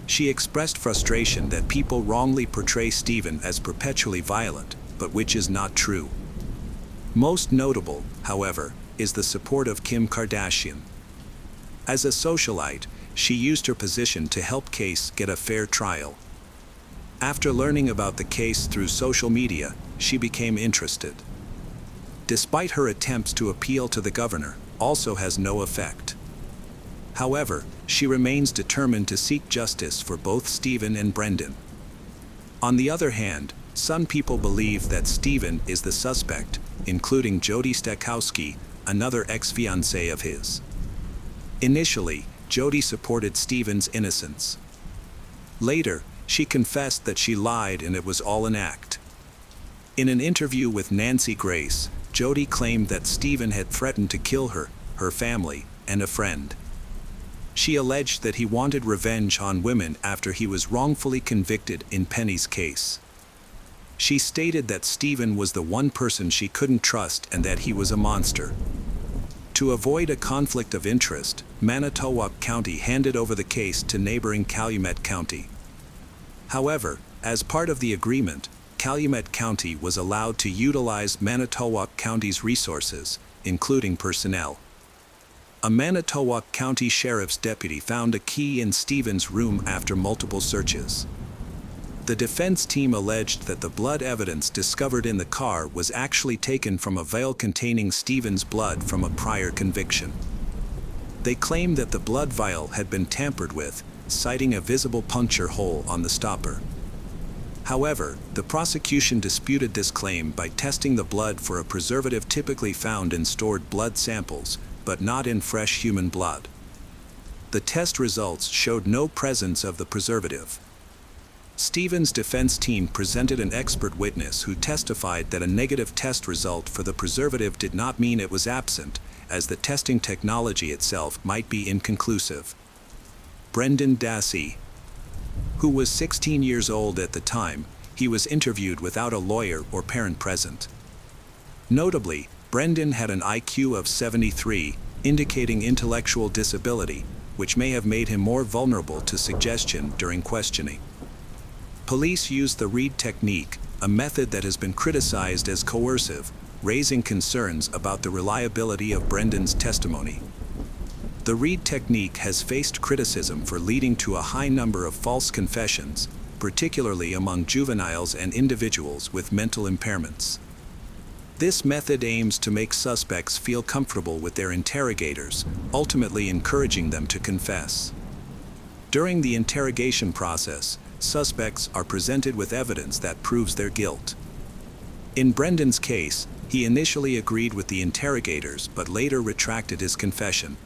Speaker 1: She expressed frustration that people wrongly portray Stephen as perpetually violent, but which is not true. Most notable, however, is the support of Kim Kardashian. As a socialite, she used her position to help Case get a fair trial. After learning about the case through social media, she became interested. Despite her attempts to appeal to the governor, also has no effect. However, she remains determined to seek justice for both Stephen and Brendan. On the other hand, some people believe that Stephen is the suspect, including Jody Stakowski, another ex-fiancée of his. Initially, Jody supported Stephen's innocence. Later, she confessed that she lied and it was all an act. In an interview with Nancy Grace, Jody claimed that Stephen had threatened to kill her, her family, and a friend. She alleged that he wanted revenge on women after he was wrongfully convicted in Penny's case. She stated that Stephen was the one person she couldn't trust and that he was a monster. To avoid a conflict of interest, Manitowoc County handed over the case to neighboring Calumet County. However, as part of the agreement, Calumet County was allowed to utilize Manitowoc County's resources, including personnel. A Manitowoc County Sheriff's deputy found a key in Stephen's room after multiple searches. The defense team alleged that the blood evidence discovered in the car was actually taken from a vial containing Stephen's blood from a prior conviction. They claimed that the blood vial had been tampered with, citing a visible puncture hole on the stopper. However, the prosecution disputed this claim by testing the blood for a preservative typically found in stored blood samples, but not in fresh human blood. The test results showed no presence of the preservative. Stephen's defense team presented an expert witness who testified that a negative test result for the preservative did not mean it was absent, as the testing technology itself might be inconclusive. Brendan Dassey, who was 16 years old at the time, he was interviewed without a lawyer or parent present. Notably, Brendan had an IQ of 73, indicating intellectual disability, which may have made him more vulnerable to suggestion during questioning. Police used the Reed technique, a method that has been criticized as coercive, raising concerns about the reliability of Brendan's testimony. The Reed technique has faced criticism for leading to a high number of false confessions, particularly among juveniles and individuals with mental impairments. This method aims to make suspects feel comfortable with their interrogators, ultimately encouraging them to confess. During the interrogation process, suspects are presented with evidence that proves their guilt. In Brendan's case, he initially agreed with the interrogators but later retracted his confession.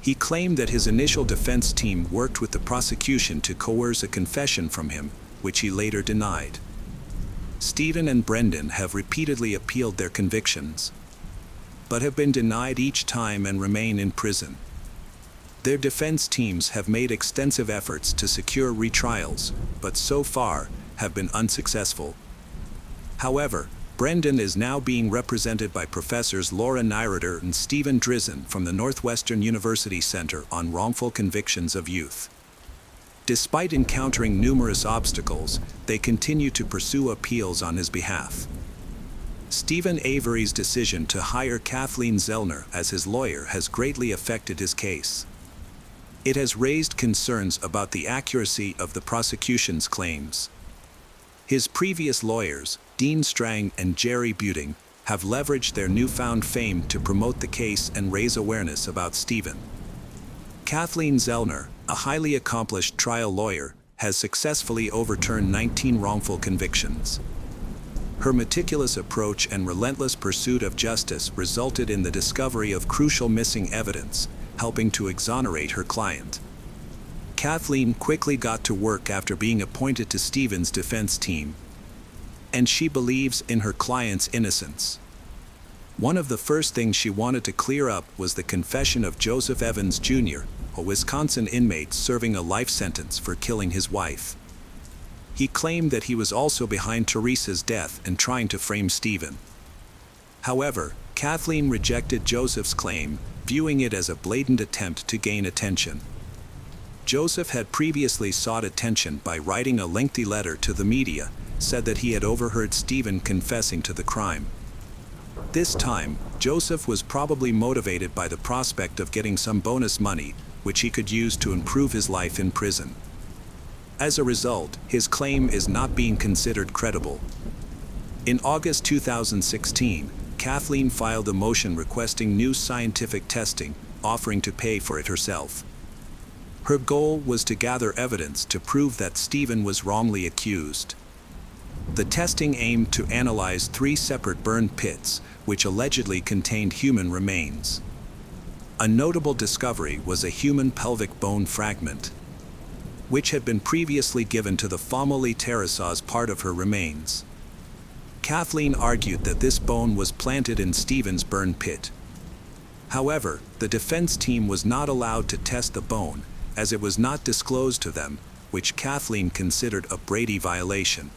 Speaker 1: He claimed that his initial defense team worked with the prosecution to coerce a confession from him, which he later denied. Stephen and Brendan have repeatedly appealed their convictions, but have been denied each time and remain in prison. Their defense teams have made extensive efforts to secure retrials, but so far have been unsuccessful. However, Brendan is now being represented by Professors Laura Nyroder and Stephen Drizzen from the Northwestern University Center on Wrongful Convictions of Youth. Despite encountering numerous obstacles, they continue to pursue appeals on his behalf. Stephen Avery's decision to hire Kathleen Zellner as his lawyer has greatly affected his case. It has raised concerns about the accuracy of the prosecution's claims. His previous lawyers, Dean Strang and Jerry Buting, have leveraged their newfound fame to promote the case and raise awareness about Stephen. Kathleen Zellner, a highly accomplished trial lawyer, has successfully overturned 19 wrongful convictions. Her meticulous approach and relentless pursuit of justice resulted in the discovery of crucial missing evidence, helping to exonerate her client. Kathleen quickly got to work after being appointed to Stephen's defense team, and she believes in her client's innocence. One of the first things she wanted to clear up was the confession of Joseph Evans Jr., a Wisconsin inmate serving a life sentence for killing his wife. He claimed that he was also behind Teresa's death and trying to frame Stephen. However, Kathleen rejected Joseph's claim, viewing it as a blatant attempt to gain attention. Joseph had previously sought attention by writing a lengthy letter to the media, said that he had overheard Stephen confessing to the crime. This time, Joseph was probably motivated by the prospect of getting some bonus money, which he could use to improve his life in prison. As a result, his claim is not being considered credible. In August 2016, Kathleen filed a motion requesting new scientific testing, offering to pay for it herself. Her goal was to gather evidence to prove that Stephen was wrongly accused. The testing aimed to analyze 3 separate burn pits, which allegedly contained human remains. A notable discovery was a human pelvic bone fragment, which had been previously given to the family Teresa as part of her remains. Kathleen argued that this bone was planted in Stephen's burn pit. However, the defense team was not allowed to test the bone, as it was not disclosed to them, which Kathleen considered a Brady violation.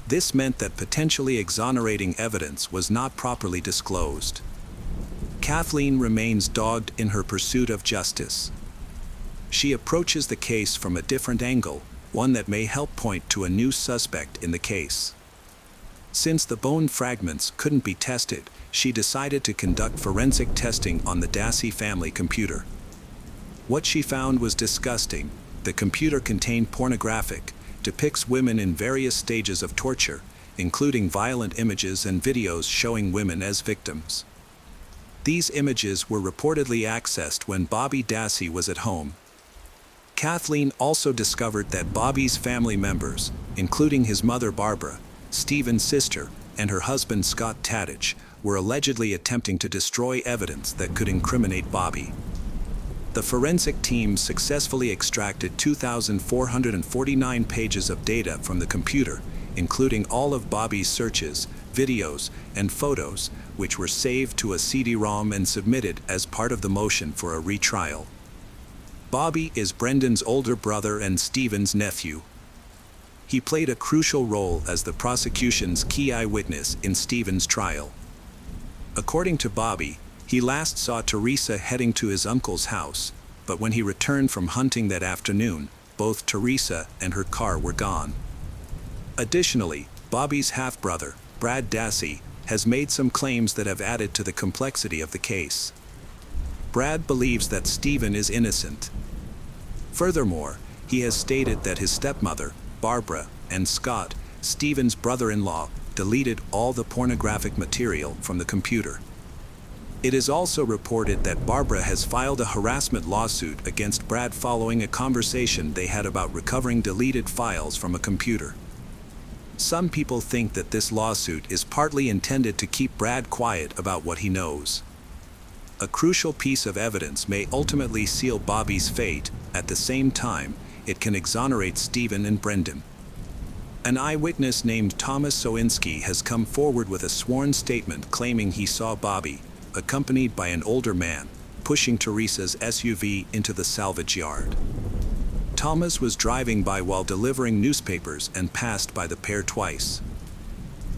Speaker 1: This meant that potentially exonerating evidence was not properly disclosed. Kathleen remains dogged in her pursuit of justice. She approaches the case from a different angle, one that may help point to a new suspect in the case. Since the bone fragments couldn't be tested, she decided to conduct forensic testing on the Dassey family computer. What she found was disgusting. The computer contained pornographic, depicts women in various stages of torture, including violent images and videos showing women as victims. These images were reportedly accessed when Bobby Dassey was at home. Kathleen also discovered that Bobby's family members, including his mother Barbara, Stephen's sister, and her husband Scott Tadich, were allegedly attempting to destroy evidence that could incriminate Bobby. The forensic team successfully extracted 2,449 pages of data from the computer, including all of Bobby's searches, videos, and photos, which were saved to a CD-ROM and submitted as part of the motion for a retrial. Bobby is Brendan's older brother and Stephen's nephew. He played a crucial role as the prosecution's key eyewitness in Stephen's trial. According to Bobby, he last saw Teresa heading to his uncle's house, but when he returned from hunting that afternoon, both Teresa and her car were gone. Additionally, Bobby's half-brother, Brad Dassey, has made some claims that have added to the complexity of the case. Brad believes that Stephen is innocent. Furthermore, he has stated that his stepmother, Barbara, and Scott, Stephen's brother-in-law, deleted all the pornographic material from the computer. It is also reported that Barbara has filed a harassment lawsuit against Brad following a conversation they had about recovering deleted files from a computer. Some people think that this lawsuit is partly intended to keep Brad quiet about what he knows. A crucial piece of evidence may ultimately seal Bobby's fate. At the same time, it can exonerate Stephen and Brendan. An eyewitness named Thomas Sowinski has come forward with a sworn statement claiming he saw Bobby, accompanied by an older man, pushing Teresa's SUV into the salvage yard. Thomas was driving by while delivering newspapers and passed by the pair twice.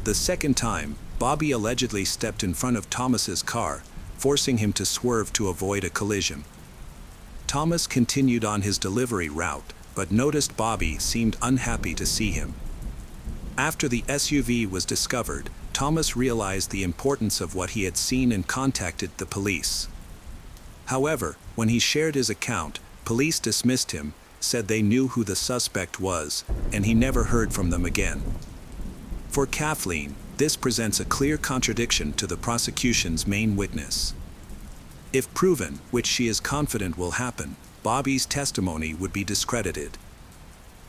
Speaker 1: The second time, Bobby allegedly stepped in front of Thomas's car, forcing him to swerve to avoid a collision. Thomas continued on his delivery route, but noticed Bobby seemed unhappy to see him. After the SUV was discovered, Thomas realized the importance of what he had seen and contacted the police. However, when he shared his account, police dismissed him, said they knew who the suspect was, and he never heard from them again. For Kathleen, this presents a clear contradiction to the prosecution's main witness. If proven, which she is confident will happen, Bobby's testimony would be discredited.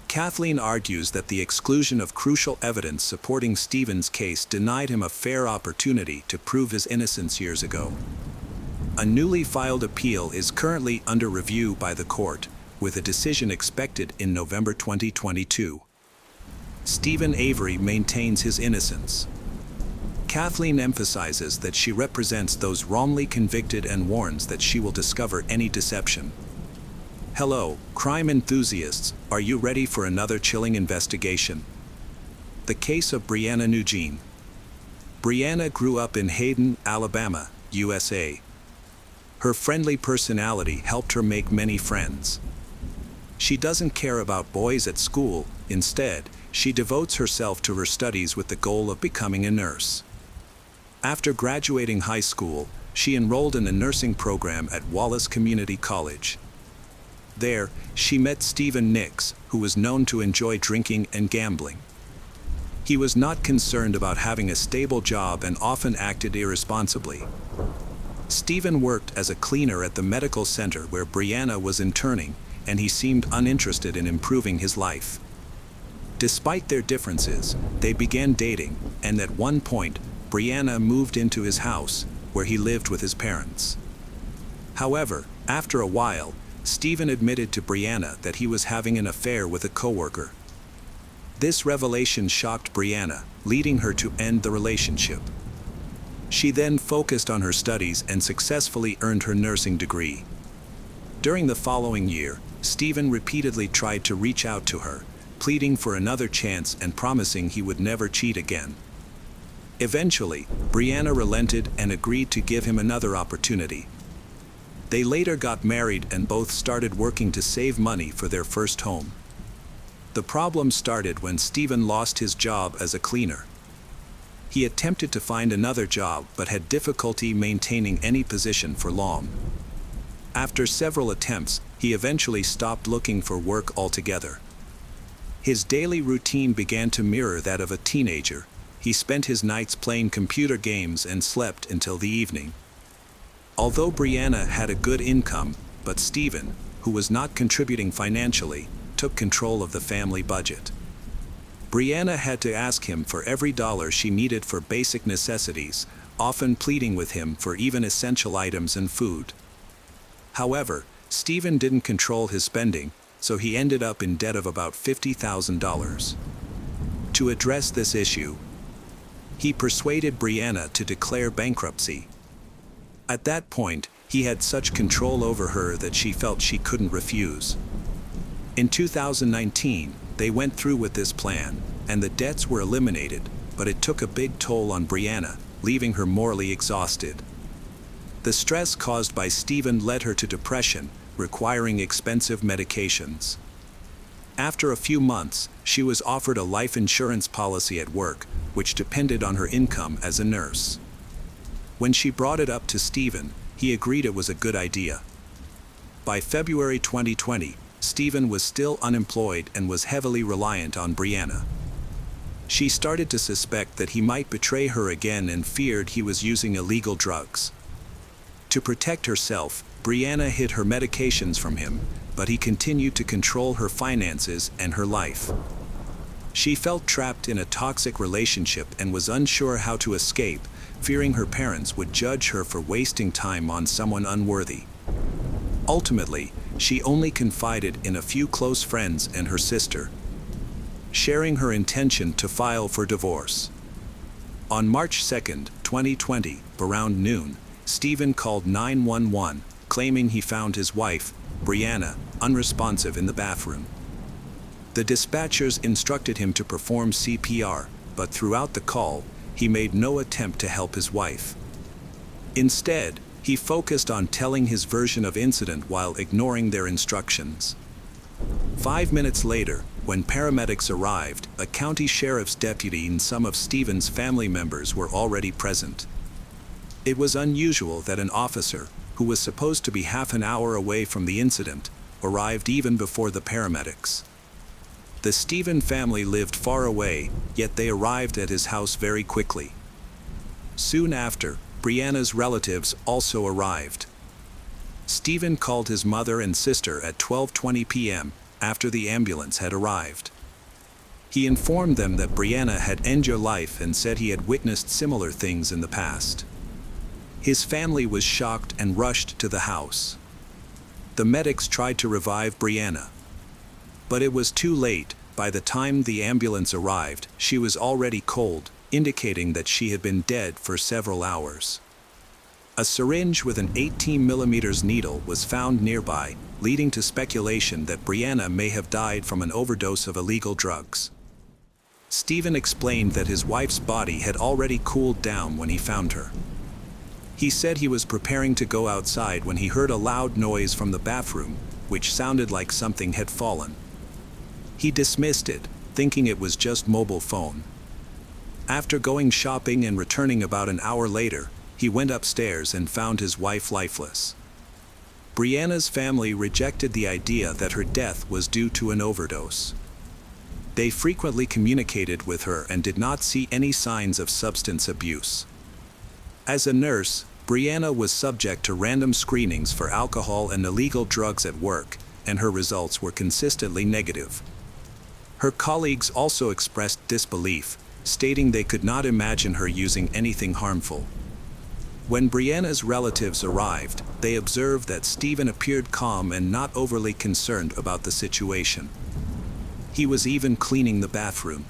Speaker 1: Kathleen argues that the exclusion of crucial evidence supporting Stephen's case denied him a fair opportunity to prove his innocence years ago. A newly filed appeal is currently under review by the court, with a decision expected in November 2022. Stephen Avery maintains his innocence. Kathleen emphasizes that she represents those wrongly convicted and warns that she will discover any deception. Hello, crime enthusiasts, are you ready for another chilling investigation? The case of Brianna Nugent. Brianna grew up in Hayden, Alabama, USA. Her friendly personality helped her make many friends. She doesn't care about boys at school. Instead, she devotes herself to her studies with the goal of becoming a nurse. After graduating high school, she enrolled in a nursing program at Wallace Community College. There, she met Stephen Nix, who was known to enjoy drinking and gambling. He was not concerned about having a stable job and often acted irresponsibly. Stephen worked as a cleaner at the medical center where Brianna was interning, and he seemed uninterested in improving his life. Despite their differences, they began dating, and at one point, Brianna moved into his house, where he lived with his parents. However, after a while, Stephen admitted to Brianna that he was having an affair with a coworker. This revelation shocked Brianna, leading her to end the relationship. She then focused on her studies and successfully earned her nursing degree. During the following year, Stephen repeatedly tried to reach out to her, pleading for another chance and promising he would never cheat again. Eventually, Brianna relented and agreed to give him another opportunity. They later got married and both started working to save money for their first home. The problem started when Stephen lost his job as a cleaner. He attempted to find another job but had difficulty maintaining any position for long. After several attempts, he eventually stopped looking for work altogether. His daily routine began to mirror that of a teenager. He spent his nights playing computer games and slept until the evening. Although Brianna had a good income, but Stephen, who was not contributing financially, took control of the family budget. Brianna had to ask him for every dollar she needed for basic necessities, often pleading with him for even essential items and food. However, Stephen didn't control his spending, so he ended up in debt of about $50,000. To address this issue, he persuaded Brianna to declare bankruptcy. At that point, he had such control over her that she felt she couldn't refuse. In 2019, they went through with this plan, and the debts were eliminated, but it took a big toll on Brianna, leaving her morally exhausted. The stress caused by Stephen led her to depression, requiring expensive medications. After a few months, she was offered a life insurance policy at work, which depended on her income as a nurse. When she brought it up to Stephen, he agreed it was a good idea. By February 2020, Stephen was still unemployed and was heavily reliant on Brianna. She started to suspect that he might betray her again and feared he was using illegal drugs. To protect herself, Brianna hid her medications from him, but he continued to control her finances and her life. She felt trapped in a toxic relationship and was unsure how to escape, fearing her parents would judge her for wasting time on someone unworthy. Ultimately, she only confided in a few close friends and her sister, sharing her intention to file for divorce. On March 2, 2020, around noon, Stephen called 911, claiming he found his wife, Brianna, unresponsive in the bathroom. The dispatchers instructed him to perform CPR, but throughout the call, he made no attempt to help his wife. Instead, he focused on telling his version of incident while ignoring their instructions. 5 minutes later, when paramedics arrived, a county sheriff's deputy and some of Stephen's family members were already present. It was unusual that an officer, who was supposed to be half an hour away from the incident, arrived even before the paramedics. The Stephen family lived far away, yet they arrived at his house very quickly. Soon after, Brianna's relatives also arrived. Stephen called his mother and sister at 12:20 p.m. after the ambulance had arrived. He informed them that Brianna had ended her life and said he had witnessed similar things in the past. His family was shocked and rushed to the house. The medics tried to revive Brianna, but it was too late. By the time the ambulance arrived, she was already cold, indicating that she had been dead for several hours. A syringe with an 18mm needle was found nearby, leading to speculation that Brianna may have died from an overdose of illegal drugs. Stephen explained that his wife's body had already cooled down when he found her. He said he was preparing to go outside when he heard a loud noise from the bathroom, which sounded like something had fallen. He dismissed it, thinking it was just mobile phone. After going shopping and returning about an hour later, he went upstairs and found his wife lifeless. Brianna's family rejected the idea that her death was due to an overdose. They frequently communicated with her and did not see any signs of substance abuse. As a nurse, Brianna was subject to random screenings for alcohol and illegal drugs at work, and her results were consistently negative. Her colleagues also expressed disbelief, stating they could not imagine her using anything harmful. When Brianna's relatives arrived, they observed that Stephen appeared calm and not overly concerned about the situation. He was even cleaning the bathroom.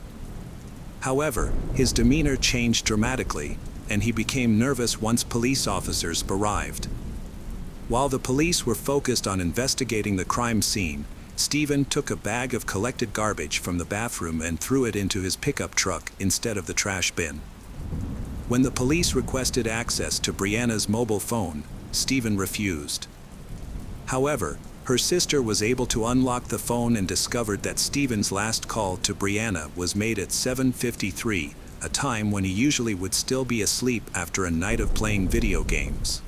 Speaker 1: However, his demeanor changed dramatically, and he became nervous once police officers arrived. While the police were focused on investigating the crime scene, Stephen took a bag of collected garbage from the bathroom and threw it into his pickup truck instead of the trash bin. When the police requested access to Brianna's mobile phone, Stephen refused. However, her sister was able to unlock the phone and discovered that Stephen's last call to Brianna was made at 7:53, a time when he usually would still be asleep after a night of playing video games.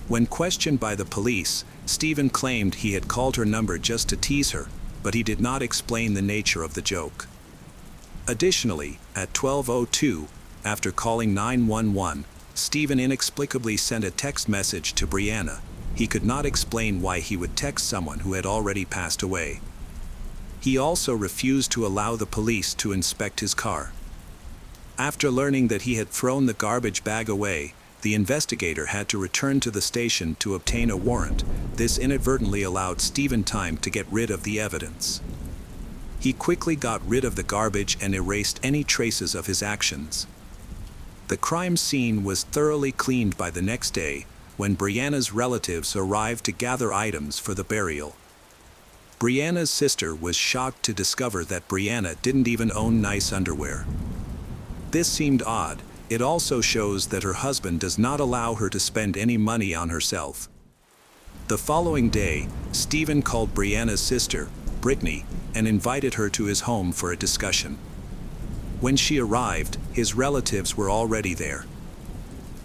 Speaker 1: When questioned by the police, Stephen claimed he had called her number just to tease her, but he did not explain the nature of the joke. Additionally, at 12:02, after calling 911, Stephen inexplicably sent a text message to Brianna. He could not explain why he would text someone who had already passed away. He also refused to allow the police to inspect his car. After learning that he had thrown the garbage bag away, the investigator had to return to the station to obtain a warrant. This inadvertently allowed Stephen time to get rid of the evidence. He quickly got rid of the garbage and erased any traces of his actions. The crime scene was thoroughly cleaned by the next day, when Brianna's relatives arrived to gather items for the burial. Brianna's sister was shocked to discover that Brianna didn't even own nice underwear. This seemed odd. It also shows that her husband does not allow her to spend any money on herself. The following day, Stephen called Brianna's sister, Brittany, and invited her to his home for a discussion. When she arrived, his relatives were already there.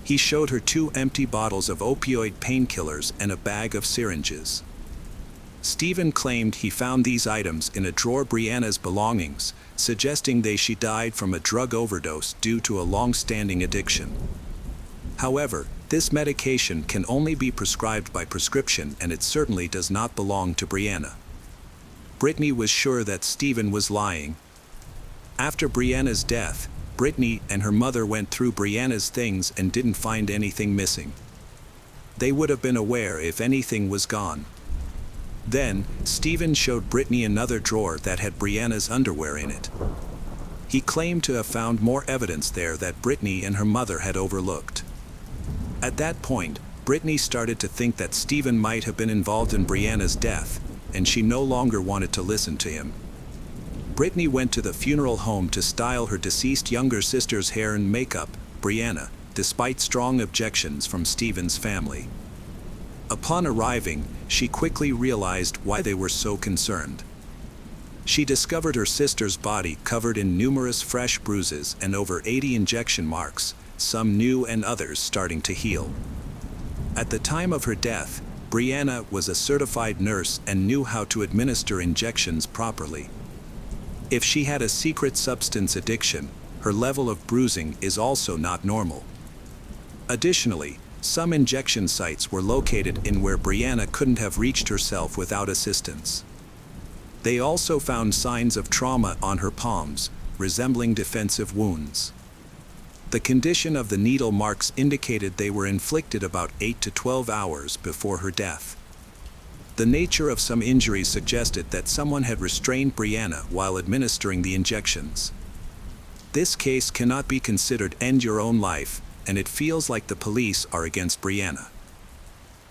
Speaker 1: He showed her 2 empty bottles of opioid painkillers and a bag of syringes. Stephen claimed he found these items in a drawer of Brianna's belongings, suggesting she died from a drug overdose due to a long-standing addiction. However, this medication can only be prescribed by prescription, and it certainly does not belong to Brianna. Brittany was sure that Stephen was lying. After Brianna's death, Brittany and her mother went through Brianna's things and didn't find anything missing. They would have been aware if anything was gone. Then, Stephen showed Brittany another drawer that had Brianna's underwear in it. He claimed to have found more evidence there that Brittany and her mother had overlooked. At that point, Brittany started to think that Stephen might have been involved in Brianna's death, and she no longer wanted to listen to him. Brittany went to the funeral home to style her deceased younger sister's hair and makeup, Brianna, despite strong objections from Stephen's family. Upon arriving, she quickly realized why they were so concerned. She discovered her sister's body covered in numerous fresh bruises and over 80 injection marks, some new and others starting to heal. At the time of her death, Brianna was a certified nurse and knew how to administer injections properly. If she had a secret substance addiction, her level of bruising is also not normal. Additionally, some injection sites were located in where Brianna couldn't have reached herself without assistance. They also found signs of trauma on her palms, resembling defensive wounds. The condition of the needle marks indicated they were inflicted about 8 to 12 hours before her death. The nature of some injuries suggested that someone had restrained Brianna while administering the injections. This case cannot be considered end your own life, and it feels like the police are against Brianna.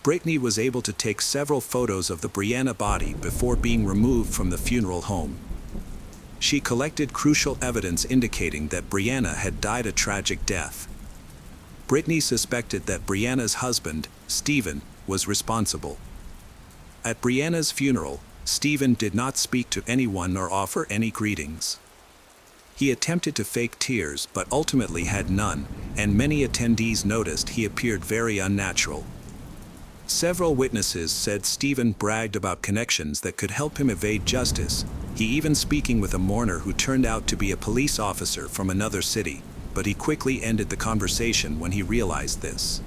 Speaker 1: Brittany was able to take several photos of the Brianna body before being removed from the funeral home. She collected crucial evidence indicating that Brianna had died a tragic death. Brittany suspected that Brianna's husband, Stephen, was responsible. At Brianna's funeral, Stephen did not speak to anyone or offer any greetings. He attempted to fake tears but ultimately had none, and many attendees noticed he appeared very unnatural. Several witnesses said Stephen bragged about connections that could help him evade justice, he even speaking with a mourner who turned out to be a police officer from another city, but he quickly ended the conversation when he realized this.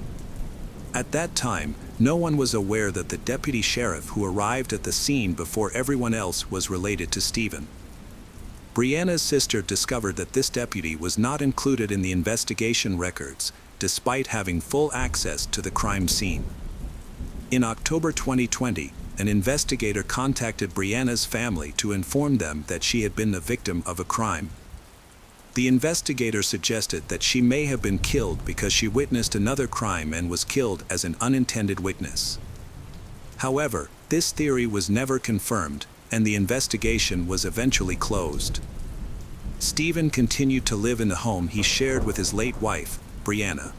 Speaker 1: At that time, no one was aware that the deputy sheriff who arrived at the scene before everyone else was related to Stephen. Brianna's sister discovered that this deputy was not included in the investigation records, despite having full access to the crime scene. In October 2020, an investigator contacted Brianna's family to inform them that she had been the victim of a crime. The investigator suggested that she may have been killed because she witnessed another crime and was killed as an unintended witness. However, this theory was never confirmed, and the investigation was eventually closed. Stephen continued to live in the home he shared with his late wife, Brianna.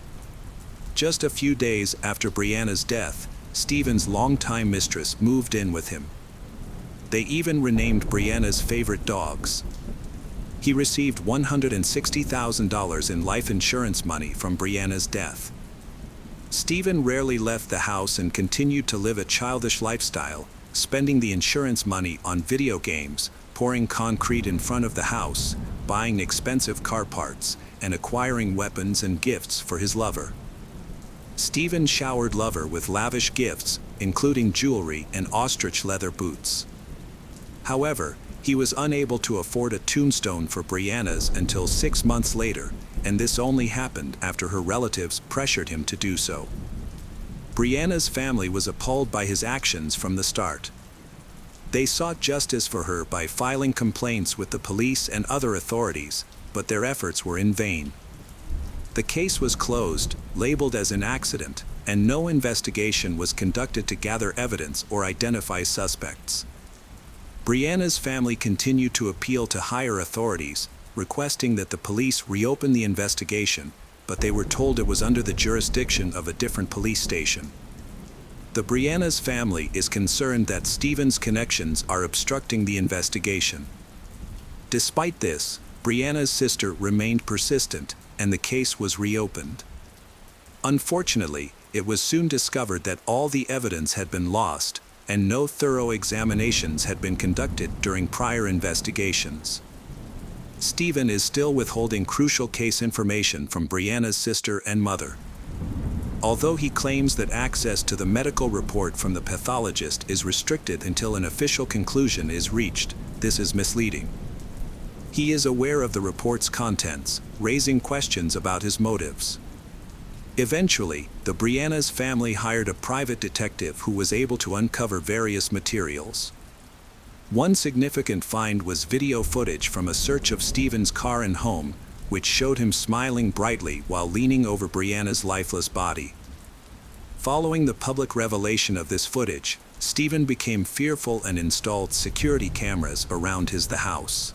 Speaker 1: Just a few days after Brianna's death, Stephen's longtime mistress moved in with him. They even renamed Brianna's favorite dogs. He received $160,000 in life insurance money from Brianna's death. Stephen rarely left the house and continued to live a childish lifestyle, spending the insurance money on video games, pouring concrete in front of the house, buying expensive car parts, and acquiring weapons and gifts for his lover. Stephen showered lover with lavish gifts, including jewelry and ostrich leather boots. However, he was unable to afford a tombstone for Brianna's until 6 months later, and this only happened after her relatives pressured him to do so. Brianna's family was appalled by his actions from the start. They sought justice for her by filing complaints with the police and other authorities, but their efforts were in vain. The case was closed, labeled as an accident, and no investigation was conducted to gather evidence or identify suspects. Brianna's family continued to appeal to higher authorities, requesting that the police reopen the investigation, but they were told it was under the jurisdiction of a different police station. The Brianna's family is concerned that Stephen's connections are obstructing the investigation. Despite this, Brianna's sister remained persistent, and the case was reopened. Unfortunately, it was soon discovered that all the evidence had been lost, and no thorough examinations had been conducted during prior investigations. Stephen is still withholding crucial case information from Brianna's sister and mother. Although he claims that access to the medical report from the pathologist is restricted until an official conclusion is reached, this is misleading. He is aware of the report's contents, raising questions about his motives. Eventually, the Brianna's family hired a private detective who was able to uncover various materials. One significant find was video footage from a search of Stephen's car and home, which showed him smiling brightly while leaning over Brianna's lifeless body. Following the public revelation of this footage, Stephen became fearful and installed security cameras around the house.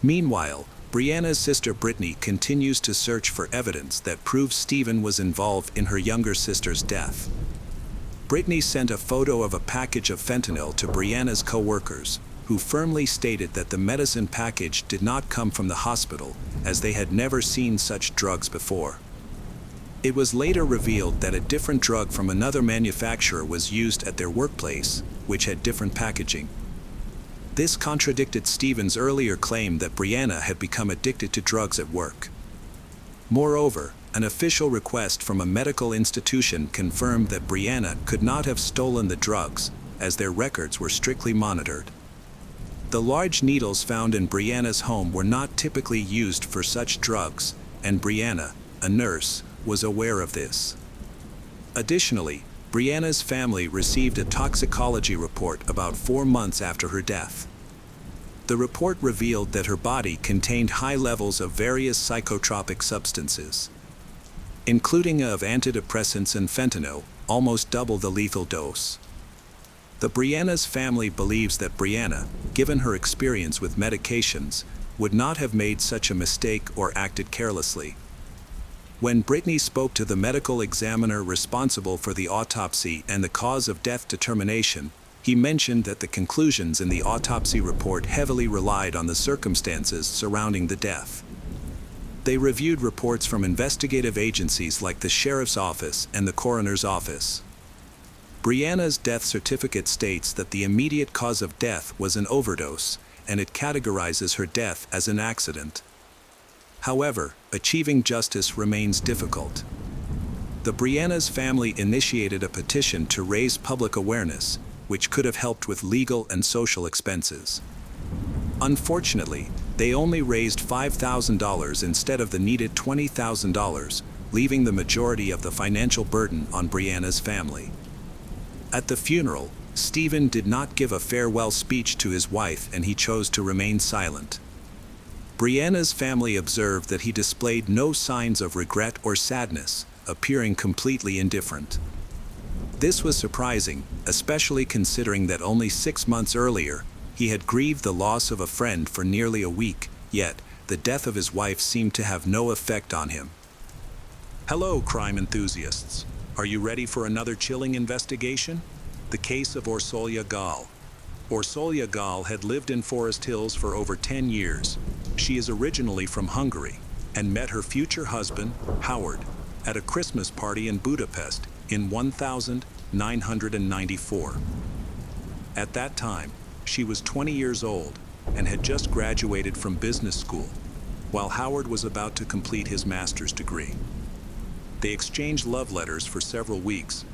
Speaker 1: Meanwhile, Brianna's sister Brittany continues to search for evidence that proves Stephen was involved in her younger sister's death. Brittany sent a photo of a package of fentanyl to Brianna's co-workers, who firmly stated that the medicine package did not come from the hospital, as they had never seen such drugs before. It was later revealed that a different drug from another manufacturer was used at their workplace, which had different packaging. This contradicted Stephen's earlier claim that Brianna had become addicted to drugs at work. Moreover, an official request from a medical institution confirmed that Brianna could not have stolen the drugs, as their records were strictly monitored. The large needles found in Brianna's home were not typically used for such drugs, and Brianna, a nurse, was aware of this. Additionally, Brianna's family received a toxicology report about 4 months after her death. The report revealed that her body contained high levels of various psychotropic substances, including of antidepressants and fentanyl, almost double the lethal dose. The Brianna's family believes that Brianna, given her experience with medications, would not have made such a mistake or acted carelessly. When Brittany spoke to the medical examiner responsible for the autopsy and the cause of death determination, he mentioned that the conclusions in the autopsy report heavily relied on the circumstances surrounding the death. They reviewed reports from investigative agencies like the sheriff's office and the coroner's office. Brianna's death certificate states that the immediate cause of death was an overdose, and it categorizes her death as an accident. However, achieving justice remains difficult. The Brianna's family initiated a petition to raise public awareness, which could have helped with legal and social expenses. Unfortunately, they only raised $5,000 instead of the needed $20,000, leaving the majority of the financial burden on Brianna's family. At the funeral, Stephen did not give a farewell speech to his wife, and he chose to remain silent. Brianna's family observed that he displayed no signs of regret or sadness, appearing completely indifferent. This was surprising, especially considering that only 6 months earlier, he had grieved the loss of a friend for nearly a week, yet the death of his wife seemed to have no effect on him. Hello, crime enthusiasts. Are you ready for another chilling investigation? The case of Orsolya Gal. Orsolya Gal had lived in Forest Hills for over 10 years. She is originally from Hungary and met her future husband, Howard, at a Christmas party in Budapest in 1994. At that time, she was 20 years old and had just graduated from business school, while Howard was about to complete his master's degree. They exchanged love letters for several weeks,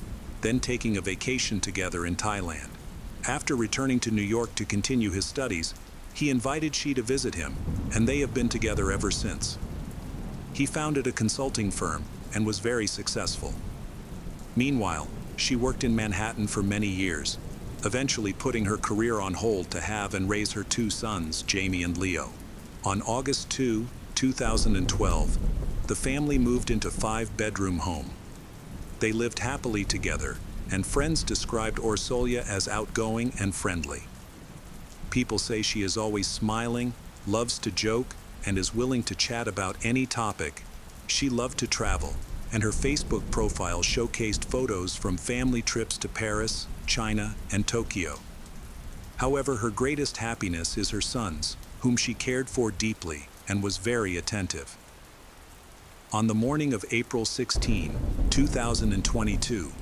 Speaker 1: then taking a vacation together in Thailand. After returning to New York to continue his studies, he invited she to visit him, and they have been together ever since. He founded a consulting firm and was very successful. Meanwhile, she worked in Manhattan for many years, eventually putting her career on hold to have and raise her 2 sons, Jamie and Leo. On August 2, 2012, the family moved into a 5-bedroom home. They lived happily together, and friends described Orsolya as outgoing and friendly. People say she is always smiling, loves to joke, and is willing to chat about any topic. She loved to travel, and her Facebook profile showcased photos from family trips to Paris, China, and Tokyo. However, her greatest happiness is her sons, whom she cared for deeply and was very attentive. On the morning of April 16, 2022,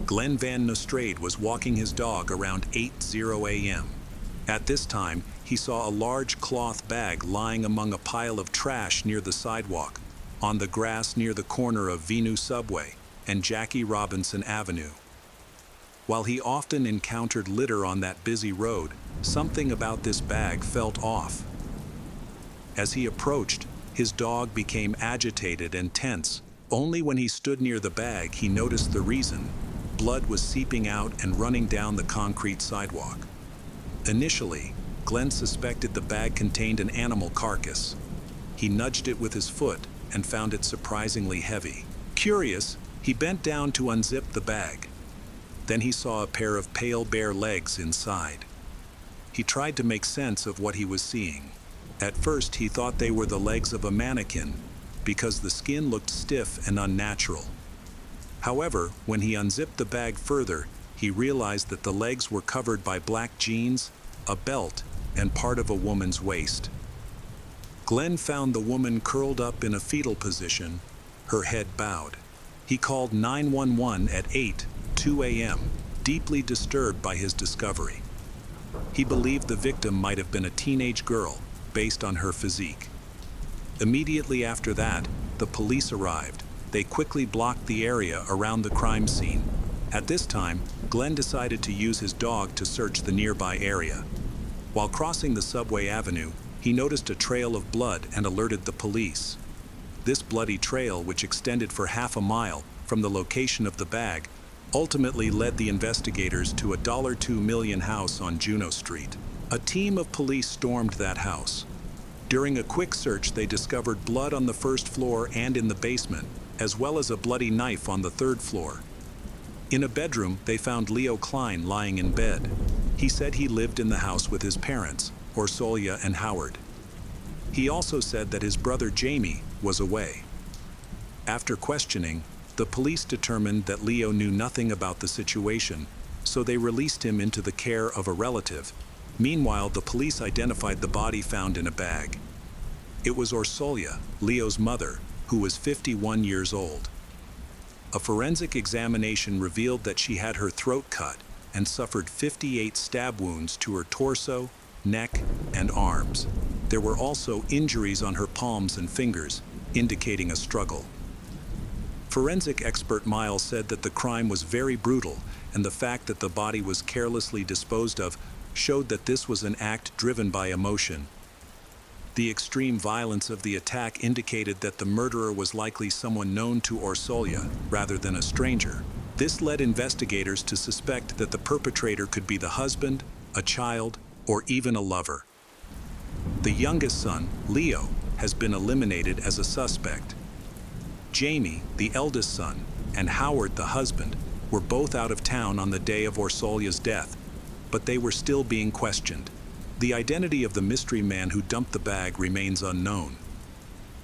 Speaker 1: Glenn Van Nostrade was walking his dog around 8:00 a.m. At this time, he saw a large cloth bag lying among a pile of trash near the sidewalk, on the grass near the corner of Venu Subway and Jackie Robinson Avenue. While he often encountered litter on that busy road, something about this bag felt off. As he approached, his dog became agitated and tense. Only when he stood near the bag he noticed the reason. Blood was seeping out and running down the concrete sidewalk. Initially, Glenn suspected the bag contained an animal carcass. He nudged it with his foot and found it surprisingly heavy. Curious, he bent down to unzip the bag. Then he saw a pair of pale bare legs inside. He tried to make sense of what he was seeing. At first, he thought they were the legs of a mannequin because the skin looked stiff and unnatural. However, when he unzipped the bag further, he realized that the legs were covered by black jeans, a belt, and part of a woman's waist. Glenn found the woman curled up in a fetal position, her head bowed. He called 911 at 8:02 a.m., deeply disturbed by his discovery. He believed the victim might have been a teenage girl, based on her physique. Immediately after that, the police arrived. They quickly blocked the area around the crime scene. At this time, Glenn decided to use his dog to search the nearby area. While crossing the subway avenue, he noticed a trail of blood and alerted the police. This bloody trail, which extended for half a mile from the location of the bag, ultimately led the investigators to a $2 million house on Juno Street. A team of police stormed that house. During a quick search, they discovered blood on the first floor and in the basement, as well as a bloody knife on the third floor. In a bedroom, they found Leo Klein lying in bed. He said he lived in the house with his parents, Orsolia and Howard. He also said that his brother Jamie was away. After questioning, the police determined that Leo knew nothing about the situation, so they released him into the care of a relative. Meanwhile, the police identified the body found in a bag. It was Orsolia, Leo's mother, who was 51 years old. A forensic examination revealed that she had her throat cut and suffered 58 stab wounds to her torso, neck, and arms. There were also injuries on her palms and fingers, indicating a struggle. Forensic expert Miles said that the crime was very brutal, and the fact that the body was carelessly disposed of showed that this was an act driven by emotion. The extreme violence of the attack indicated that the murderer was likely someone known to Orsolia, rather than a stranger. This led investigators to suspect that the perpetrator could be the husband, a child, or even a lover. The youngest son, Leo, has been eliminated as a suspect. Jamie, the eldest son, and Howard, the husband, were both out of town on the day of Orsolia's death, but they were still being questioned. The identity of the mystery man who dumped the bag remains unknown.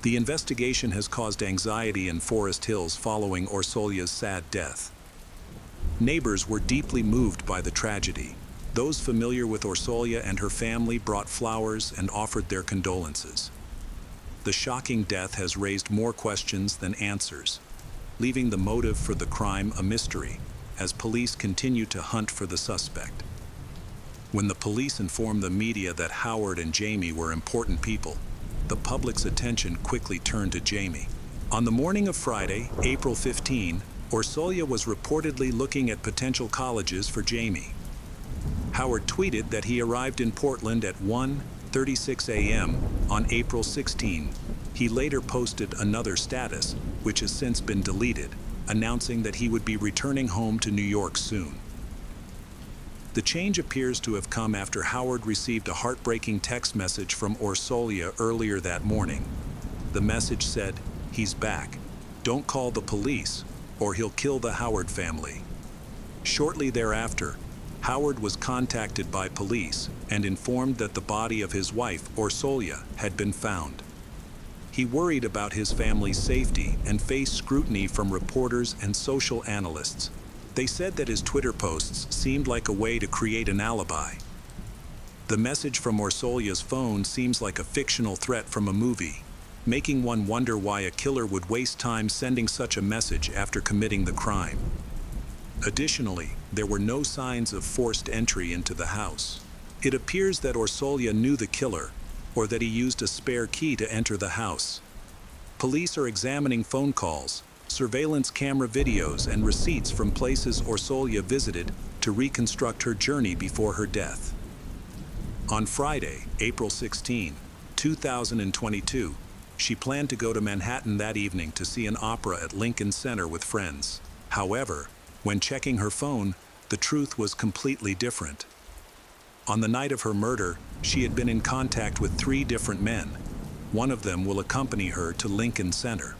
Speaker 1: The investigation has caused anxiety in Forest Hills following Orsolia's sad death. Neighbors were deeply moved by the tragedy. Those familiar with Orsolia and her family brought flowers and offered their condolences. The shocking death has raised more questions than answers, leaving the motive for the crime a mystery, as police continue to hunt for the suspect. When the police informed the media that Howard and Jamie were important people, the public's attention quickly turned to Jamie. On the morning of Friday, April 15, Orsolia was reportedly looking at potential colleges for Jamie. Howard tweeted that he arrived in Portland at 1:36 a.m. on April 16. He later posted another status, which has since been deleted, announcing that he would be returning home to New York soon. The change appears to have come after Howard received a heartbreaking text message from Orsolia earlier that morning. The message said, "He's back. Don't call the police, or he'll kill the Howard family." Shortly thereafter, Howard was contacted by police and informed that the body of his wife, Orsolia, had been found. He worried about his family's safety and faced scrutiny from reporters and social analysts. They said that his Twitter posts seemed like a way to create an alibi. The message from Orsolia's phone seems like a fictional threat from a movie, making one wonder why a killer would waste time sending such a message after committing the crime. Additionally, there were no signs of forced entry into the house. It appears that Orsolia knew the killer, or that he used a spare key to enter the house. Police are examining phone calls, surveillance camera videos, and receipts from places Orsolia visited to reconstruct her journey before her death. On Friday, April 16, 2022, she planned to go to Manhattan that evening to see an opera at Lincoln Center with friends. However, when checking her phone, the truth was completely different. On the night of her murder, she had been in contact with 3 different men. One of them will accompany her to Lincoln Center.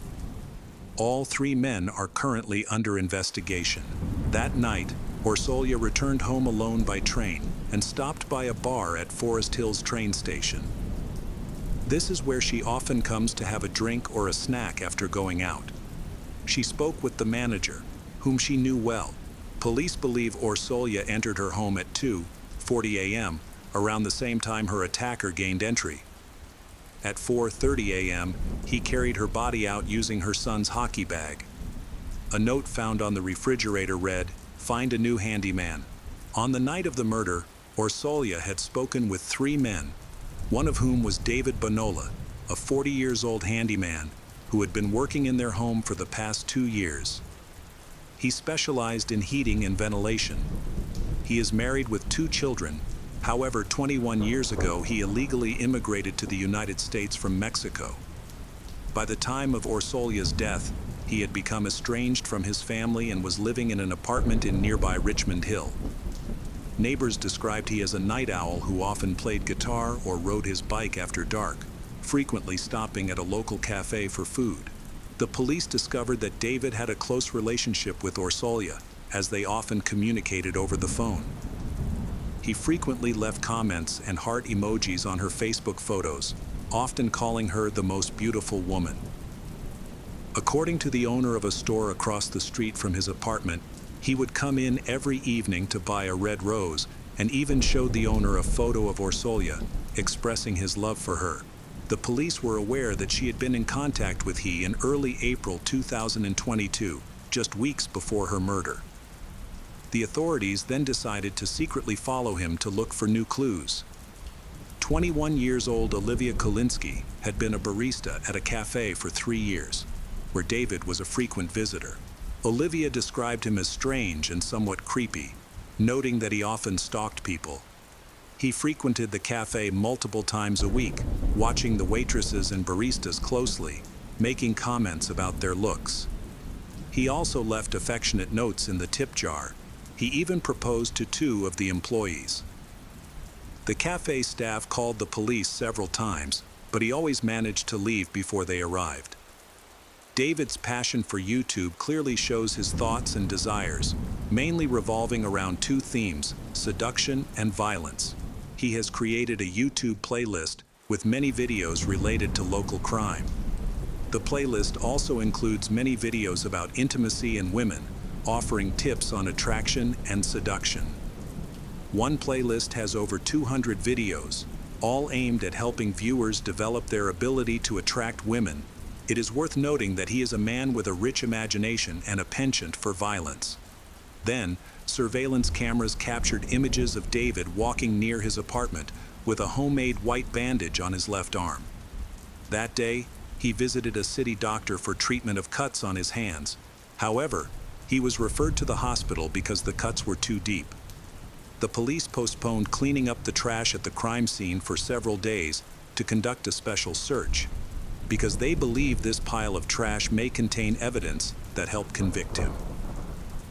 Speaker 1: All 3 men are currently under investigation. That night, Orsolia returned home alone by train and stopped by a bar at Forest Hills train station. This is where she often comes to have a drink or a snack after going out. She spoke with the manager, whom she knew well. Police believe Orsolia entered her home at 2:40 a.m., around the same time her attacker gained entry. At 4:30 a.m., he carried her body out using her son's hockey bag. A note found on the refrigerator read, "Find a new handyman." On the night of the murder, Orsolia had spoken with 3 men, one of whom was David Bonola, a 40-year-old handyman who had been working in their home for the past 2 years. He specialized in heating and ventilation. He is married with 2 children. However, 21 years ago, he illegally immigrated to the United States from Mexico. By the time of Orsolia's death, he had become estranged from his family and was living in an apartment in nearby Richmond Hill. Neighbors described he as a night owl who often played guitar or rode his bike after dark, frequently stopping at a local cafe for food. The police discovered that David had a close relationship with Orsolya, as they often communicated over the phone. He frequently left comments and heart emojis on her Facebook photos, often calling her the most beautiful woman. According to the owner of a store across the street from his apartment, he would come in every evening to buy a red rose and even showed the owner a photo of Orsolya, expressing his love for her. The police were aware that she had been in contact with he in early April 2022, just weeks before her murder. The authorities then decided to secretly follow him to look for new clues. 21 years old Olivia Kolinsky had been a barista at a cafe for 3 years, where David was a frequent visitor. Olivia described him as strange and somewhat creepy, noting that he often stalked people. He frequented the cafe multiple times a week, watching the waitresses and baristas closely, making comments about their looks. He also left affectionate notes in the tip jar. He even proposed to 2 of the employees. The cafe staff called the police several times, but he always managed to leave before they arrived. David's passion for YouTube clearly shows his thoughts and desires, mainly revolving around 2 themes, seduction and violence. He has created a YouTube playlist with many videos related to local crime. The playlist also includes many videos about intimacy and women, offering tips on attraction and seduction. One playlist has over 200 videos, all aimed at helping viewers develop their ability to attract women. It is worth noting that he is a man with a rich imagination and a penchant for violence. Then, surveillance cameras captured images of David walking near his apartment with a homemade white bandage on his left arm. That day, he visited a city doctor for treatment of cuts on his hands. However, he was referred to the hospital because the cuts were too deep. The police postponed cleaning up the trash at the crime scene for several days to conduct a special search, because they believe this pile of trash may contain evidence that helped convict him.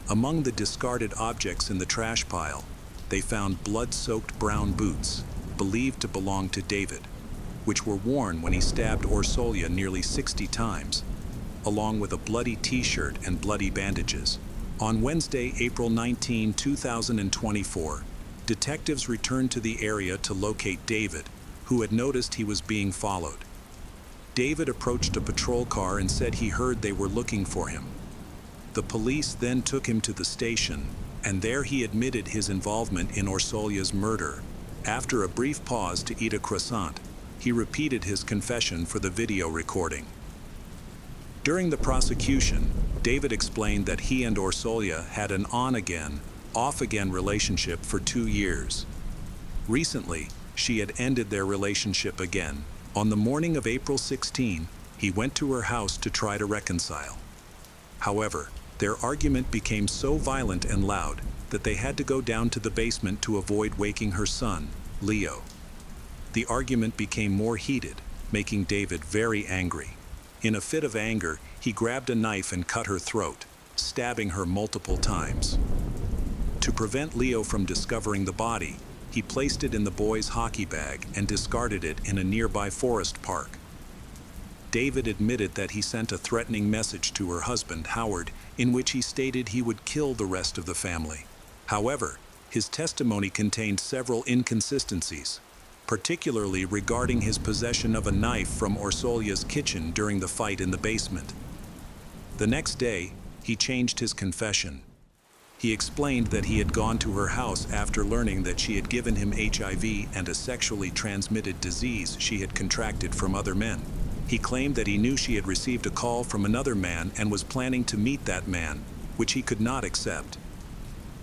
Speaker 1: Among the discarded objects in the trash pile, they found blood-soaked brown boots, believed to belong to David, which were worn when he stabbed Orsolya nearly 60 times, along with a bloody t-shirt and bloody bandages. On Wednesday, April 19, 2024, detectives returned to the area to locate David, who had noticed he was being followed. David approached a patrol car and said he heard they were looking for him. The police then took him to the station, and there he admitted his involvement in Orsolya's murder. After a brief pause to eat a croissant, he repeated his confession for the video recording. During the prosecution, David explained that he and Orsolya had an on-again, off-again relationship for 2 years. Recently, she had ended their relationship again. On the morning of April 16, he went to her house to try to reconcile. However, their argument became so violent and loud that they had to go down to the basement to avoid waking her son, Leo. The argument became more heated, making David very angry. In a fit of anger, he grabbed a knife and cut her throat, stabbing her multiple times. To prevent Leo from discovering the body, he placed it in the boy's hockey bag and discarded it in a nearby forest park. David admitted that he sent a threatening message to her husband, Howard, in which he stated he would kill the rest of the family. However, his testimony contained several inconsistencies, particularly regarding his possession of a knife from Orsolya's kitchen during the fight in the basement. The next day, he changed his confession. He explained that he had gone to her house after learning that she had given him HIV and a sexually transmitted disease she had contracted from other men. He claimed that he knew she had received a call from another man and was planning to meet that man, which he could not accept.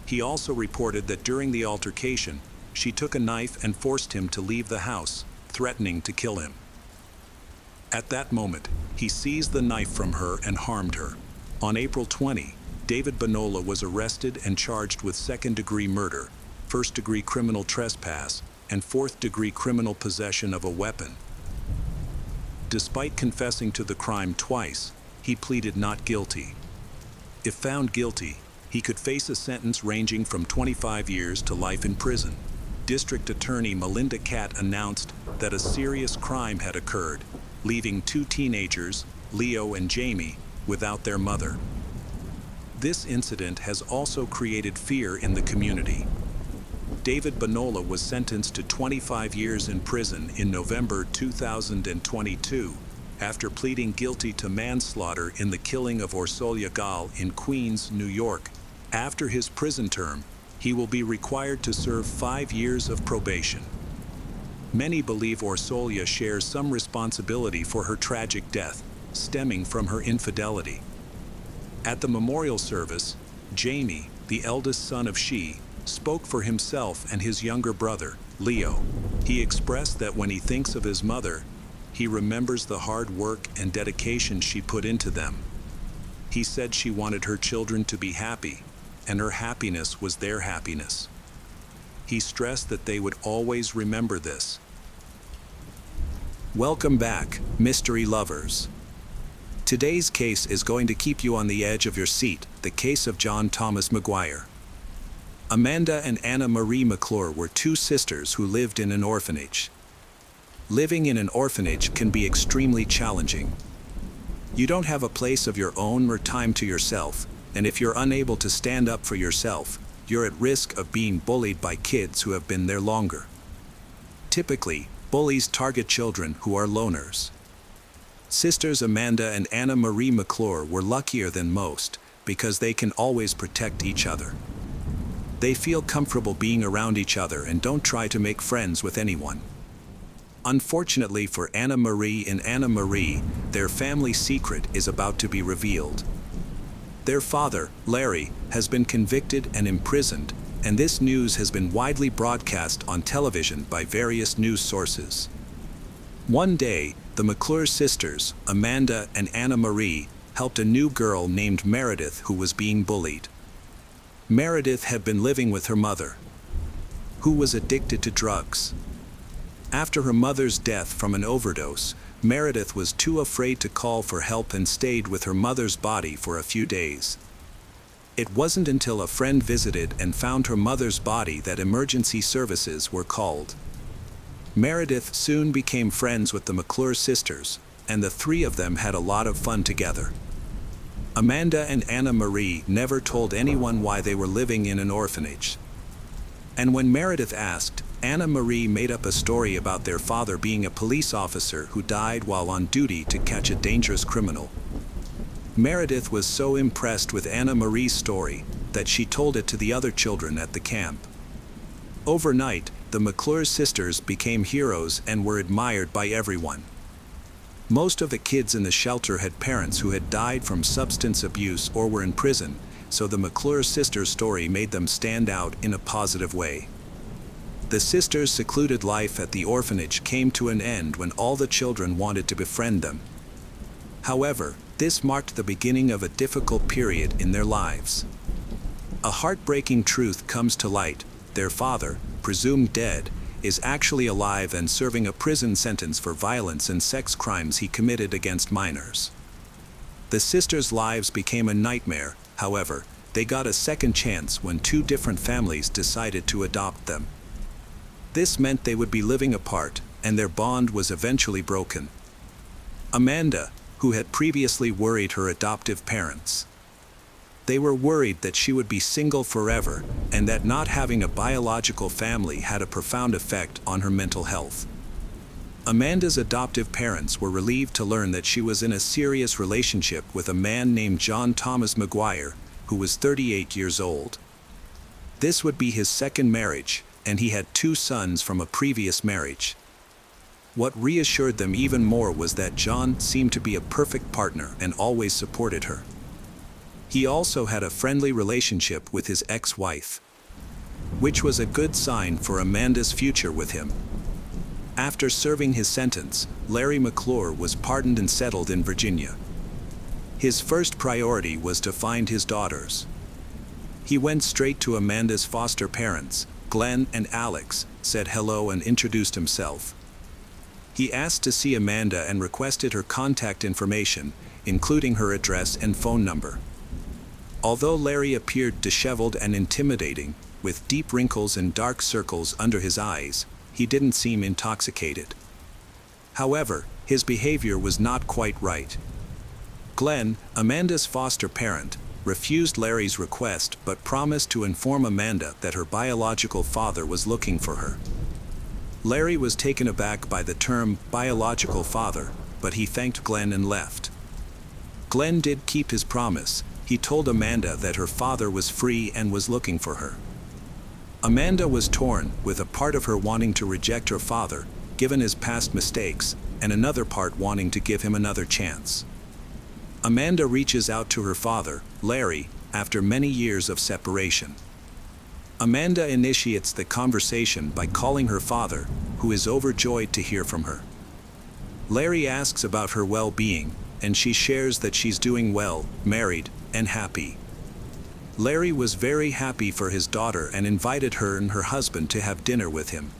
Speaker 1: He also reported that during the altercation, she took a knife and forced him to leave the house, threatening to kill him. At that moment, he seized the knife from her and harmed her. On April 20, David Bonola was arrested and charged with second-degree murder, first-degree criminal trespass, and fourth-degree criminal possession of a weapon. Despite confessing to the crime twice, he pleaded not guilty. If found guilty, He could face a sentence ranging from 25 years to life in prison. District Attorney Melinda Catt announced that a serious crime had occurred, leaving two teenagers, Leo and Jamie, without their mother. This incident has also created fear in the community. David Bonola was sentenced to 25 years in prison in November 2022 after pleading guilty to manslaughter in the killing of Orsolya Gal in Queens, New York. After his prison term, he will be required to serve 5 years of probation. Many believe Orsolya shares some responsibility for her tragic death, stemming from her infidelity. At the memorial service, Jamie, the eldest son of she, spoke for himself and his younger brother, Leo. He expressed that when he thinks of his mother, he remembers the hard work and dedication she put into them. He said she wanted her children to be happy, and her happiness was their happiness. He stressed that they would always remember this. Welcome back, mystery lovers. Today's case is going to keep you on the edge of your seat, the case of John Thomas Maguire. Amanda and Anna Marie McClure were two sisters who lived in an orphanage. Living in an orphanage can be extremely challenging. You don't have a place of your own or time to yourself, and if you're unable to stand up for yourself, you're at risk of being bullied by kids who have been there longer. Typically, bullies target children who are loners. Sisters Amanda and Anna Marie McClure were luckier than most because they can always protect each other. They feel comfortable being around each other and don't try to make friends with anyone. Unfortunately for Anna Marie and Anna Marie, their family secret is about to be revealed. Their father, Larry, has been convicted and imprisoned, and this news has been widely broadcast on television by various news sources. One day, the McClure sisters, Amanda and Anna Marie, helped a new girl named Meredith who was being bullied. Meredith had been living with her mother, who was addicted to drugs. After her mother's death from an overdose, Meredith was too afraid to call for help and stayed with her mother's body for a few days. It wasn't until a friend visited and found her mother's body that emergency services were called. Meredith soon became friends with the McClure sisters, and the three of them had a lot of fun together. Amanda and Anna Marie never told anyone why they were living in an orphanage. And when Meredith asked, Anna Marie made up a story about their father being a police officer who died while on duty to catch a dangerous criminal. Meredith was so impressed with Anna Marie's story that she told it to the other children at the camp. Overnight, the McClure sisters became heroes and were admired by everyone. Most of the kids in the shelter had parents who had died from substance abuse or were in prison, so the McClure sisters' story made them stand out in a positive way. The sisters' secluded life at the orphanage came to an end when all the children wanted to befriend them. However, this marked the beginning of a difficult period in their lives. A heartbreaking truth comes to light: their father, presumed dead, is actually alive and serving a prison sentence for violence and sex crimes he committed against minors. The sisters' lives became a nightmare. However, they got a second chance when two different families decided to adopt them. This meant they would be living apart, and their bond was eventually broken. Amanda, who had previously worried her adoptive parents. They were worried that she would be single forever, and that not having a biological family had a profound effect on her mental health. Amanda's adoptive parents were relieved to learn that she was in a serious relationship with a man named John Thomas Maguire, who was 38 years old. This would be his second marriage, and he had 2 sons from a previous marriage. What reassured them even more was that John seemed to be a perfect partner and always supported her. He also had a friendly relationship with his ex-wife, which was a good sign for Amanda's future with him. After serving his sentence, Larry McClure was pardoned and settled in Virginia. His first priority was to find his daughters. He went straight to Amanda's foster parents, Glenn and Alex, said hello and introduced himself. He asked to see Amanda and requested her contact information, including her address and phone number. Although Larry appeared disheveled and intimidating, with deep wrinkles and dark circles under his eyes, he didn't seem intoxicated. However, his behavior was not quite right. Glenn, Amanda's foster parent, refused Larry's request but promised to inform Amanda that her biological father was looking for her. Larry was taken aback by the term biological father, but he thanked Glenn and left. Glenn did keep his promise. He told Amanda that her father was free and was looking for her. Amanda was torn, with a part of her wanting to reject her father, given his past mistakes, and another part wanting to give him another chance. Amanda reaches out to her father, Larry, after many years of separation. Amanda initiates the conversation by calling her father, who is overjoyed to hear from her. Larry asks about her well-being, and she shares that she's doing well, married, and happy. Larry was very happy for his daughter and invited her and her husband to have dinner with him.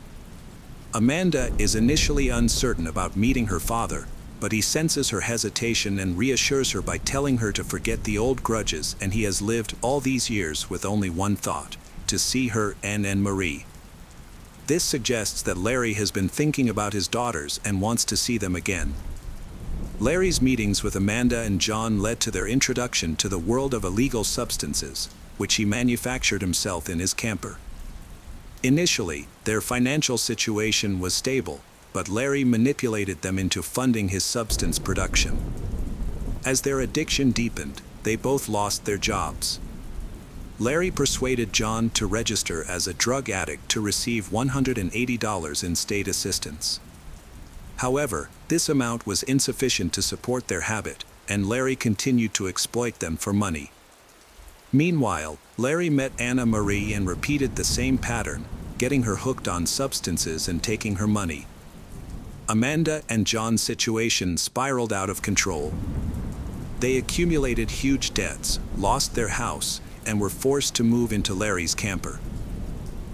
Speaker 1: Amanda is initially uncertain about meeting her father, but he senses her hesitation and reassures her by telling her to forget the old grudges, and he has lived all these years with only one thought: to see her and Marie. This suggests that Larry has been thinking about his daughters and wants to see them again. Larry's meetings with Amanda and John led to their introduction to the world of illegal substances, which he manufactured himself in his camper. Initially, their financial situation was stable, but Larry manipulated them into funding his substance production. As their addiction deepened, they both lost their jobs. Larry persuaded John to register as a drug addict to receive $180 in state assistance. However, this amount was insufficient to support their habit, and Larry continued to exploit them for money. Meanwhile, Larry met Anna Marie and repeated the same pattern, getting her hooked on substances and taking her money. Amanda and John's situation spiraled out of control. They accumulated huge debts, lost their house, and were forced to move into Larry's camper.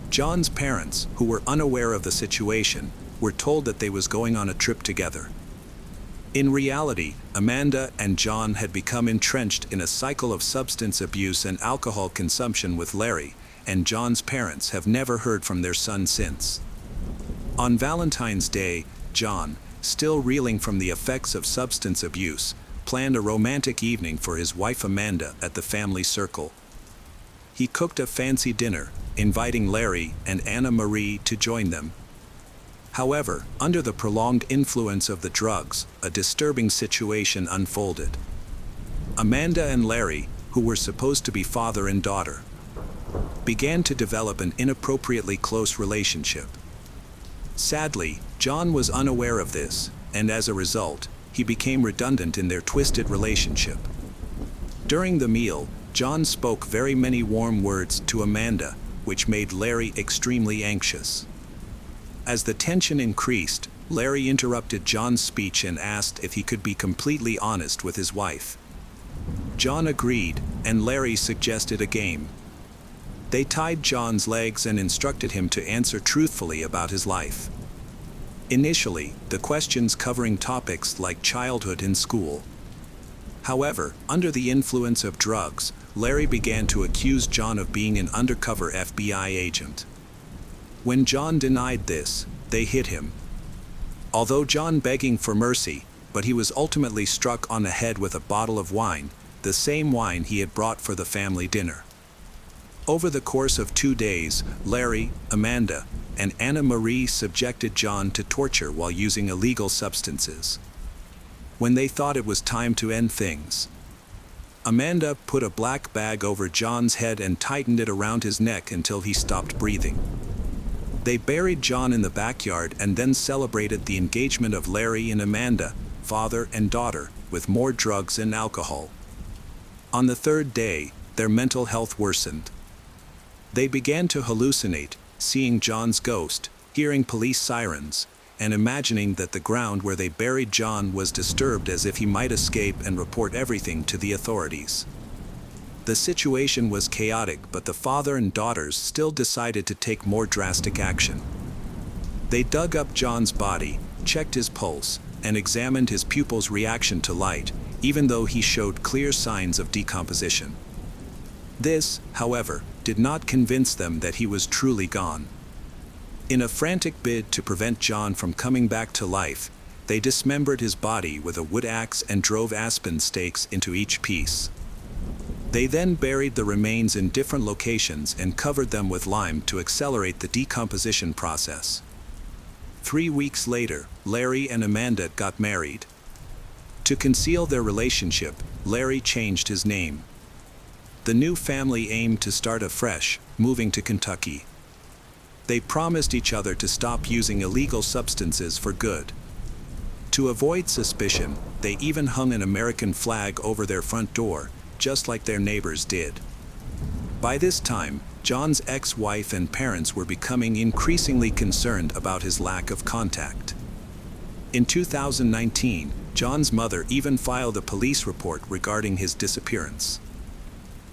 Speaker 1: John's parents, who were unaware of the situation, were told that they was going on a trip together. In reality, Amanda and John had become entrenched in a cycle of substance abuse and alcohol consumption with Larry, and John's parents have never heard from their son since. On Valentine's Day, John, still reeling from the effects of substance abuse, planned a romantic evening for his wife Amanda at the family circle. He cooked a fancy dinner, inviting Larry and Anna Marie to join them. However, under the prolonged influence of the drugs, a disturbing situation unfolded. Amanda and Larry, who were supposed to be father and daughter, began to develop an inappropriately close relationship. Sadly, John was unaware of this, and as a result, he became redundant in their twisted relationship. During the meal, John spoke very many warm words to Amanda, which made Larry extremely anxious. As the tension increased, Larry interrupted John's speech and asked if he could be completely honest with his wife. John agreed, and Larry suggested a game. They tied John's legs and instructed him to answer truthfully about his life. Initially, the questions covering topics like childhood and school. However, under the influence of drugs, Larry began to accuse John of being an undercover FBI agent. When John denied this, they hit him. Although John begging for mercy, but he was ultimately struck on the head with a bottle of wine, the same wine he had brought for the family dinner. Over the course of 2 days, Larry, Amanda, and Anna Marie subjected John to torture while using illegal substances. When they thought it was time to end things, Amanda put a black bag over John's head and tightened it around his neck until he stopped breathing. They buried John in the backyard and then celebrated the engagement of Larry and Amanda, father and daughter, with more drugs and alcohol. On the 3rd day, their mental health worsened. They began to hallucinate, seeing John's ghost, hearing police sirens, and imagining that the ground where they buried John was disturbed as if he might escape and report everything to the authorities. The situation was chaotic, but the father and daughters still decided to take more drastic action. They dug up John's body, checked his pulse, and examined his pupils' reaction to light, even though he showed clear signs of decomposition. This, however, did not convince them that he was truly gone. In a frantic bid to prevent John from coming back to life, they dismembered his body with a wood axe and drove aspen stakes into each piece. They then buried the remains in different locations and covered them with lime to accelerate the decomposition process. 3 weeks later, Larry and Amanda got married. To conceal their relationship, Larry changed his name. The new family aimed to start afresh, moving to Kentucky. They promised each other to stop using illegal substances for good. To avoid suspicion, they even hung an American flag over their front door, just like their neighbors did. By this time, John's ex-wife and parents were becoming increasingly concerned about his lack of contact. In 2019, John's mother even filed a police report regarding his disappearance.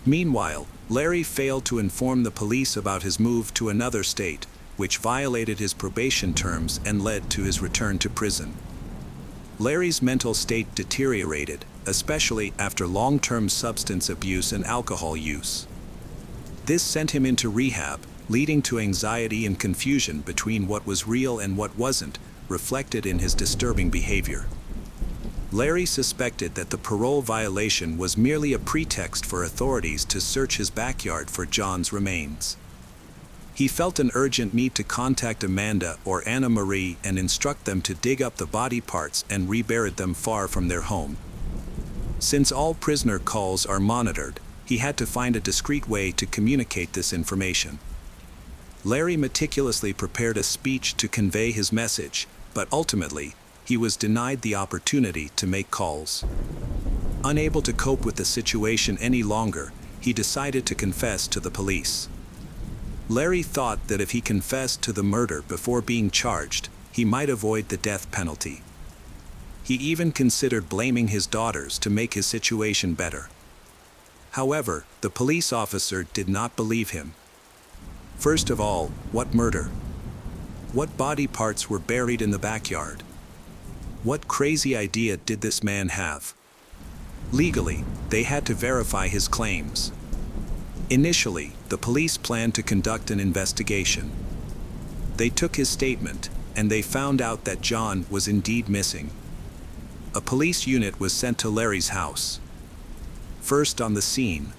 Speaker 1: Meanwhile, Larry failed to inform the police about his move to another state, which violated his probation terms and led to his return to prison. Larry's mental state deteriorated, especially after long-term substance abuse and alcohol use. This sent him into rehab, leading to anxiety and confusion between what was real and what wasn't, reflected in his disturbing behavior. Larry suspected that the parole violation was merely a pretext for authorities to search his backyard for John's remains. He felt an urgent need to contact Amanda or Anna Marie and instruct them to dig up the body parts and rebury them far from their home. Since all prisoner calls are monitored, he had to find a discreet way to communicate this information. Larry meticulously prepared a speech to convey his message, but ultimately, he was denied the opportunity to make calls. Unable to cope with the situation any longer, he decided to confess to the police. Larry thought that if he confessed to the murder before being charged, he might avoid the death penalty. He even considered blaming his daughters to make his situation better. However, the police officer did not believe him. First of all, what murder? What body parts were buried in the backyard? What crazy idea did this man have? Legally, they had to verify his claims. Initially, the police planned to conduct an investigation. They took his statement, and they found out that John was indeed missing. A police unit was sent to Larry's house. First on the scene,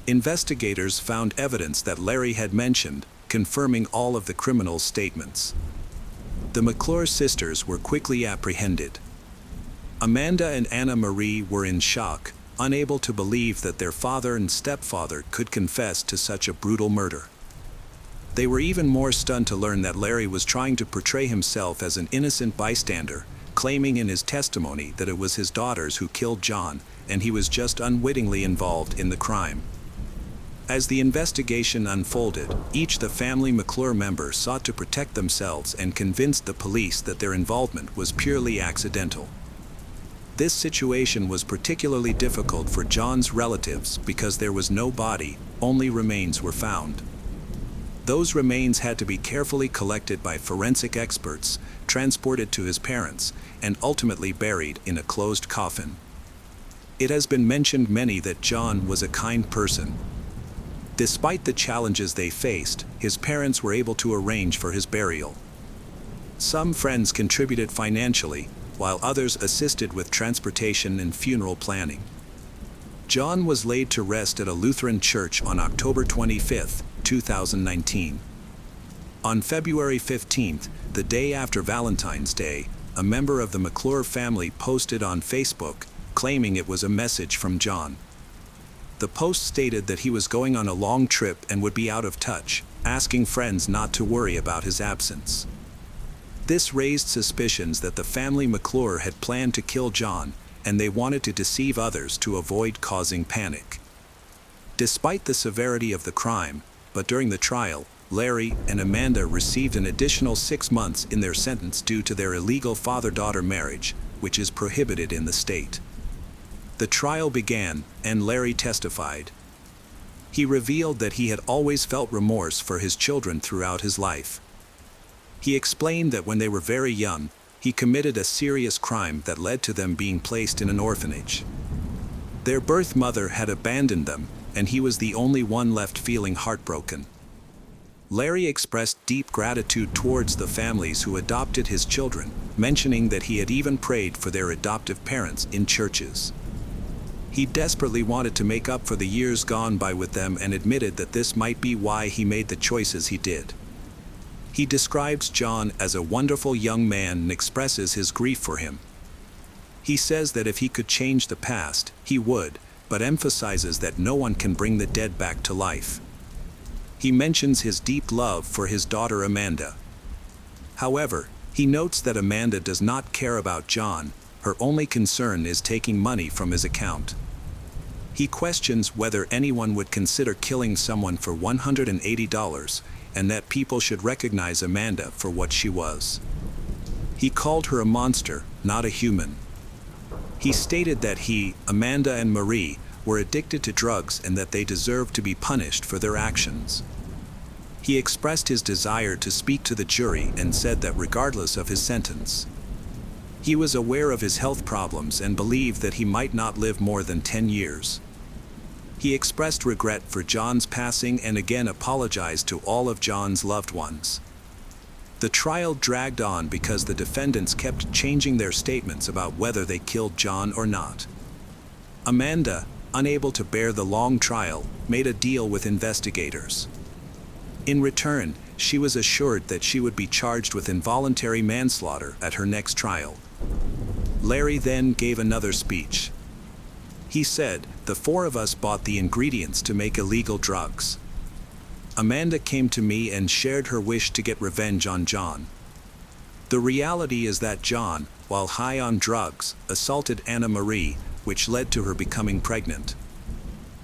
Speaker 1: investigators found evidence that Larry had mentioned, confirming all of the criminal's statements. The McClure sisters were quickly apprehended. Amanda and Anna Marie were in shock, unable to believe that their father and stepfather could confess to such a brutal murder. They were even more stunned to learn that Larry was trying to portray himself as an innocent bystander, claiming in his testimony that it was his daughters who killed John, and he was just unwittingly involved in the crime. As the investigation unfolded, each the family McClure member sought to protect themselves and convinced the police that their involvement was purely accidental. This situation was particularly difficult for John's relatives because there was no body, only remains were found. Those remains had to be carefully collected by forensic experts, transported to his parents, and ultimately buried in a closed coffin. It has been mentioned many that John was a kind person. Despite the challenges they faced, his parents were able to arrange for his burial. Some friends contributed financially, while others assisted with transportation and funeral planning. John was laid to rest at a Lutheran church on October 25, 2019. On February 15, the day after Valentine's Day, a member of the McClure family posted on Facebook, claiming it was a message from John. The post stated that he was going on a long trip and would be out of touch, asking friends not to worry about his absence. This raised suspicions that the family McClure had planned to kill John, and they wanted to deceive others to avoid causing panic. Despite the severity of the crime, but during the trial, Larry and Amanda received an additional 6 months in their sentence due to their illegal father-daughter marriage, which is prohibited in the state. The trial began, and Larry testified. He revealed that he had always felt remorse for his children throughout his life. He explained that when they were very young, he committed a serious crime that led to them being placed in an orphanage. Their birth mother had abandoned them, and he was the only one left feeling heartbroken. Larry expressed deep gratitude towards the families who adopted his children, mentioning that he had even prayed for their adoptive parents in churches. He desperately wanted to make up for the years gone by with them and admitted that this might be why he made the choices he did. He describes John as a wonderful young man and expresses his grief for him. He says that if he could change the past, he would, but emphasizes that no one can bring the dead back to life. He mentions his deep love for his daughter Amanda. However, he notes that Amanda does not care about John. Her only concern is taking money from his account. He questions whether anyone would consider killing someone for $180, and that people should recognize Amanda for what she was. He called her a monster, not a human. He stated that he, Amanda, and Marie were addicted to drugs and that they deserved to be punished for their actions. He expressed his desire to speak to the jury and said that regardless of his sentence, he was aware of his health problems and believed that he might not live more than 10 years. He expressed regret for John's passing and again apologized to all of John's loved ones. The trial dragged on because the defendants kept changing their statements about whether they killed John or not. Amanda, unable to bear the long trial, made a deal with investigators. In return, she was assured that she would be charged with involuntary manslaughter at her next trial. Larry then gave another speech. He said, "The four of us bought the ingredients to make illegal drugs. Amanda came to me and shared her wish to get revenge on John. The reality is that John, while high on drugs, assaulted Anna Marie, which led to her becoming pregnant.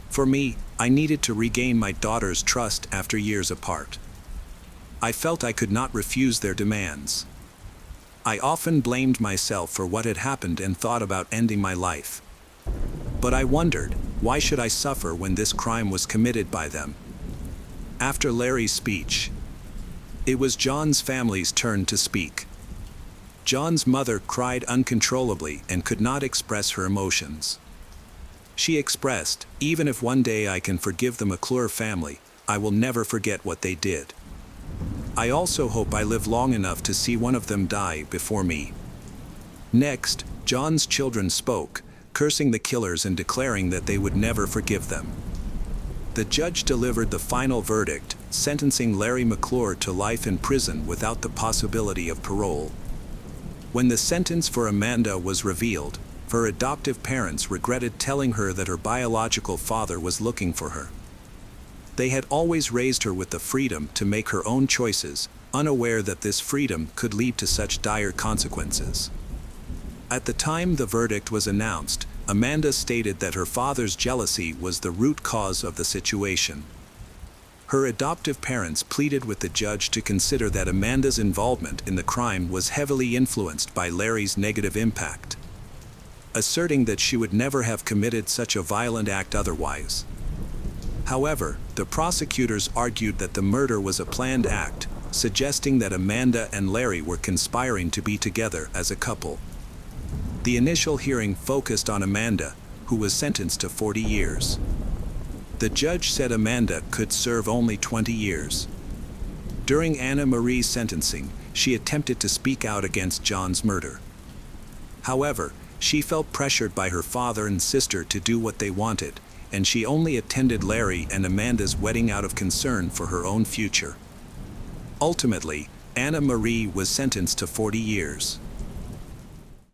Speaker 1: For me, I needed to regain my daughter's trust after years apart. I felt I could not refuse their demands. I often blamed myself for what had happened and thought about ending my life. But I wondered, why should I suffer when this crime was committed by them?" After Larry's speech, it was John's family's turn to speak. John's mother cried uncontrollably and could not express her emotions. She expressed, "Even if one day I can forgive the McClure family, I will never forget what they did. I also hope I live long enough to see one of them die before me." Next, John's children spoke, cursing the killers and declaring that they would never forgive them. The judge delivered the final verdict, sentencing Larry McClure to life in prison without the possibility of parole. When the sentence for Amanda was revealed, her adoptive parents regretted telling her that her biological father was looking for her. They had always raised her with the freedom to make her own choices, unaware that this freedom could lead to such dire consequences. At the time the verdict was announced, Amanda stated that her father's jealousy was the root cause of the situation. Her adoptive parents pleaded with the judge to consider that Amanda's involvement in the crime was heavily influenced by Larry's negative impact, asserting that she would never have committed such a violent act otherwise. However, the prosecutors argued that the murder was a planned act, suggesting that Amanda and Larry were conspiring to be together as a couple. The initial hearing focused on Amanda, who was sentenced to 40 years. The judge said Amanda could serve only 20 years. During Anna Marie's sentencing, she attempted to speak out against John's murder. However, she felt pressured by her father and sister to do what they wanted, and she only attended Larry and Amanda's wedding out of concern for her own future. Ultimately, Anna Marie was sentenced to 40 years.